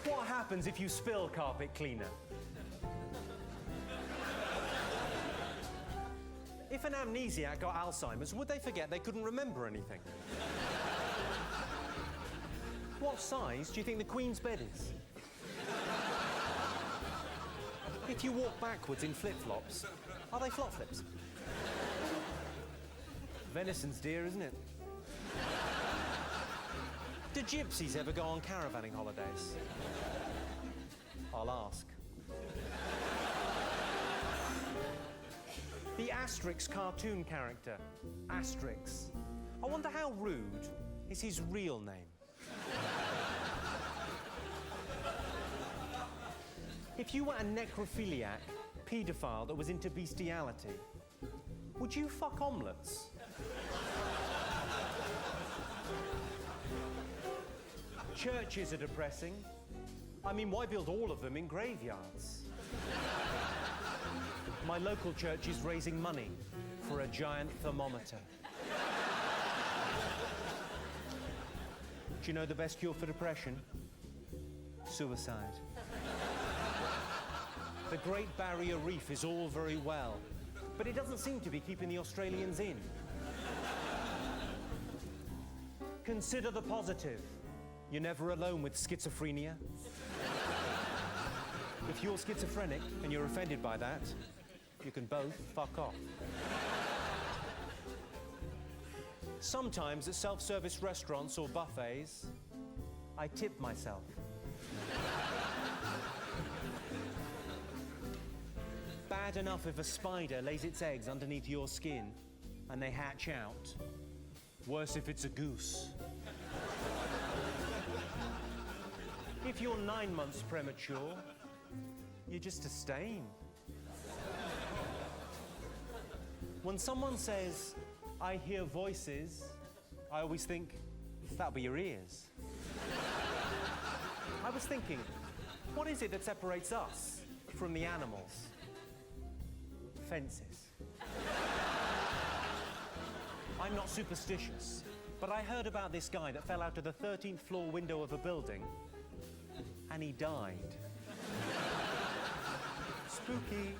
E: What happens if you spill carpet cleaner? If an amnesiac got Alzheimer's, would they forget they couldn't remember anything? What size do you think the Queen's bed is? If you walk backwards in flip-flops, are they flop flips? Venison's dear, isn't it? Do gypsies ever go on caravanning holidays? I'll ask. The Asterix cartoon character, Asterix. I wonder how rude is his real name. If you were a necrophiliac paedophile that was into bestiality, would you fuck omelettes? Churches are depressing. I mean, why build all of them in graveyards? My local church is raising money for a giant thermometer. Do you know the best cure for depression? Suicide. The Great Barrier Reef is all very well, but it doesn't seem to be keeping the Australians in. Consider the positive. You're never alone with schizophrenia. If you're schizophrenic and you're offended by that, you can both fuck off. Sometimes at self-service restaurants or buffets, I tip myself. Bad enough if a spider lays its eggs underneath your skin and they hatch out. Worse if it's a goose. If you're 9 months premature, you're just a stain. When someone says, I hear voices, I always think, that'll be your ears. I was thinking, what is it that separates us from the animals? Fences. I'm not superstitious, but I heard about this guy that fell out of the 13th floor window of a building and he died. Spooky.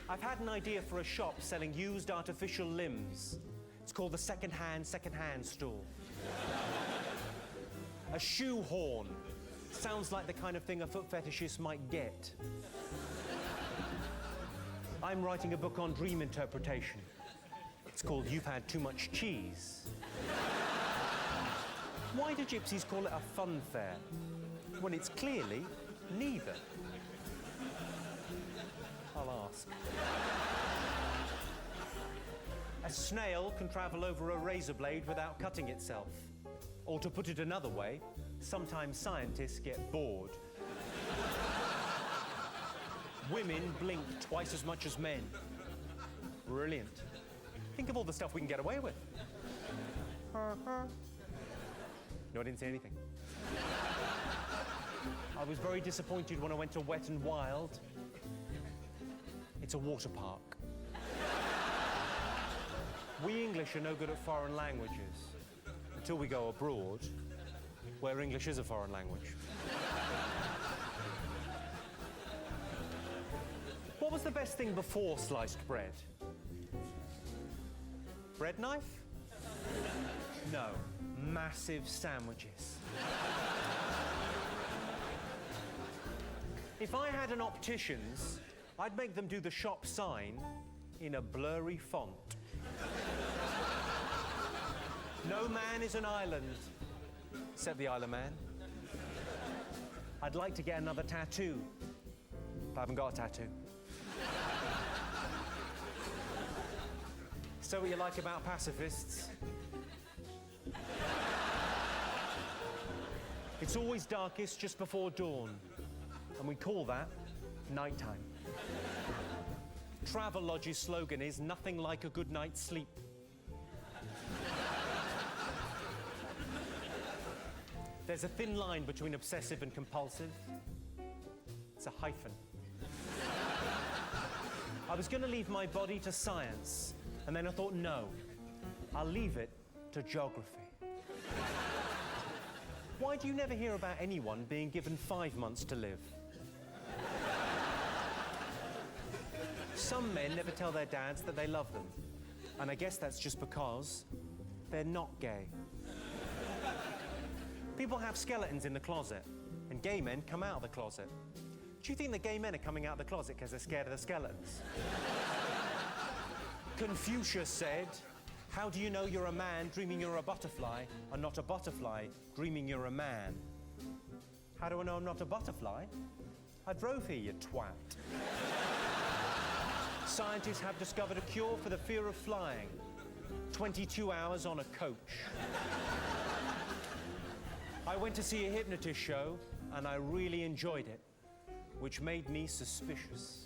E: I've had an idea for a shop selling used artificial limbs. It's called the second-hand store. A shoehorn. Sounds like the kind of thing a foot fetishist might get. I'm writing a book on dream interpretation. It's called You've Had Too Much Cheese. Why do gypsies call it a fun fair when it's clearly neither? I'll ask. A snail can travel over a razor blade without cutting itself. Or to put it another way, sometimes scientists get bored. Women blink twice as much as men. Brilliant. Think of all the stuff we can get away with. No, I didn't say anything. I was very disappointed when I went to Wet and Wild. It's a water park. We English are no good at foreign languages until we go abroad, where English is a foreign language. What was the best thing before sliced bread? Bread knife? No, massive sandwiches. If I had an optician's, I'd make them do the shop sign in a blurry font. No man is an island, except the Isle of Man. I'd like to get another tattoo, but I haven't got a tattoo. So what you like about pacifists? It's always darkest just before dawn, and we call that nighttime. Travelodge's slogan is nothing like a good night's sleep. There's a thin line between obsessive and compulsive. It's a hyphen. I was going to leave my body to science, and then I thought, no, I'll leave it to geography. Why do you never hear about anyone being given 5 months to live? Some men never tell their dads that they love them, and I guess that's just because they're not gay. People have skeletons in the closet, and gay men come out of the closet. Do you think that gay men are coming out of the closet because they're scared of the skeletons? Confucius said, how do you know you're a man dreaming you're a butterfly and not a butterfly dreaming you're a man? How do I know I'm not a butterfly? I drove here, you twat. Scientists have discovered a cure for the fear of flying. 22 hours on a coach. I went to see a hypnotist show and I really enjoyed it, which made me suspicious.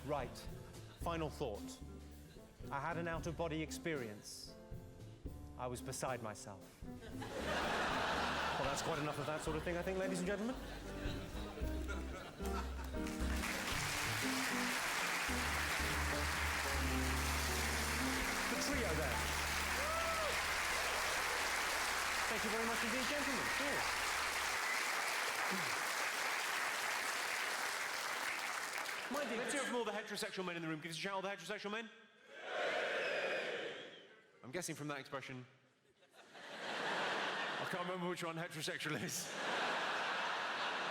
E: Right, final thought. I had an out-of-body experience. I was beside myself. Well, that's quite enough of that sort of thing, I think, ladies and gentlemen. The trio there. Thank you very much indeed, gentlemen. Cheers. Mind you, let's hear it from all the heterosexual men in the room. Give us a shout, all the heterosexual men. I'm guessing from that expression, I can't remember which one heterosexual is.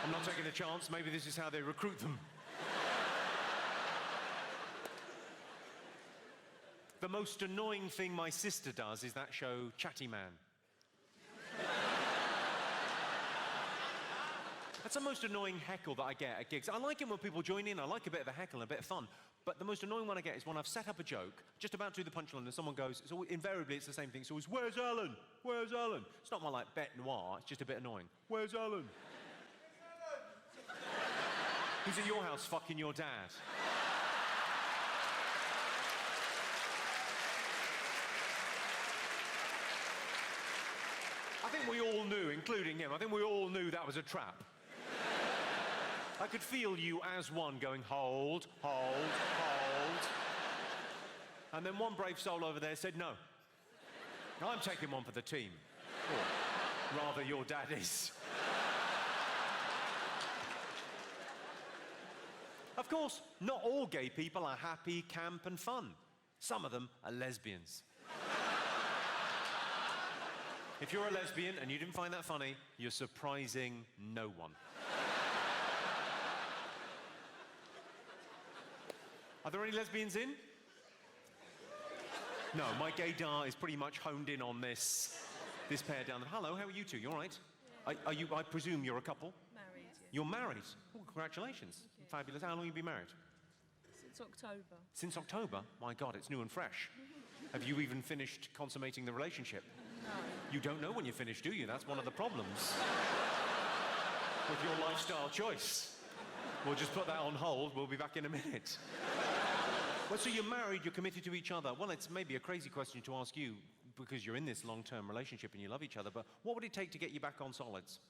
E: I'm not taking a chance. Maybe this is how they recruit them. The most annoying thing my sister does is that show, Chatty Man. That's the most annoying heckle that I get at gigs. I like it when people join in. I like a bit of a heckle and a bit of fun. But the most annoying one I get is when I've set up a joke, just about to do the punchline, and someone goes, invariably it's the same thing. It's always, where's Alan? Where's Alan? It's not my, like, bête noir. It's just a bit annoying. Where's Alan? Who's at your house fucking your dad?
A: I think we all knew, including him, I think we all knew that was a trap. I could feel you as one going, hold, hold, hold. And then one brave soul over there said, no. I'm taking one for the team. Or rather, your dad is. Of course, not all gay people are happy, camp, and fun. Some of them are lesbians. If you're a lesbian and you didn't find that funny, you're surprising no one. Are there any lesbians in? No, my gaydar is pretty much honed in on this pair down there. Hello, how are you two? You all right? Yeah. I presume you're a couple?
I: Married, yeah.
A: You're married? Oh, congratulations. Fabulous. How long have you been married?
I: Since October.
A: Since October? My God, it's new and fresh. Have you even finished consummating the relationship?
I: No.
A: You don't know when you're finished, do you? That's one of the problems with your lifestyle choice. We'll just put that on hold. We'll be back in a minute. Well, so you're married, you're committed to each other. Well, it's maybe a crazy question to ask you because you're in this long-term relationship and you love each other, but what would it take to get you back on solids?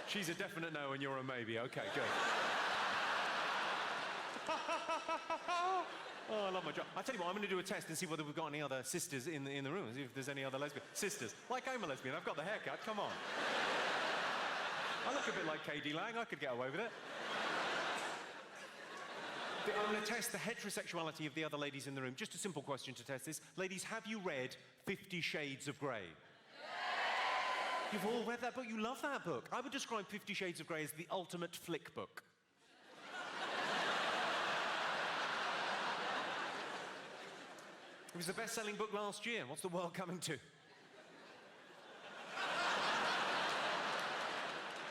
A: She's a definite no and you're a maybe. Okay, good. Oh, I love my job. I tell you what, I'm going to do a test and see whether we've got any other sisters in the room, see if there's any other lesbian sisters. Like I'm a lesbian, I've got the haircut, come on. I look a bit like KD Lang, I could get away with it. I'm going to test the heterosexuality of the other ladies in the room. Just a simple question to test this. Ladies, have you read 50 Shades of Grey? You've all read that book? You love that book. I would describe 50 Shades of Grey as the ultimate flick book. It was the best-selling book last year. What's the world coming to?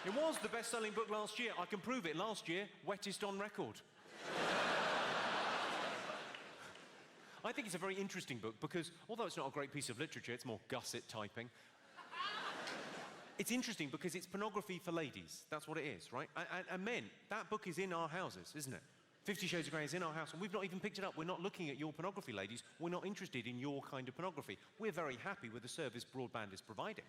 A: It was the best-selling book last year. I can prove it. Last year, wettest on record. I think it's a very interesting book because, although it's not a great piece of literature, it's more gusset typing. It's interesting because it's pornography for ladies. That's what it is, right? And men, that book is in our houses, isn't it? 50 Shades of Grey is in our house, and we've not even picked it up. We're not looking at your pornography, ladies. We're not interested in your kind of pornography. We're very happy with the service broadband is providing.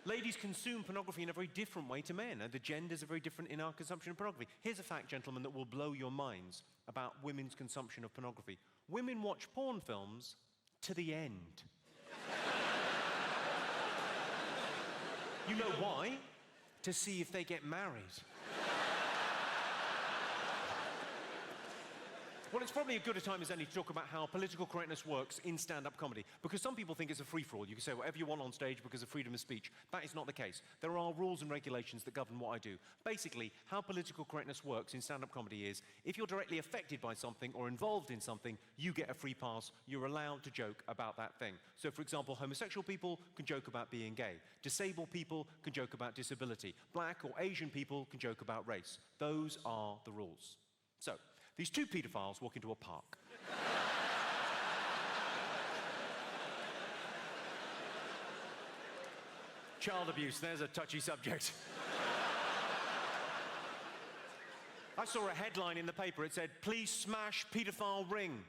A: Ladies consume pornography in a very different way to men, and the genders are very different in our consumption of pornography. Here's a fact, gentlemen, that will blow your minds about women's consumption of pornography. Women watch porn films to the end. You know why? To see if they get married. Well, it's probably as good a time as any to talk about how political correctness works in stand-up comedy, because some people think it's a free-for-all. You can say whatever you want on stage because of freedom of speech. That is not the case. There are rules and regulations that govern what I do. Basically, how political correctness works in stand-up comedy is, if you're directly affected by something or involved in something, you get a free pass. You're allowed to joke about that thing. So, for example, homosexual people can joke about being gay. Disabled people can joke about disability. Black or Asian people can joke about race. Those are the rules. So, these two paedophiles walk into a park. Child abuse, there's a touchy subject. I saw a headline in the paper. It said, "Please smash paedophile ring."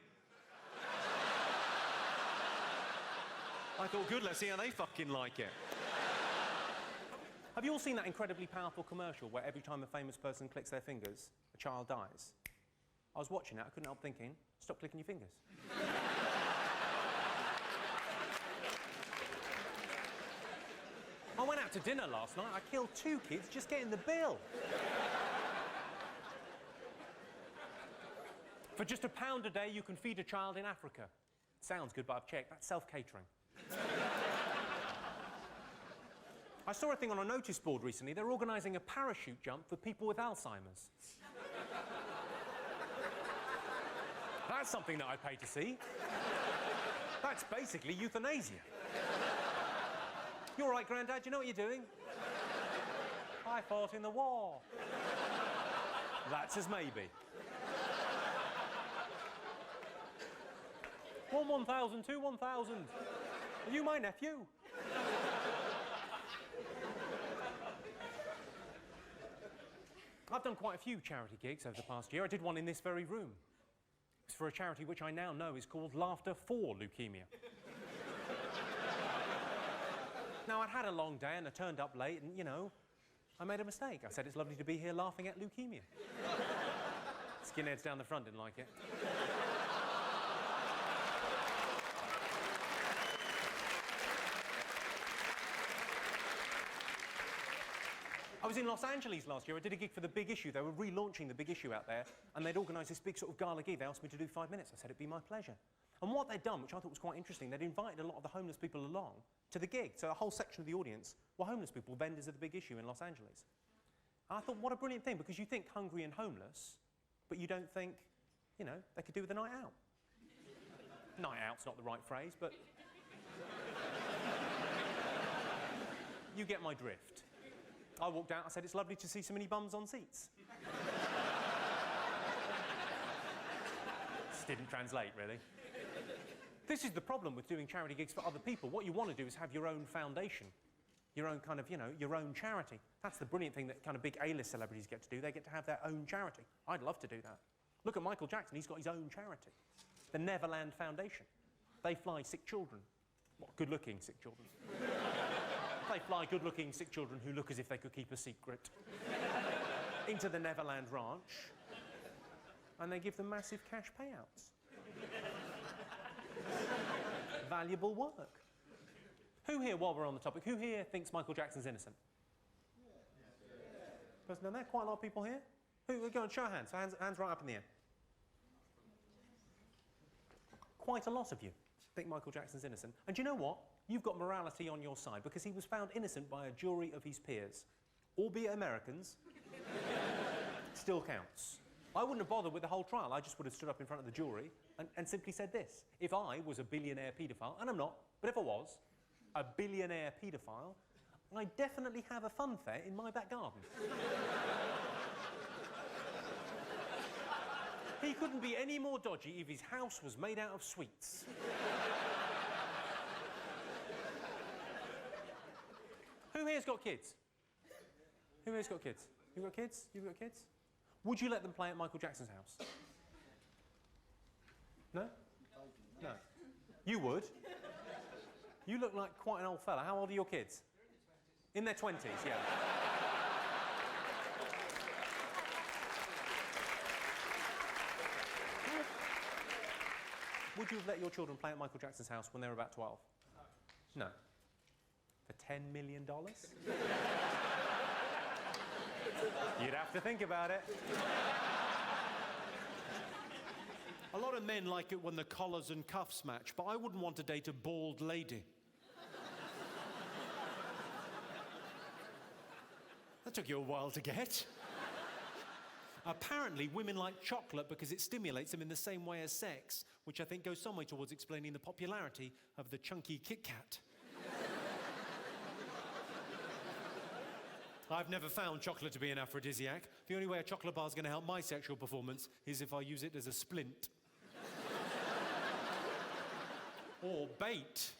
A: I thought, good, let's see how they fucking like it.
E: Have you all seen that incredibly powerful commercial where every time a famous person clicks their fingers, a child dies? I was watching that, I couldn't help thinking, stop clicking your fingers. I went out to dinner last night, I killed 2 kids just getting the bill. For just £1 a day, you can feed a child in Africa. Sounds good, but I've checked, that's self-catering. I saw a thing on a notice board recently, they're organising a parachute jump for people with Alzheimer's. That's something that I'd pay to see. That's basically euthanasia. You all right, Grandad? You know what you're doing? I fought in the war. That's as maybe. 1,000, 2, 1,000. Are you my nephew? I've done quite a few charity gigs over the past year. I did one in this very room. It's for a charity which I now know is called Laughter for Leukemia. Now, I'd had a long day and I turned up late and, you know, I made a mistake. I said it's lovely to be here laughing at leukemia. Skinheads down the front didn't like it. I was in Los Angeles last year. I did a gig for The Big Issue. They were relaunching The Big Issue out there, and they'd organised this big sort of gala gig. They asked me to do 5 minutes. I said it'd be my pleasure. And what they'd done, which I thought was quite interesting, they'd invited a lot of the homeless people along to the gig. So a whole section of the audience were homeless people, vendors of The Big Issue in Los Angeles. And I thought, what a brilliant thing, because you think hungry and homeless, but you don't think, you know, they could do with a night out. Night out's not the right phrase, but you get my drift. I walked out, I said, it's lovely to see so many bums on seats. This didn't translate, really. This is the problem with doing charity gigs for other people. What you want to do is have your own foundation, your own kind of, you know, your own charity. That's the brilliant thing that kind of big A-list celebrities get to do. They get to have their own charity. I'd love to do that. Look at Michael Jackson, he's got his own charity. The Neverland Foundation. They fly sick children. What, good-looking sick children? They fly good-looking sick children who look as if they could keep a secret into the Neverland Ranch, and they give them massive cash payouts. Valuable work. Who here, while we're on the topic, who here thinks Michael Jackson's innocent? Person down there? Quite a lot of people here? Who? Go on, show of hands. Hands right up in the air. Quite a lot of you think Michael Jackson's innocent. And do you know what? You've got morality on your side, because he was found innocent by a jury of his peers. Albeit Americans, still counts. I wouldn't have bothered with the whole trial. I just would have stood up in front of the jury and simply said this. If I was a billionaire paedophile, and I'm not, but if I was a billionaire paedophile, I definitely have a fun fair in my back garden. He couldn't be any more dodgy if his house was made out of sweets. Who here's got kids? Who here's got kids? You've got kids? You've got kids? Would you let them play at Michael Jackson's house? No? No. You would? You look like quite an old fella. How old are your kids? In their 20s, yeah. Would you have let your children play at Michael Jackson's house when they were about 12? No. For $10 million? You'd have to think about it.
A: A lot of men like it when the collars and cuffs match, but I wouldn't want to date a bald lady. That took you a while to get. Apparently, women like chocolate because it stimulates them in the same way as sex, which I think goes some way towards explaining the popularity of the chunky Kit Kat. I've never found chocolate to be an aphrodisiac. The only way a chocolate bar is going to help my sexual performance is if I use it as a splint. Or bait.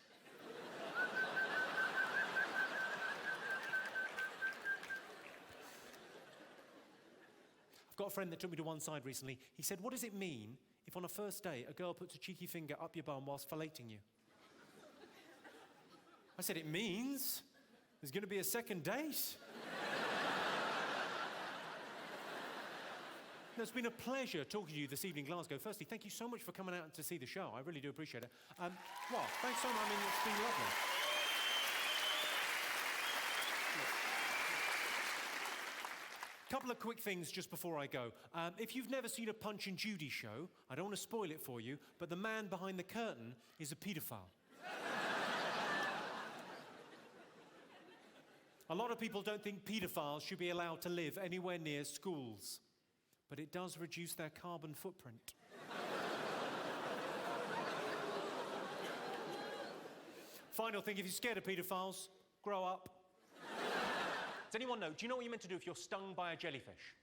A: I've got a friend that took me to one side recently. He said, what does it mean if on a first date a girl puts a cheeky finger up your bum whilst filleting you? I said, it means there's going to be a second date. It's been a pleasure talking to you this evening, Glasgow. Firstly, thank you so much for coming out to see the show. I really do appreciate it. Well, thanks so much. I mean, it's been lovely. Couple of quick things just before I go. If you've never seen a Punch and Judy show, I don't want to spoil it for you, but the man behind the curtain is a paedophile. A lot of people don't think paedophiles should be allowed to live anywhere near schools, but it does reduce their carbon footprint. Final thing, if you're scared of paedophiles, grow up.
E: Does anyone know, do you know what you're meant to do if you're stung by a jellyfish?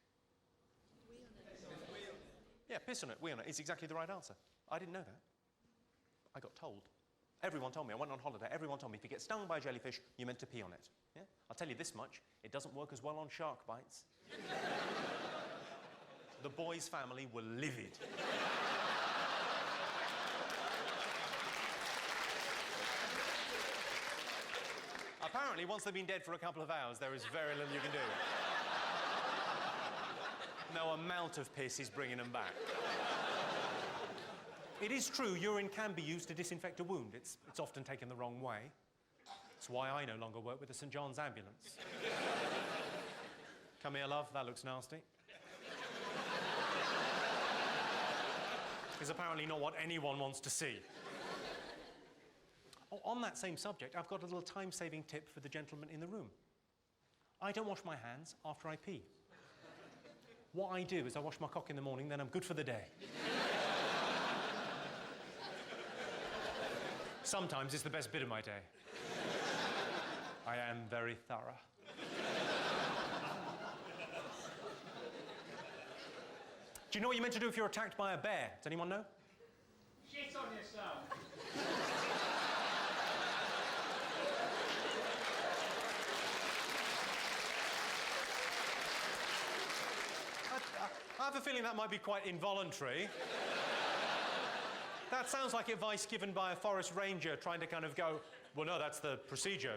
I: Wee on it.
E: Yeah, piss on it, wee on it. It's exactly the right answer. I didn't know that. I got told. Everyone told me. I went on holiday. Everyone told me if you get stung by a jellyfish, you're meant to pee on it. Yeah? I'll tell you this much. It doesn't work as well on shark bites. The boys' family were livid. Apparently, once they've been dead for a couple of hours, there is very little you can do. No amount of piss is bringing them back. It is true, urine can be used to disinfect a wound. It's often taken the wrong way. That's why I no longer work with the St. John's ambulance. Come here, love, that looks nasty. It's apparently not what anyone wants to see. Oh, on that same subject, I've got a little time-saving tip for the gentleman in the room. I don't wash my hands after I pee. What I do is I wash my cock in the morning, then I'm good for the day. Sometimes it's the best bit of my day. I am very thorough. Do you know what you're meant to do if you're attacked by a bear? Does anyone know?
D: Shit on yourself.
E: I have a feeling that might be quite involuntary. That sounds like advice given by a forest ranger trying to kind of go, well, no, that's the procedure.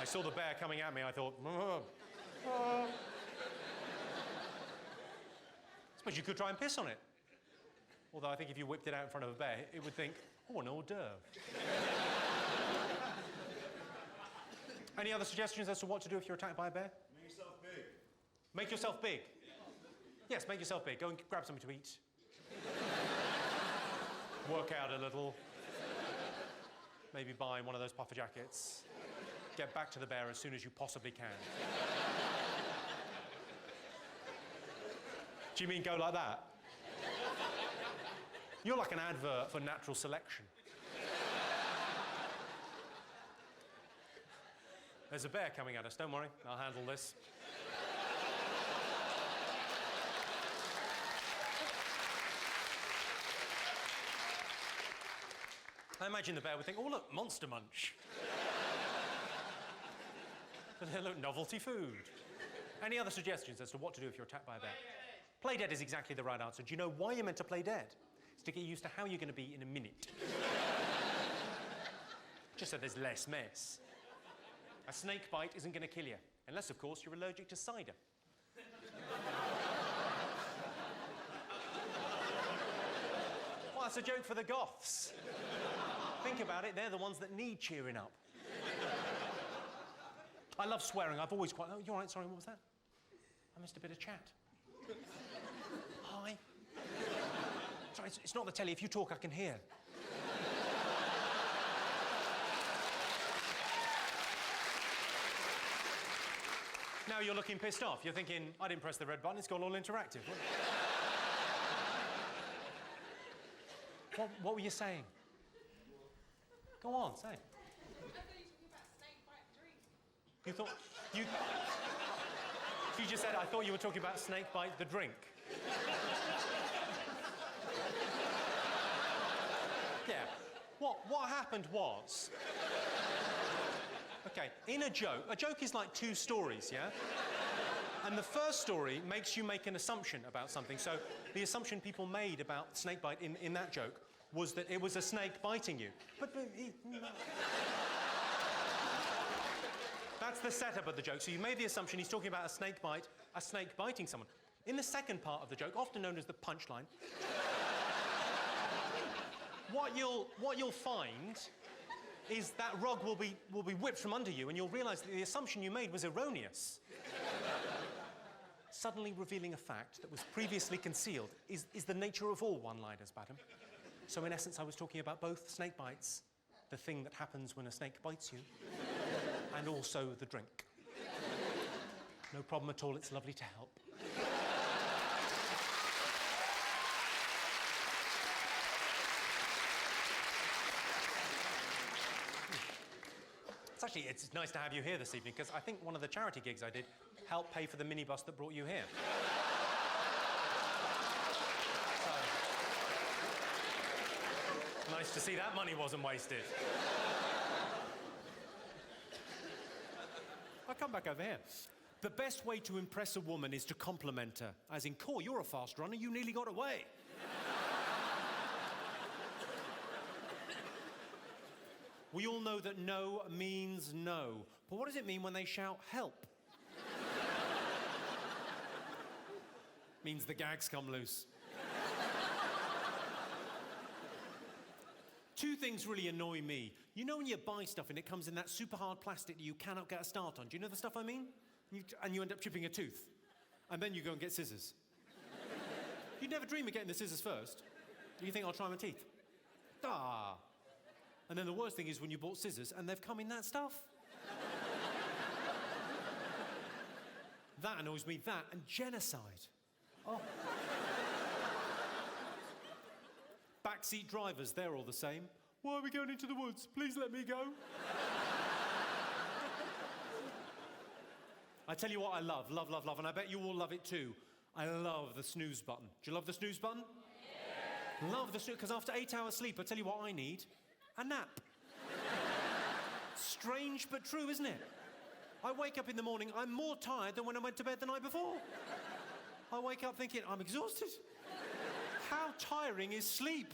E: I saw the bear coming at me, I thought, I suppose you could try and piss on it. Although I think if you whipped it out in front of a bear, it would think, oh, an hors d'oeuvre. Any other suggestions as to what to do if you're attacked by a bear?
D: Make yourself big.
E: Make yourself big. Yes, make yourself big. Go and grab something to eat. Work out a little. Maybe buy one of those puffer jackets. Get back to the bear as soon as you possibly can. Do you mean go like that? You're like an advert for natural selection. There's a bear coming at us. Don't worry, I'll handle this. I imagine the bear would think, oh, look, Monster Munch. Look, novelty food. Any other suggestions as to what to do if you're attacked by a bear? Play dead is exactly the right answer. Do you know why you're meant to play dead? It's to get used to how you're going to be in a minute. Just so there's less mess. A snake bite isn't going to kill you, unless, of course, you're allergic to cider. Well, that's a joke for the goths. Think about it, they're the ones that need cheering up. I love swearing, I've always quite... Oh, you all right? Sorry, what was that? I missed a bit of chat. Hi. Sorry, it's not the telly. If you talk, I can hear. Now you're looking pissed off. You're thinking, I didn't press the red button, it's gone all interactive. What were you saying? Go on, say.
I: I thought you were talking about snake bite drink.
E: You thought... You just said, I thought you were talking about snake bite the drink. Yeah. What happened was... Okay, in a joke is like two stories, yeah? And the first story makes you make an assumption about something. So the assumption people made about snakebite in that joke was that it was a snake biting you. But that's the setup of the joke. So you made the assumption he's talking about a snake biting someone. In the second part of the joke, often known as the punchline, what you'll find is that rug will be whipped from under you, and you'll realise that the assumption you made was erroneous. Suddenly revealing a fact that was previously concealed is the nature of all one-liners, madam. So in essence, I was talking about both snake bites, the thing that happens when a snake bites you, and also the drink. No problem at all, it's lovely to help. It's nice to have you here this evening, because I think one of the charity gigs I did helped pay for the minibus that brought you here. So, Nice to see that money wasn't wasted. I'll come back over here. The best way to impress a woman is to compliment her. As in, Core, you're a fast runner, you nearly got away. We all know that no means no. But what does it mean when they shout, help? Means the gags come loose. Two things really annoy me. You know when you buy stuff and it comes in that super hard plastic that you cannot get a start on? Do you know the stuff I mean? And you end up chipping a tooth. And then you go and get scissors. You'd never dream of getting the scissors first. You think, I'll try my teeth. Ah. And then the worst thing is when you bought scissors and they've come in that stuff. That annoys me, that and genocide. Oh. Backseat drivers, they're all the same. Why are we going into the woods? Please let me go. I tell you what I love, and I bet you all love it too. I love the snooze button. Do you love the snooze button? Yeah. Love the snooze, because after 8 hours sleep, I tell you what I need, a nap. Strange but true, isn't it? I wake up in the morning, I'm more tired than when I went to bed the night before. I wake up thinking, I'm exhausted. How tiring is sleep?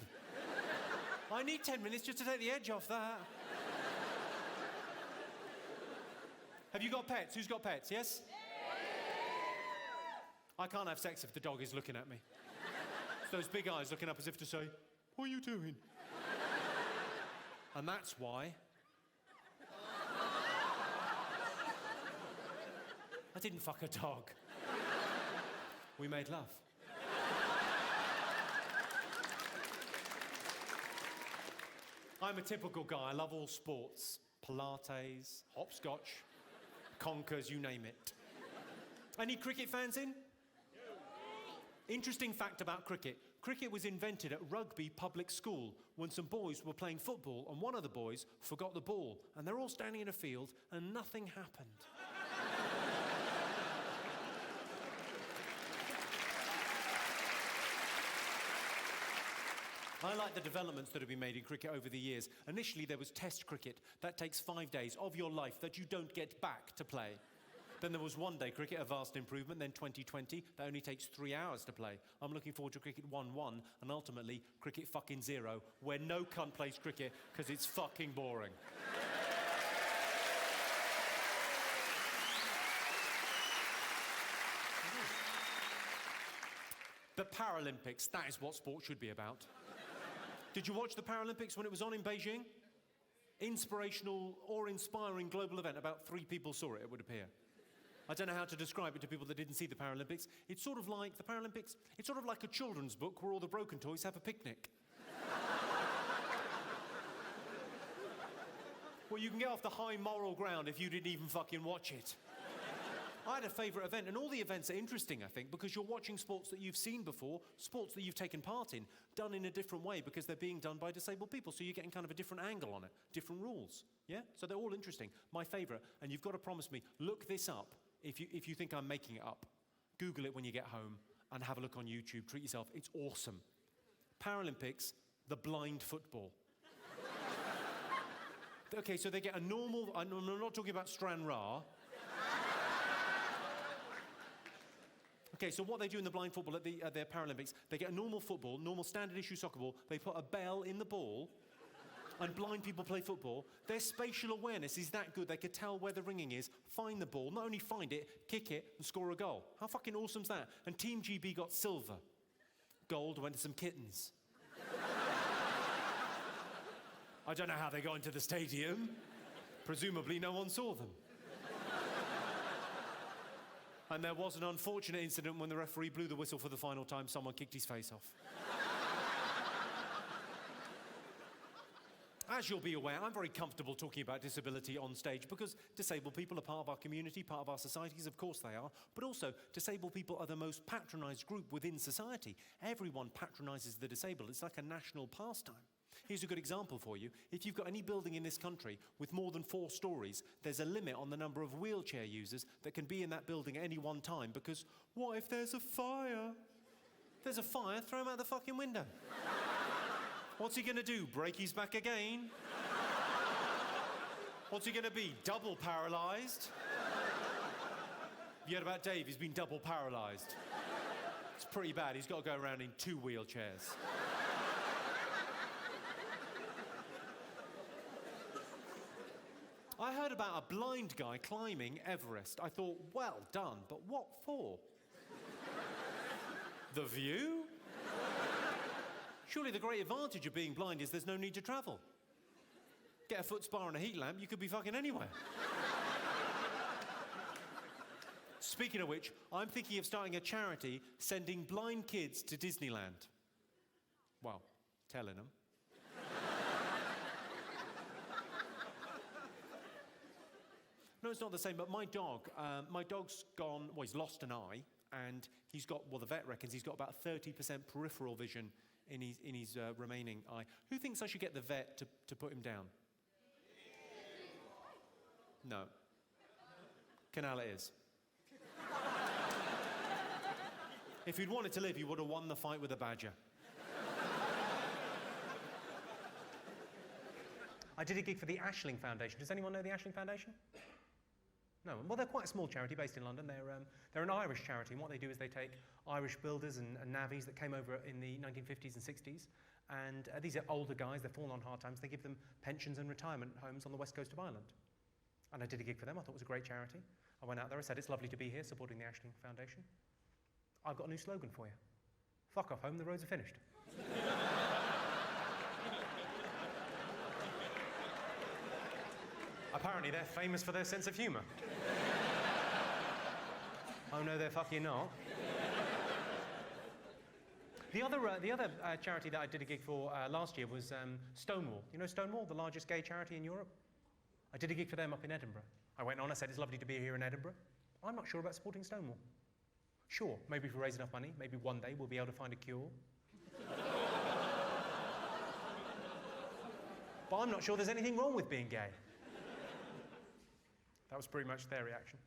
E: I need 10 minutes just to take the edge off that. Have you got pets? Who's got pets, yes? I can't have sex if the dog is looking at me. It's those big eyes looking up as if to say, what are you doing? And that's why I didn't fuck a dog. We made love. I'm a typical guy. I love all sports. Pilates, hopscotch, conkers, you name it. Any cricket fans in? Interesting fact about cricket. Cricket was invented at Rugby Public School when some boys were playing football and one of the boys forgot the ball and they're all standing in a field and nothing happened. I like the developments that have been made in cricket over the years. Initially, there was Test cricket. That takes 5 days of your life that you don't get back to play. Then there was one-day cricket, a vast improvement. Then 2020, that only takes 3 hours to play. I'm looking forward to cricket 1-1 and ultimately cricket fucking 0, where no cunt plays cricket because it's fucking boring. The Paralympics, that is what sport should be about. Did you watch the Paralympics when it was on in Beijing? Inspirational or inspiring global event. About 3 people saw it, it would appear. I don't know how to describe it to people that didn't see the Paralympics. It's sort of like, the Paralympics, it's sort of like a children's book where all the broken toys have a picnic. Well, you can get off the high moral ground if you didn't even fucking watch it. I had a favourite event, and all the events are interesting, I think, because you're watching sports that you've seen before, sports that you've taken part in, done in a different way because they're being done by disabled people, so you're getting kind of a different angle on it, different rules, yeah? So they're all interesting. My favourite, and you've got to promise me, look this up if you think I'm making it up. Google it when you get home and have a look on YouTube, treat yourself, it's awesome. Paralympics, the blind football. Okay, so they get a normal, I'm not talking about Stranraer. Okay, so what they do in the blind football at their Paralympics, they get a normal football, normal standard issue soccer ball, they put a bell in the ball, and blind people play football. Their spatial awareness is that good, they could tell where the ringing is, find the ball, not only find it, kick it, and score a goal. How fucking awesome's that? And Team GB got silver. Gold went to some kittens. I don't know how they got into the stadium. Presumably no one saw them. And there was an unfortunate incident when the referee blew the whistle for the final time, someone kicked his face off. As you'll be aware, I'm very comfortable talking about disability on stage because disabled people are part of our community, part of our societies, of course they are, but also disabled people are the most patronised group within society. Everyone patronises the disabled. It's like a national pastime. Here's a good example for you. If you've got any building in this country with more than 4 stories, there's a limit on the number of wheelchair users that can be in that building at any one time because what if there's a fire? If there's a fire, throw them out the fucking window.
A: What's he going to do, break his back again? What's he going to be, double paralysed? You heard about Dave, he's been double paralysed. It's pretty bad, he's got to go around in 2 wheelchairs. I heard about a blind guy climbing Everest. I thought, well done, but what for? The view? Surely the great advantage of being blind is there's no need to travel. Get a foot spa and a heat lamp, you could be fucking anywhere. Speaking of which, I'm thinking of starting a charity sending blind kids to Disneyland. Well, telling them. No, it's not the same, but my dog's gone, well, he's lost an eye, and he's got, well, the vet reckons he's got about 30% peripheral vision in his remaining eye. Who thinks I should get the vet to put him down? No. Canal it is. If he'd wanted to live, he would have won the fight with a badger.
E: I did a gig for the Aisling Foundation. Does anyone know the Aisling Foundation? No. Well, they're quite a small charity based in London. They're an Irish charity, and what they do is they take Irish builders and navvies that came over in the 1950s and 60s, and these are older guys, they've fallen on hard times, they give them pensions and retirement homes on the west coast of Ireland. And I did a gig for them, I thought it was a great charity. I went out there, I said, it's lovely to be here supporting the Aisling Foundation. I've got a new slogan for you. Fuck off home, the roads are finished. Apparently they're famous for their sense of humour. Oh no, they're fucking not. The other charity that I did a gig for last year was Stonewall. You know Stonewall, the largest gay charity in Europe? I did a gig for them up in Edinburgh. I went on, I said, it's lovely to be here in Edinburgh. I'm not sure about supporting Stonewall. Sure, maybe if we raise enough money, maybe one day we'll be able to find a cure. But I'm not sure there's anything wrong with being gay. That was pretty much their reaction.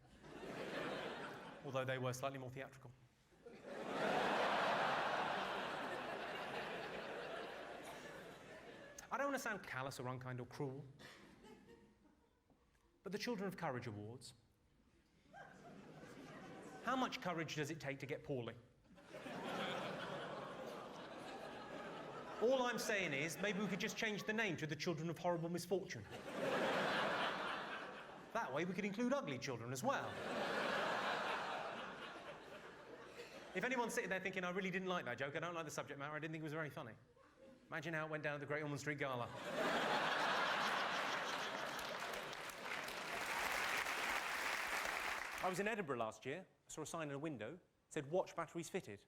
E: Although they were slightly more theatrical. I don't want to sound callous or unkind or cruel, but the Children of Courage Awards. How much courage does it take to get poorly? All I'm saying is, maybe we could just change the name to the Children of Horrible Misfortune. That way we could include ugly children as well. If anyone's sitting there thinking, I really didn't like that joke, I don't like the subject matter, I didn't think it was very funny. Imagine how it went down at the Great Ormond Street Gala. I was in Edinburgh last year, I saw a sign in a window, said, watch batteries fitted.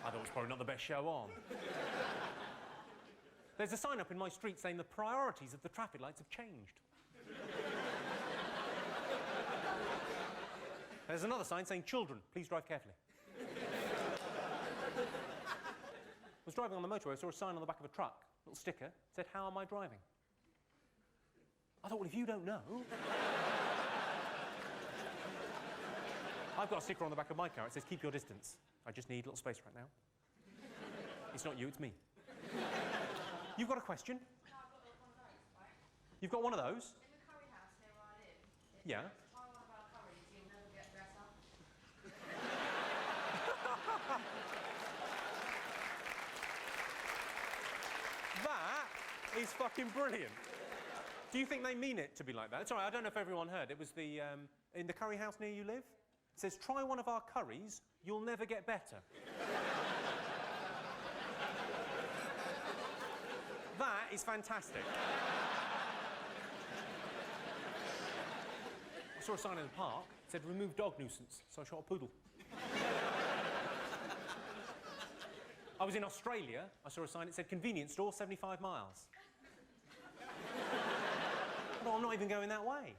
E: I thought it was probably not the best show on. There's a sign up in my street saying the priorities of the traffic lights have changed. There's another sign saying, children, please drive carefully. I was driving on the motorway, I saw a sign on the back of a truck, a little sticker, said, how am I driving? I thought, well, if you don't know... I've got a sticker on the back of my car, it says, keep your distance. I just need a little space right now. It's not you, it's me. You've got a question?
I: No, I've got one of those, right?
E: You've got one of those?
I: In the curry house near where I live.
E: Yeah.
I: Try one of our curries, you'll never get better.
E: That is fucking brilliant. Do you think they mean it to be like that? Sorry, I don't know if everyone heard. It was the, in the curry house near you live. It says, try one of our curries, you'll never get better. That is fantastic. I saw a sign in the park, it said, remove dog nuisance, so I shot a poodle. I was in Australia, I saw a sign, it said, convenience store, 75 miles. No, I'm not even going that way.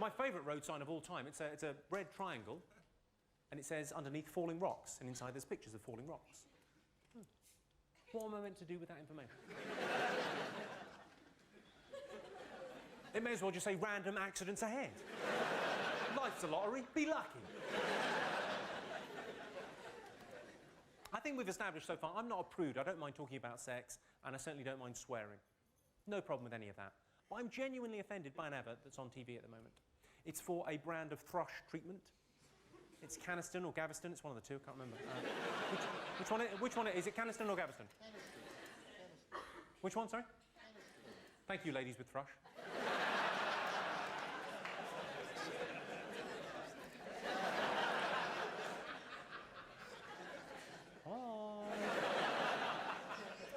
E: My favourite road sign of all time, it's a red triangle, and it says underneath falling rocks, and inside there's pictures of falling rocks. What am I meant to do with that information? It may as well just say random accidents ahead. Life's a lottery, be lucky. I think we've established so far, I'm not a prude. I don't mind talking about sex, and I certainly don't mind swearing. No problem with any of that. But I'm genuinely offended by an advert that's on TV at the moment. It's for a brand of thrush treatment. It's Caniston or Gaveston. It's one of the two. I can't remember. Which one? Is it Caniston or Gaveston? Which one? Sorry. Thank you, ladies with thrush.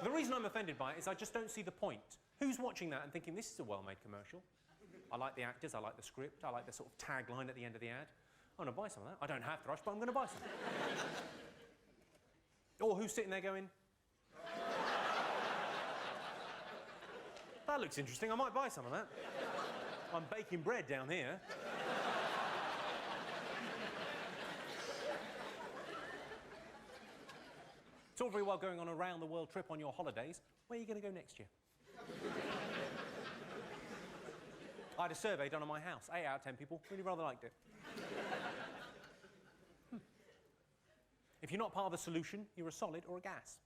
E: The reason I'm offended by it is I just don't see the point. Who's watching that and thinking, this is a well-made commercial? I like the actors, I like the script, I like the sort of tagline at the end of the ad. I'm going to buy some of that. I don't have thrush, but I'm going to buy some. Or who's sitting there going, that looks interesting, I might buy some of that. I'm baking bread down here. It's all very well going on a round-the-world trip on your holidays. Where are you going to go next year? I had a survey done on my house. 8 out of 10 people really rather liked it. If you're not part of the solution, you're a solid or a gas.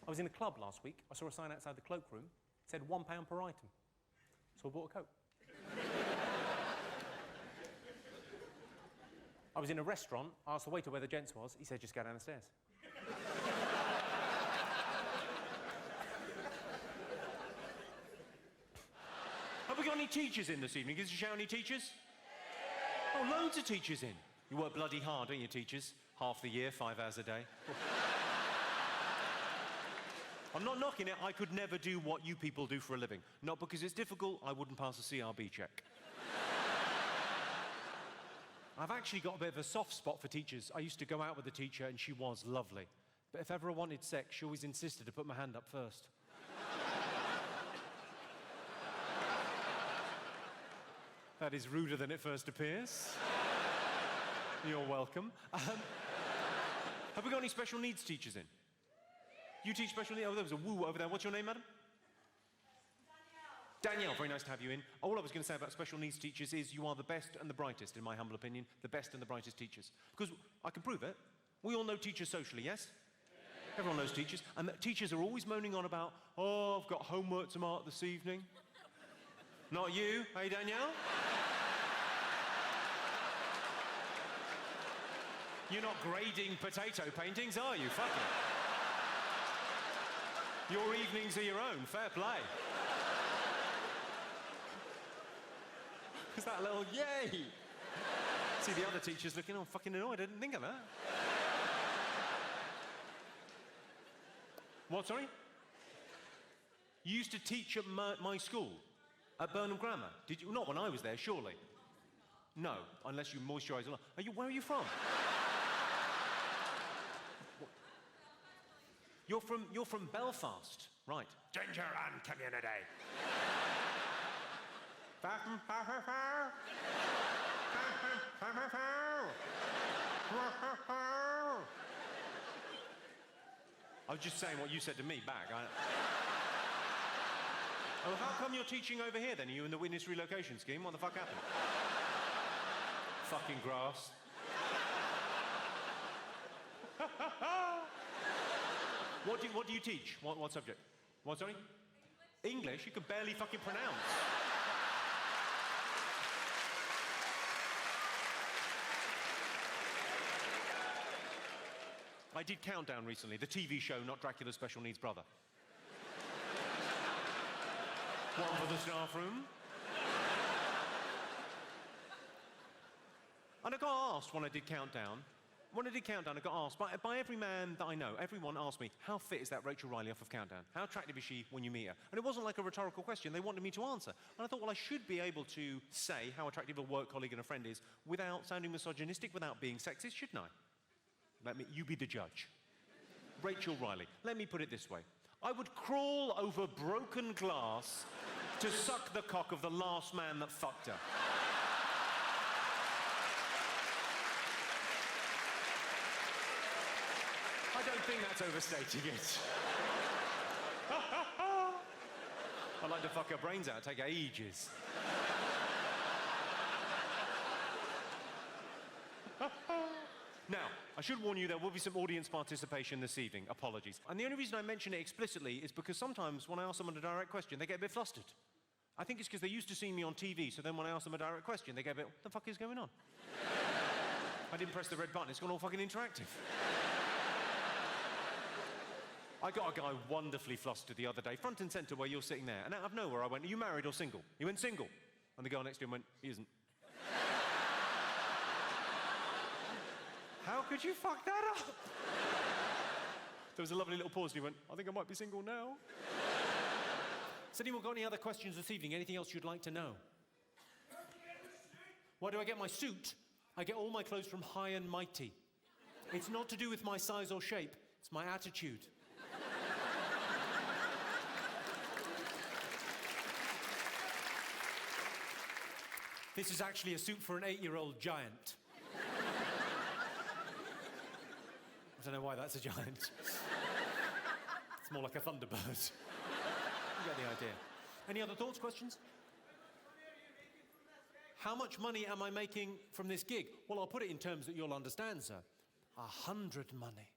E: I was in a club last week. I saw a sign outside the cloakroom. It said £1 per item. So I bought a coat. I was in a restaurant. I asked the waiter where the gents was. He said, just go down the stairs.
A: Have we got any teachers in this evening? Give us a shout, any teachers? Oh, loads of teachers in. You work bloody hard, don't you, teachers? Half the year, 5 hours a day. I'm not knocking it. I could never do what you people do for a living. Not because it's difficult. I wouldn't pass a CRB check. I've actually got a bit of a soft spot for teachers. I used to go out with a teacher and she was lovely. But if ever I wanted sex, she always insisted to put my hand up first. That is ruder than it first appears. You're welcome. Have we got any special needs teachers in? You teach special needs? Oh, there was a woo over there. What's your name, madam? Danielle, very nice to have you in. All I was going to say about special needs teachers is you are the best and the brightest, in my humble opinion, the best and the brightest teachers. Because I can prove it. We all know teachers socially, yes? Everyone knows teachers. And teachers are always moaning on about, oh, I've got homework to mark this evening. Not you, hey, Danielle? You're not grading potato paintings, are you? Fuck it. Your evenings are your own. Fair play. Is that a little yay? See the other teachers looking, oh, fucking annoyed. I didn't think of that. What, sorry? You used to teach at my school, at Burnham Grammar. Did you? Not when I was there, surely. No, unless you moisturise a lot. Where are you from? You're from Belfast, right? Ginger and community. I was just saying what you said to me back. Oh, how come you're teaching over here then? Are you in the witness relocation scheme? What the fuck happened? Fucking grass. What do you teach? What subject? What, sorry? English? You can barely fucking pronounce. I did Countdown recently, the TV show, not Dracula's special needs brother. One for the staff room. And I got asked when I did Countdown, I got asked by every man that I know, everyone asked me, how fit is that Rachel Riley off of Countdown? How attractive is she when you meet her? And it wasn't like a rhetorical question, they wanted me to answer. And I thought, well, I should be able to say how attractive a work colleague and a friend is without sounding misogynistic, without being sexist, shouldn't I? You be the judge. Rachel Riley, let me put it this way. I would crawl over broken glass to suck the cock of the last man that fucked her. I don't think that's overstating it. I'd like to fuck her brains out, take ages. Now, I should warn you there will be some audience participation this evening. Apologies. And the only reason I mention it explicitly is because sometimes when I ask someone a direct question, they get a bit flustered. I think it's because they're used to seeing me on TV, so then when I ask them a direct question, they get a bit, what the fuck is going on? I didn't press the red button, it's gone all fucking interactive. I got a guy wonderfully flustered the other day, front and centre where you're sitting there, and out of nowhere I went, are you married or single? He went, single. And the girl next to him went, he isn't. How could you fuck that up? There was a lovely little pause and he went, I think I might be single now. Has anyone got any other questions this evening? Anything else you'd like to know? Why do I get my suit? I get all my clothes from High and Mighty. It's not to do with my size or shape, it's my attitude. This is actually a suit for an 8-year-old giant. I don't know why that's a giant. It's more like a thunderbird. You get the idea. Any other thoughts, questions? How much money am I making from this gig? Well, I'll put it in terms that you'll understand, sir. 100 money.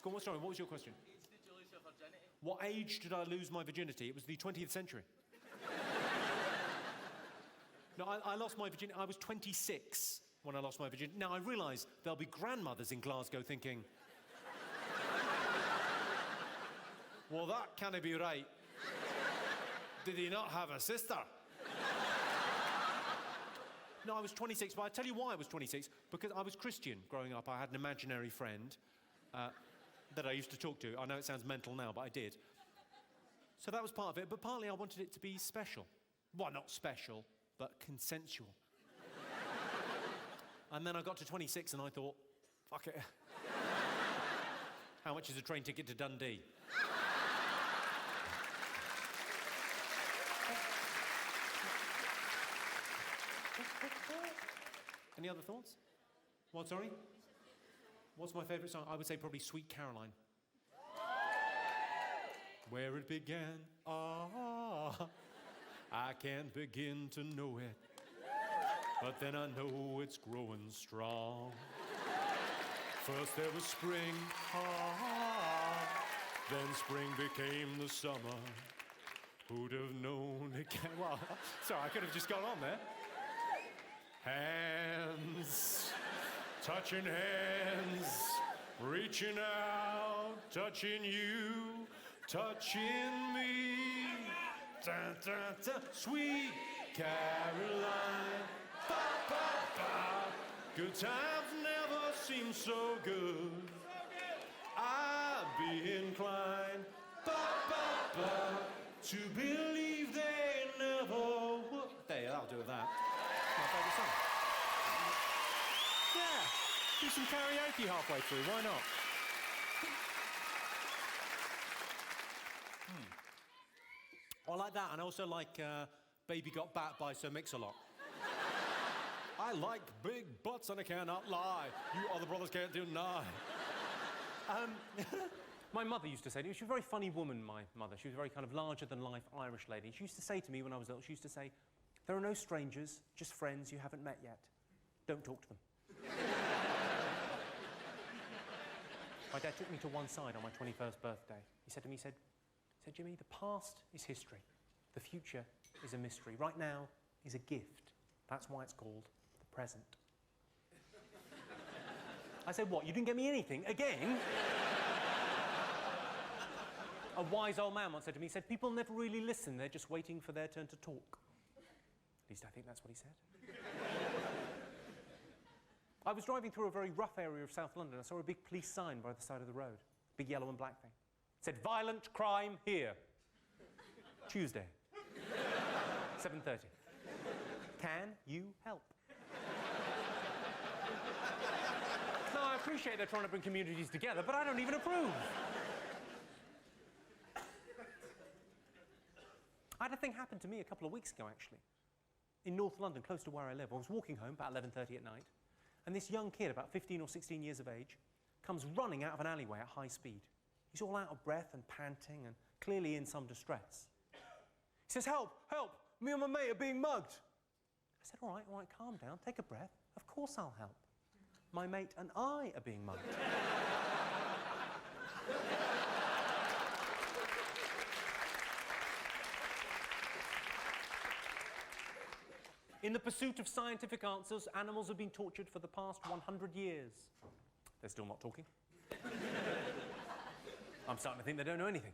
A: Go on, sorry, what was your question? What age did I lose my virginity? It was the 20th century. No, I lost my virginity. I was 26 when I lost my virginity. Now, I realise there'll be grandmothers in Glasgow thinking, well, that can't be right. Did he not have a sister? No, I was 26, but I tell you why I was 26. Because I was Christian growing up. I had an imaginary friend that I used to talk to. I know it sounds mental now, but I did. So that was part of it, but partly I wanted it to be special. Well, not special, but consensual. And then I got to 26 and I thought, fuck it. How much is a train ticket to Dundee? Any other thoughts? What, sorry? What's my favourite song? I would say probably Sweet Caroline. Where it began, I can't begin to know it, but then I know it's growing strong. First there was spring, then spring became the summer. Who'd have known it can... Well, sorry, I could have just gone on there. Hands, touching hands, reaching out, touching you, touching me. Dun, dun, dun. Sweet Caroline, ba, ba, ba. Good times never seem so good. I'd be inclined, ba, ba, ba, to believe they never would. There, I'll do that. My favourite song. Yeah, do some karaoke halfway through, why not? I like that, and I also like Baby Got Bat by Sir Mix-a-Lot. I like big butts and I cannot lie. You other brothers can't deny. My mother used to say to me, she was a very funny woman, my mother. She was a very kind of larger-than-life Irish lady. She used to say to me when I was little, she used to say, there are no strangers, just friends you haven't met yet. Don't talk to them. My dad took me to one side on my 21st birthday. He said to me, he said, Jimmy, the past is history. The future is a mystery. Right now is a gift. That's why it's called the present. I said, what, you didn't get me anything? Again? A wise old man once said to me, he said, people never really listen, they're just waiting for their turn to talk. At least I think that's what he said. I was driving through a very rough area of South London. I saw a big police sign by the side of the road. Big yellow and black thing. It said, violent crime here. Tuesday. 7:30. Can you help? No, I appreciate they're trying to bring communities together, but I don't even approve. I had a thing happen to me a couple of weeks ago, actually. In North London, close to where I live. I was walking home about 11:30 at night, and this young kid, about 15 or 16 years of age, comes running out of an alleyway at high speed. He's all out of breath and panting and clearly in some distress.
E: He says, help, help, me and my mate are being mugged. I said, all right, calm down, take a breath. Of course I'll help. My mate and I are being mugged. In the pursuit of scientific answers, animals have been tortured for the past 100 years. They're still not talking. I'm starting to think they don't know anything.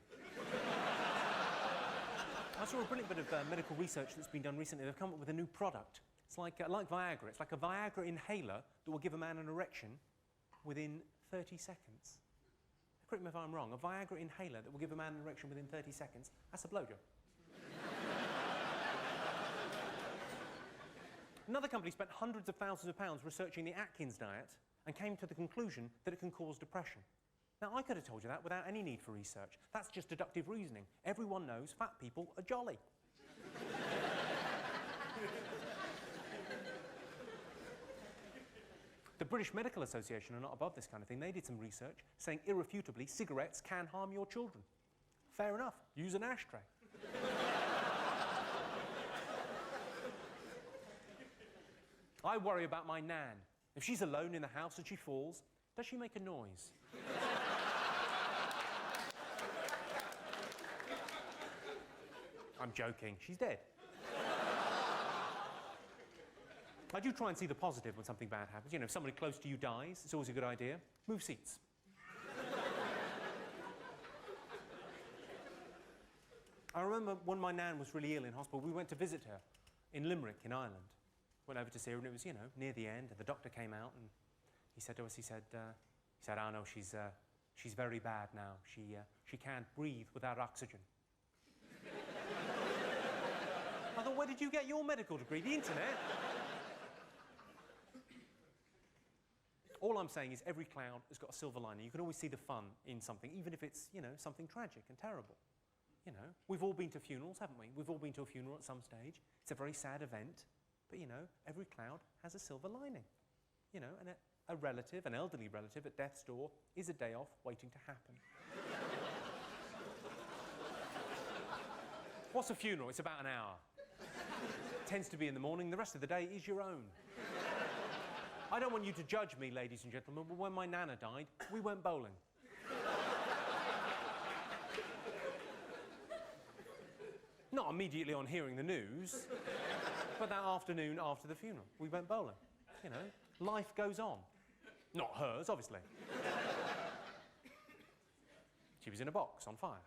E: I saw a brilliant bit of medical research that's been done recently. They've come up with a new product. It's like Viagra. It's like a Viagra inhaler that will give a man an erection within 30 seconds. Correct me if I'm wrong. A Viagra inhaler that will give a man an erection within 30 seconds. That's a blowjob. Another company spent hundreds of thousands of pounds researching the Atkins diet and came to the conclusion that it can cause depression. Now, I could have told you that without any need for research. That's just deductive reasoning. Everyone knows fat people are jolly. The British Medical Association are not above this kind of thing. They did some research saying irrefutably cigarettes can harm your children. Fair enough. Use an ashtray. I worry about my nan. If she's alone in the house and she falls, does she make a noise? I'm joking. She's dead. I do try and see the positive when something bad happens. You know, if somebody close to you dies, it's always a good idea. Move seats. I remember when my nan was really ill in hospital, we went to visit her in Limerick, in Ireland. Went over to see her, and it was, you know, near the end, and the doctor came out, and he said to us, he said, oh no, she's very bad now. She can't breathe without oxygen. I thought, where did you get your medical degree? The internet? All I'm saying is every cloud has got a silver lining. You can always see the fun in something, even if it's, you know, something tragic and terrible. You know, we've all been to funerals, haven't we? We've all been to a funeral at some stage. It's a very sad event. But, you know, every cloud has a silver lining. You know, and a relative, an elderly relative at death's door is a day off waiting to happen. What's a funeral? It's about an hour. Tends to be in the morning. The rest of the day is your own. I don't want you to judge me, ladies and gentlemen, but when my nana died, we went bowling. Not immediately on hearing the news, but that afternoon after the funeral, we went bowling. You know, life goes on. Not hers, obviously. She was in a box, on fire.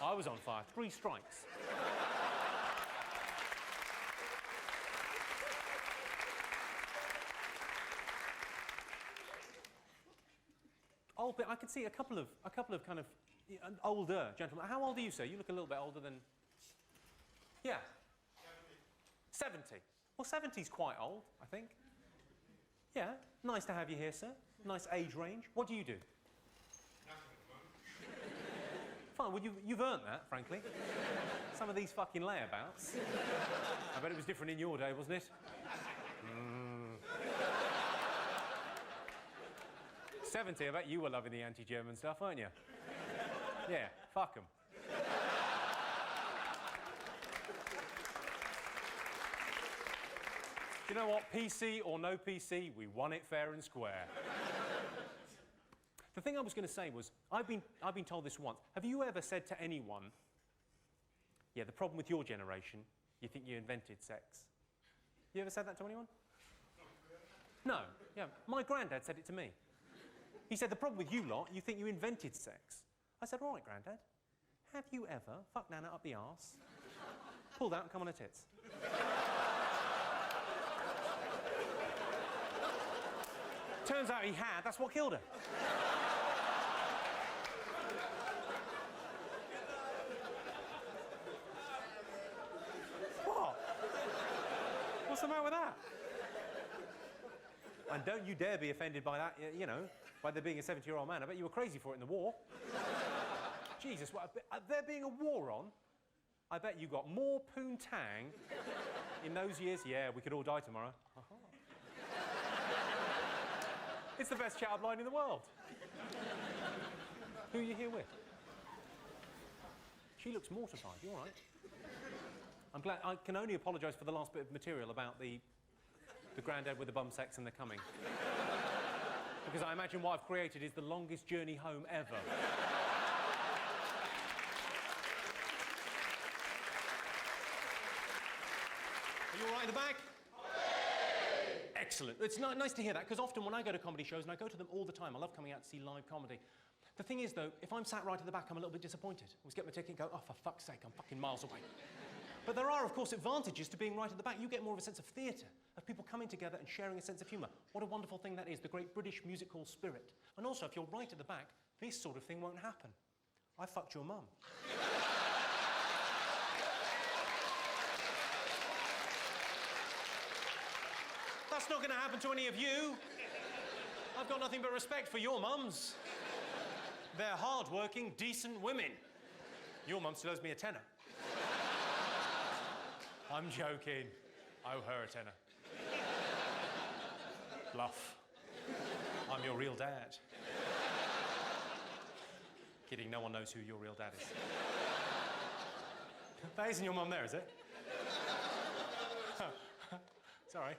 E: I was on fire, 3 strikes. Old bit, I could see a couple of kind of older gentlemen. How old are you, sir? You look a little bit older than... Yeah. 70. Well, 70's quite old, I think. Yeah, nice to have you here, sir. Nice age range. What do you do? Fine, well, you've earned that, frankly. Some of these fucking layabouts. I bet it was different in your day, wasn't it? 70, I bet you were loving the anti-German stuff, weren't you? Yeah, fuck 'em. Do you know what? PC or no PC, we won it fair and square. The thing I was going to say was, I've been told this once. Have you ever said to anyone, yeah, the problem with your generation, you think you invented sex? You ever said that to anyone? No. Yeah. My granddad said it to me. He said, the problem with you lot, you think you invented sex. I said, all right, Grandad, have you ever fucked Nana up the arse, pulled out and come on her tits? Turns out he had, that's what killed her. What? What's the matter with that? And don't you dare be offended by that, you know, by there being a 70-year-old man. I bet you were crazy for it in the war. Jesus, what, there being a war on, I bet you got more poontang in those years. Yeah, we could all die tomorrow. It's the best chat line in the world. Who are you here with? She looks mortified. You all right? I'm glad. I can only apologise for the last bit of material about the granddad with the bum sex and the coming. Because I imagine what I've created is the longest journey home ever. Are you all right in the back? Excellent. It's nice to hear that, because often when I go to comedy shows, and I go to them all the time, I love coming out to see live comedy. The thing is, though, if I'm sat right at the back, I'm a little bit disappointed. I always get my ticket and go, oh, for fuck's sake, I'm fucking miles away. But there are, of course, advantages to being right at the back. You get more of a sense of theatre, of people coming together and sharing a sense of humour. What a wonderful thing that is, the great British music hall spirit. And also, if you're right at the back, this sort of thing won't happen. I fucked your mum. That's not going to happen to any of you. I've got nothing but respect for your mums. They're hard-working, decent women. Your mum still owes me a tenner. I'm joking. I owe her a tenner. Bluff. I'm your real dad. Kidding, no one knows who your real dad is. That isn't your mum there, is it? Sorry.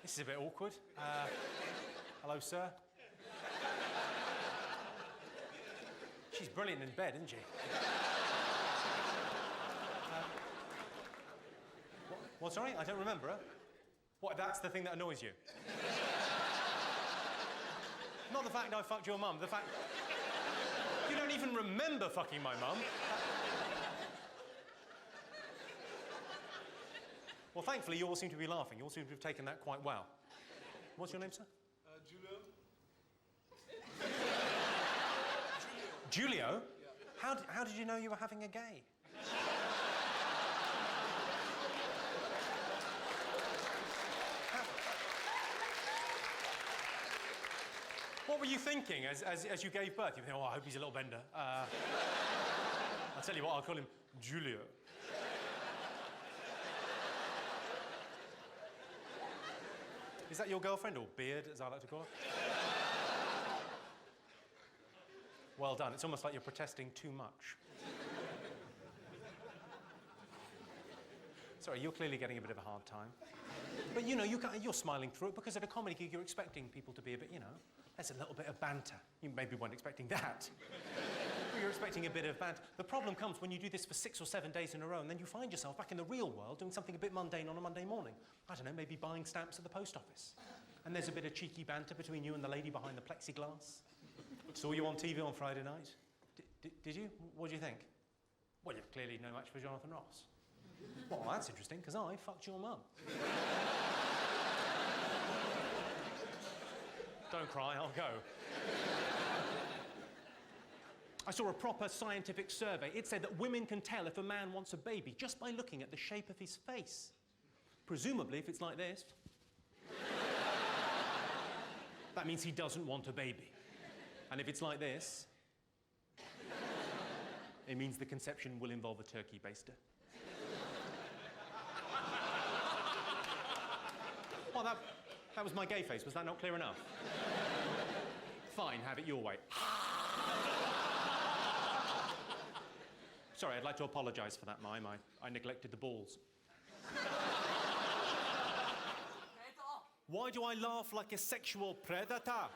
E: This is a bit awkward. Hello, sir. She's brilliant in bed, isn't she? What, sorry? I don't remember her. What, that's the thing that annoys you? Not the fact I fucked your mum, the fact... You don't even remember fucking my mum. Well, thankfully, you all seem to be laughing. You all seem to have taken that quite well. What's your name, sir? Julio. Julio? Yeah. How did you know you were having a gay? What were you thinking as you gave birth? You think, oh, I hope he's a little bender. I'll tell you what, I'll call him Julio. Is that your girlfriend, or beard, as I like to call her? Well done. It's almost like you're protesting too much. Sorry, you're clearly getting a bit of a hard time. But, you know, you're smiling through it, because at a comedy gig, you're expecting people to be a bit, you know, there's a little bit of banter. You maybe weren't expecting that. But you're expecting a bit of banter. The problem comes when you do this for 6 or 7 days in a row, and then you find yourself back in the real world doing something a bit mundane on a Monday morning. I don't know, maybe buying stamps at the post office. And there's a bit of cheeky banter between you and the lady behind the plexiglass. Saw you on TV on Friday night. Did you? What do you think? Well, you're clearly no match for Jonathan Ross. Well, that's interesting, because I fucked your mum. Don't cry, I'll go. I saw a proper scientific survey. It said that women can tell if a man wants a baby just by looking at the shape of his face. Presumably, if it's like this, that means he doesn't want a baby. And if it's like this, it means the conception will involve a turkey baster. Well, that was my gay face. Was that not clear enough? Fine, have it your way. Sorry, I'd like to apologise for that mime. I neglected the balls. Why do I laugh like a sexual predator?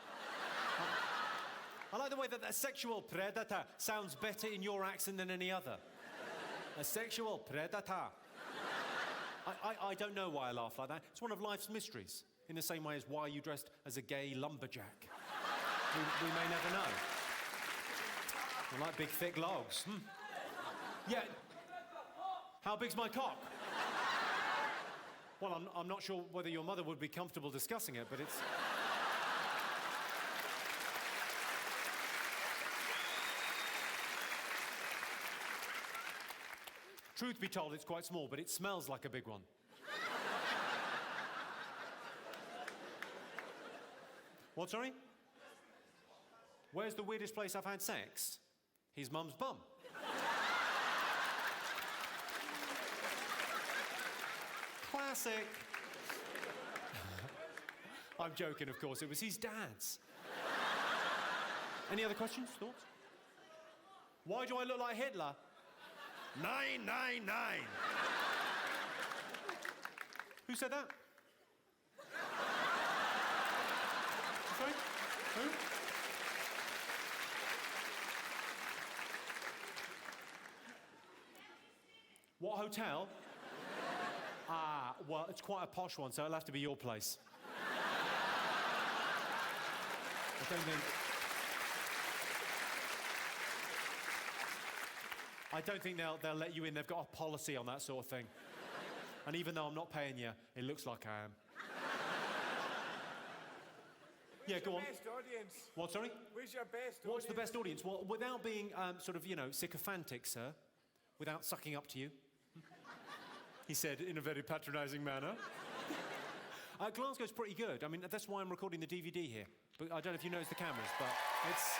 E: I like the way that sexual predator sounds better in your accent than any other. A sexual predator. I don't know why I laugh like that. It's one of life's mysteries, in the same way as why you dressed as a gay lumberjack. We may never know. I like big, thick logs. Yeah. How big's my cock? Well, I'm not sure whether your mother would be comfortable discussing it, but it's... Truth be told, it's quite small, but it smells like a big one. What, sorry? Where's the weirdest place I've had sex? His mum's bum. Classic.
A: I'm joking, of course. It was his dad's. Any other questions, thoughts? Why do I look like Hitler? 999. Who said that? Sorry? Who? What hotel? Ah, well, it's quite a posh one, so it'll have to be your place. I don't think they'll let you in. They've got a policy on that sort of thing. And even though I'm not paying you, it looks like I am. Yeah, go on.
D: Best audience.
A: What, sorry?
D: Where's your best
A: What's the
D: audience?
A: best audience? Well, without being sort of, sycophantic, sir, without sucking up to you, he said in a very patronising manner. Glasgow's pretty good. I mean, that's why I'm recording the DVD here. But I don't know if you noticed the cameras, but it's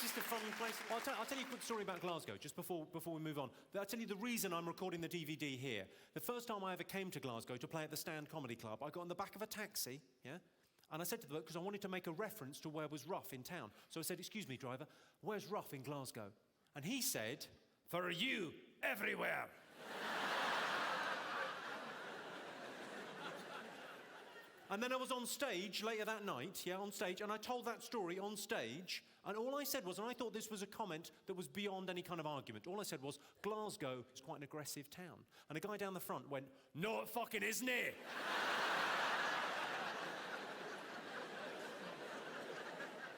A: just a fun place. I'll tell you a quick story about Glasgow, just before we move on. I'll tell you the reason I'm recording the DVD here. The first time I ever came to Glasgow to play at the Stand Comedy Club, I got in the back of a taxi, yeah? And I said to the bloke, because I wanted to make a reference to where was rough in town. So I said, excuse me, driver, where's rough in Glasgow? And he said, for you, everywhere. And then I was on stage later that night, on stage, and I told that story on stage, and all I said was, and I thought this was a comment that was beyond any kind of argument, all I said was, Glasgow is quite an aggressive town. And a guy down the front went, no, it fucking isn't it?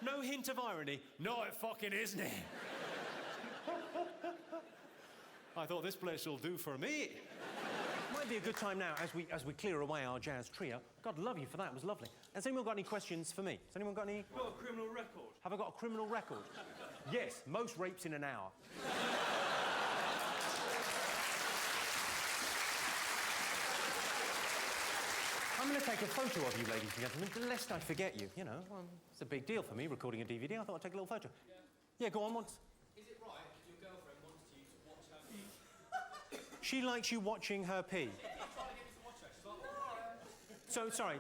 A: No hint of irony, no, it fucking isn't it? I thought this place will do for me.
E: Might be a good time now, as we clear away our jazz trio. God love you for that, it was lovely. Has anyone got any questions for me? Has anyone got any?
F: Got a criminal record.
E: Have I got a criminal record? Yes, most rapes in an hour. I'm going to take a photo of you, ladies and gentlemen, lest I forget you. You know, well, it's a big deal for me, recording a DVD. I thought I'd take a little photo. Yeah, go on, once.
F: Is it right if your girlfriend wants you to watch her pee?
E: She likes you watching her pee.
F: I'm trying to get me to watch her. She's like,
E: So, sorry.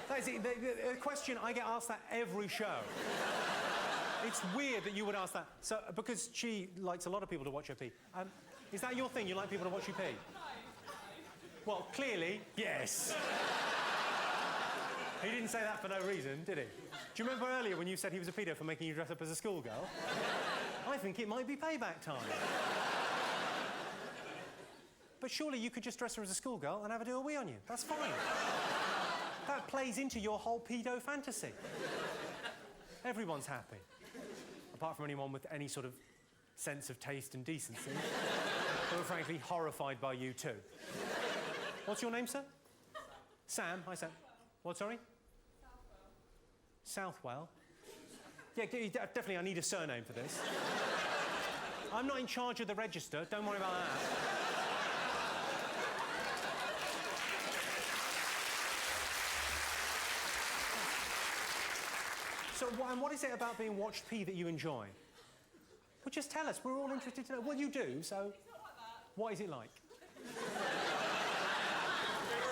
E: That's it. The question, I get asked that every show. It's weird that you would ask that. So, because she likes a lot of people to watch her pee. Is that your thing? You like people to watch you pee? Well, clearly, yes. He didn't say that for no reason, did he? Do you remember earlier when you said he was a pedo for making you dress up as a schoolgirl? I think it might be payback time. But surely you could just dress her as a schoolgirl and have her do a wee on you. That's fine. That plays into your whole pedo fantasy. Everyone's happy. Apart from anyone with any sort of sense of taste and decency, who are frankly horrified by you too. What's your name, sir? Sam. Hi, Sam. What, sorry? Southwell. Yeah, definitely I need a surname for this. I'm not in charge of the register, don't worry about that. So, what is it about being watched pee that you enjoy? Well, just tell us, we're all interested to know. Well, you do, so...
I: It's not like that.
E: What is it like?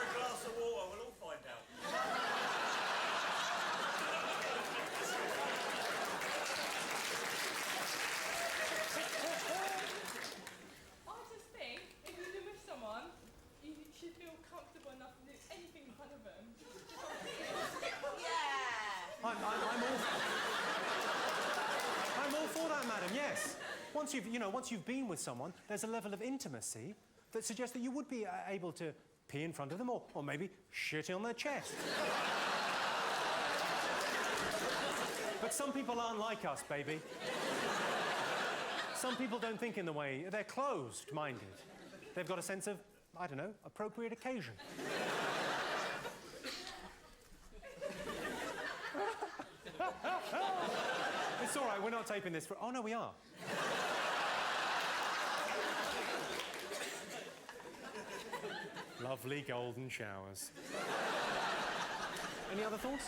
F: a glass of water, we'll all find out.
I: I just think if you live with someone, you should feel comfortable enough to do anything in front of them.
E: I'm all for that, madam, yes. Once you've been with someone, there's a level of intimacy that suggests that you would be able to pee in front of them or maybe shit on their chest. But some people aren't like us, baby. Some people don't think in the way, they're closed-minded. They've got a sense of, I don't know, appropriate occasion. It's all right, we're not taping this for... Oh, no, we are. Lovely golden showers. Any other thoughts?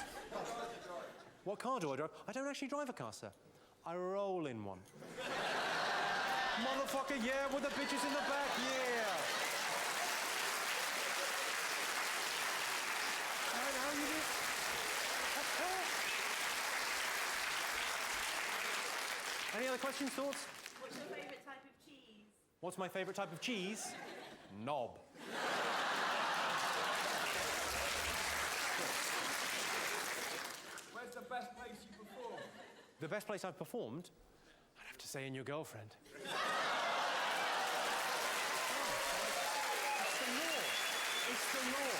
E: What car do I drive? I don't actually drive a car, sir. I roll in one.
A: Motherfucker, yeah, with the bitches in the back, yeah. How you doing? Any other questions, thoughts?
B: What's your favourite type of cheese?
A: What's my favourite type of cheese? Knob.
D: Where's the best place you perform?
A: The best place I've performed? I'd have to say In Your Girlfriend. It's the law. It's the law.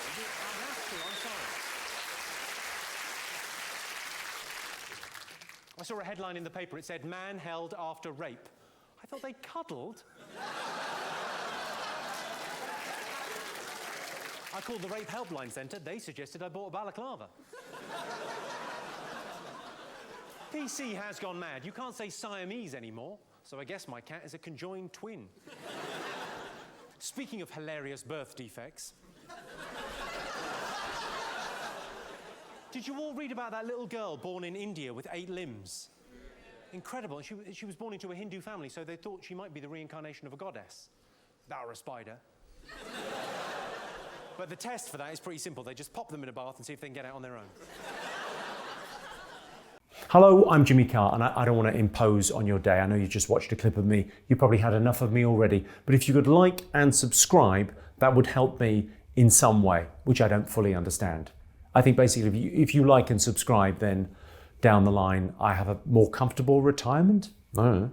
A: I have to, I'm sorry. I saw a headline in the paper. It said, "Man held after rape." I thought they cuddled. I called the rape helpline centre. They suggested I bought a balaclava. PC has gone mad. You can't say Siamese anymore, so I guess my cat is a conjoined twin. Speaking of hilarious birth defects, did you all read about that little girl born in India with 8 limbs? Incredible. She was born into a Hindu family, so they thought she might be the reincarnation of a goddess. Or a spider. But the test for that is pretty simple. They just pop them in a bath and see if they can get out on their own.
E: Hello, I'm Jimmy Carr, and I don't want to impose on your day. I know you just watched a clip of me. You probably had enough of me already. But if you could like and subscribe, that would help me in some way, which I don't fully understand. I think basically if you like and subscribe, then down the line, I have a more comfortable retirement. I don't know.